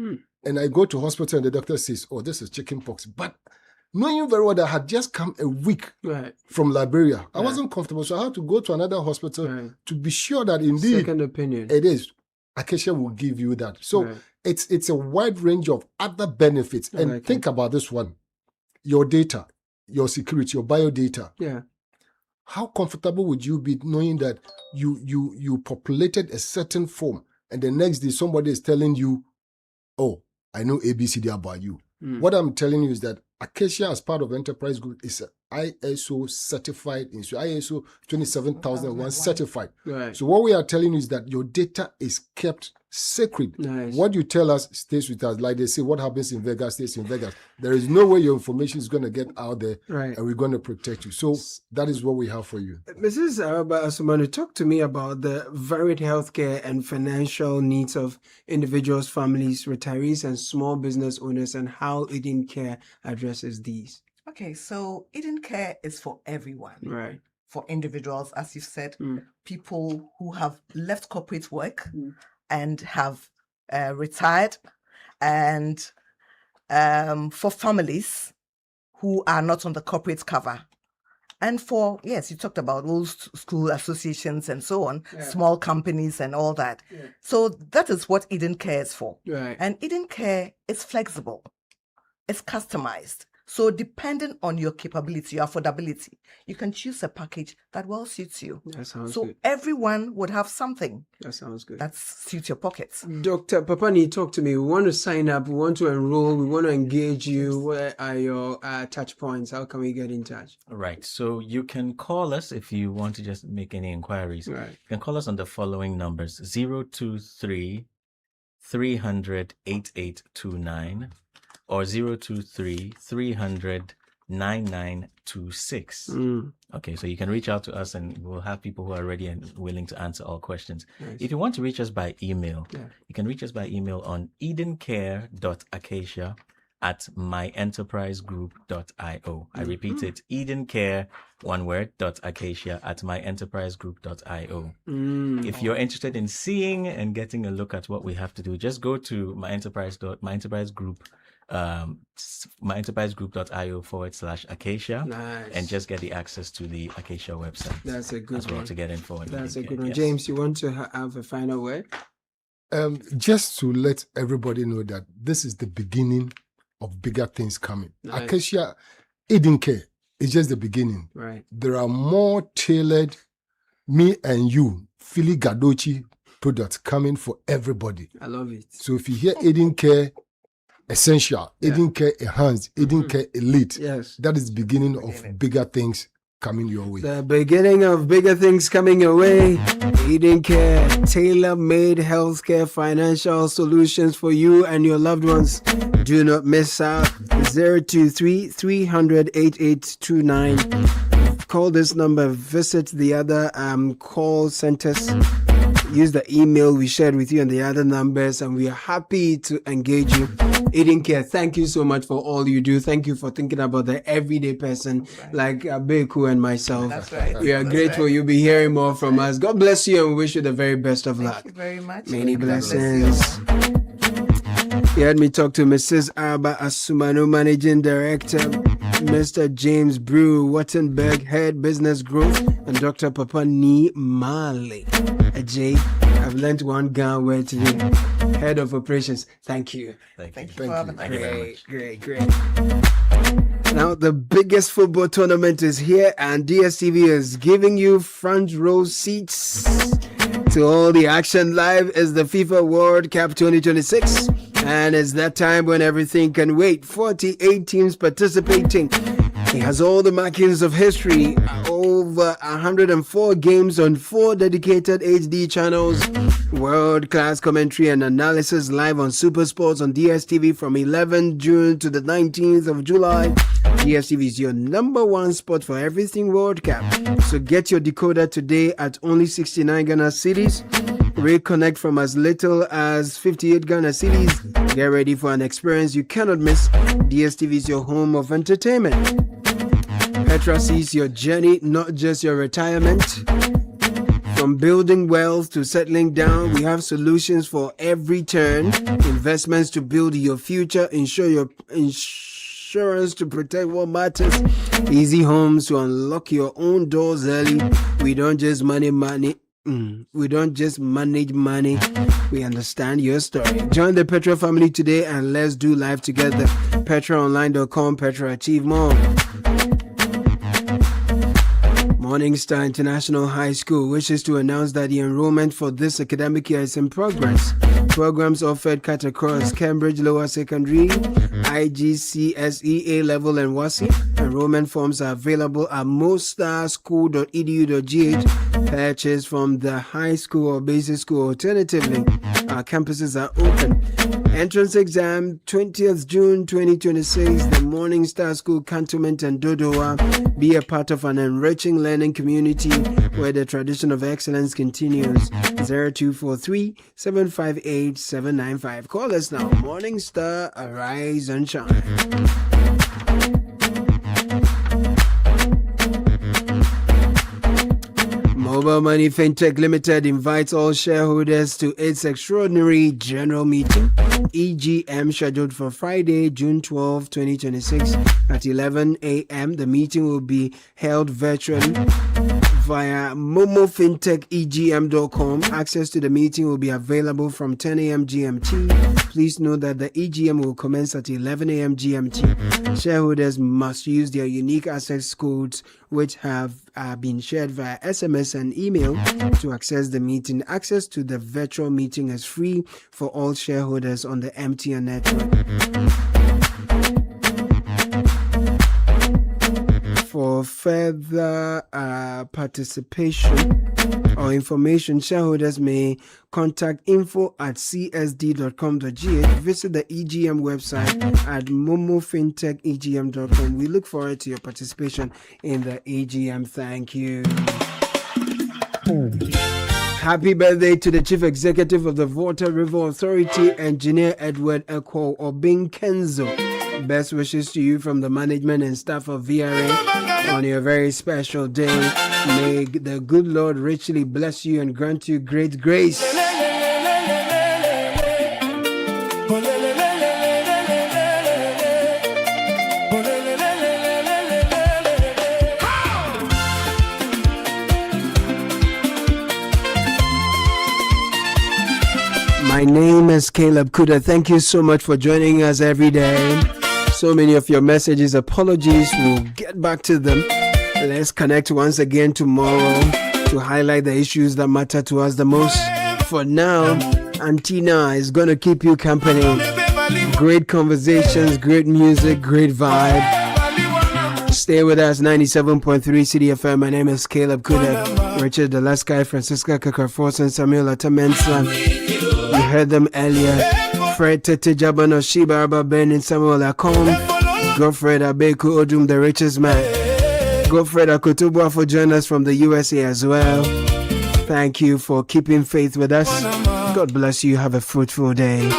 And I go to hospital and the doctor says, oh, this is chicken pox. But knowing very well that I had just come a week from Liberia, I wasn't comfortable. So I had to go to another hospital to be sure that indeed second opinion. It is. Acacia will give you that. So it's a wide range of other benefits. And think about this one. Your data, your security, your biodata. Yeah. How comfortable would you be knowing that you populated a certain form and the next day somebody is telling you, oh, I know ABCD about you. What I'm telling you is that Acacia, as part of Enterprise Group, is ISO certified, ISO 27001 certified. Right. So what we are telling you is that your data is kept sacred. Nice. What you tell us stays with us. Like they say, what happens in Vegas stays in Vegas. There is no way your information is going to get out there, and we're going to protect you. So that is what we have for you. Mrs. Araba Asumanu, talk to me about the varied healthcare and financial needs of individuals, families, retirees, and small business owners, and how Eden Care addresses these. Okay, so Eden Care is for everyone. Right. For individuals, as you said, people who have left corporate work and have retired and for families who are not on the corporate cover. And for, yes, you talked about all school associations and so on, small companies and all that. Yeah. So that is what Eden Care is for. Right. And Eden Care is flexible. It's customized. So depending on your capability, your affordability, you can choose a package that well suits you. That sounds so good. everyone would have something. That sounds good. That suits your pockets. Dr. Papani, talk to me. We want to sign up. We want to enroll. We want to engage you. Where are your touch points? How can we get in touch? Right. So you can call us if you want to just make any inquiries. Right. Mm. You can call us on the following numbers: 023 300 8829 or 023 300 9926. Okay, so you can reach out to us and we'll have people who are ready and willing to answer all questions. Nice. If you want to reach us by email, you can reach us by email on edencare.acacia@myenterprisegroup.io. I repeat it, edencare, one word, .acacia@myenterprisegroup.io. If you're interested in seeing and getting a look at what we have to do, just go to myenterprisegroup.io/Acacia. Nice. And just get the access to the Acacia website. That's a good as well one. to get info. That's a good one. James, you want to have a final word? Just to let everybody know that this is the beginning of bigger things coming. Nice. Acacia Eden Care is just the beginning. Right. There are more tailored, me and you, Philly Gadochi products coming for everybody. I love it. So if you hear Eden Care Essential, Eden Care Enhanced, Eden Care Elite, yes, that is the beginning of bigger things coming your way. The beginning of bigger things coming your way. Eden Care, tailor-made healthcare financial solutions for you and your loved ones. Do not miss out. 023 300 8829. Call this number. Visit the other call centers. Use the email we shared with you and the other numbers, and we are happy to engage you. Eden Care, thank you so much for all you do. Thank you for thinking about the everyday person like Beku and myself. That's right. We are grateful you'll be hearing more from us. God bless you and we wish you the very best of luck. Thank you very much. Many blessings. You heard me talk to Mrs. Arba Asumano, Managing Director, Mr. James Brew, Wattenberg, Head Business Growth, and Dr. Papani Mali. Jay, I've learned one Ghan word today. Head of Operations. Thank you. Thank you for having us. Great. Now, the biggest football tournament is here, and DSTV is giving you front row seats to all the action. Live is the FIFA World Cup 2026, and it's that time when everything can wait. 48 teams participating. It has all the markings of history. Over 104 games on 4 dedicated HD channels. World-class commentary and analysis live on Super Sports on DSTV from 11 June to the 19th of July. DSTV is your number one spot for everything World Cup. So get your decoder today at only 69 Ghana cedis. Reconnect from as little as 58 Ghana cedis. Get ready for an experience you cannot miss. DSTV is your home of entertainment. Petra sees your journey, not just your retirement. From building wealth to settling down, we have solutions for every turn. Investments to build your future, insurance to protect what matters. Easy homes to unlock your own doors early. We don't just manage money. We understand your story. Join the Petra family today and let's do life together. PetraOnline.com. Petra, achieve more. Morningstar International High School wishes to announce that the enrollment for this academic year is in progress. Programs offered cut across Cambridge Lower Secondary, IGCSE A-Level and WASI. Enrollment forms are available at moststarschool.edu.gh. Purchase from the high school or basic school. Alternatively, our campuses are open. Entrance exam 20th June 2026. The Morningstar School Cantonment and Dodowa. Be a part of an enriching learning community where the tradition of excellence continues. 0243 758 795. Call us now. Morningstar, arise and shine. Mobile Money Fintech Limited invites all shareholders to its extraordinary general meeting, EGM, scheduled for Friday, June 12, 2026 at 11 a.m. The meeting will be held virtually via momofintechegm.com. Access to the meeting will be available from 10 a.m. GMT. Please note that the EGM will commence at 11 a.m. GMT. Shareholders must use their unique access codes, which have been shared via SMS and email to access the meeting. Access to the virtual meeting is free for all shareholders on the MTN network. For further participation or information, shareholders may contact info@csd.com.gh. Visit the EGM website at momofintechegm.com. We look forward to your participation in the EGM. Thank you. Happy birthday to the Chief Executive of the Volta River Authority, Engineer Edward Ekwo Obing Kenzo. Best wishes to you from the management and staff of VRA on your very special day. May the good Lord richly bless you and grant you great grace. My name is Caleb Kudah. Thank you so much for joining us every day. So many of your messages, apologies, we'll get back to them. Let's connect once again tomorrow to highlight the issues that matter to us the most. For now, Antina is going to keep you company. Great conversations, great music, great vibe. Stay with us, 97.3 Citi FM. My name is Caleb Kudah. Richard Delaskai, Francisca, Kakra, Forson, Samuel Attah-Mensah. You heard them earlier. Fred Tete Jabano, Shiba Abba Ben and Samuel Akom. Godfred Abeku Odum, the richest man. Godfred Akoto Boafo joined us from the USA as well. Thank you for keeping faith with us. God bless you. Have a fruitful day.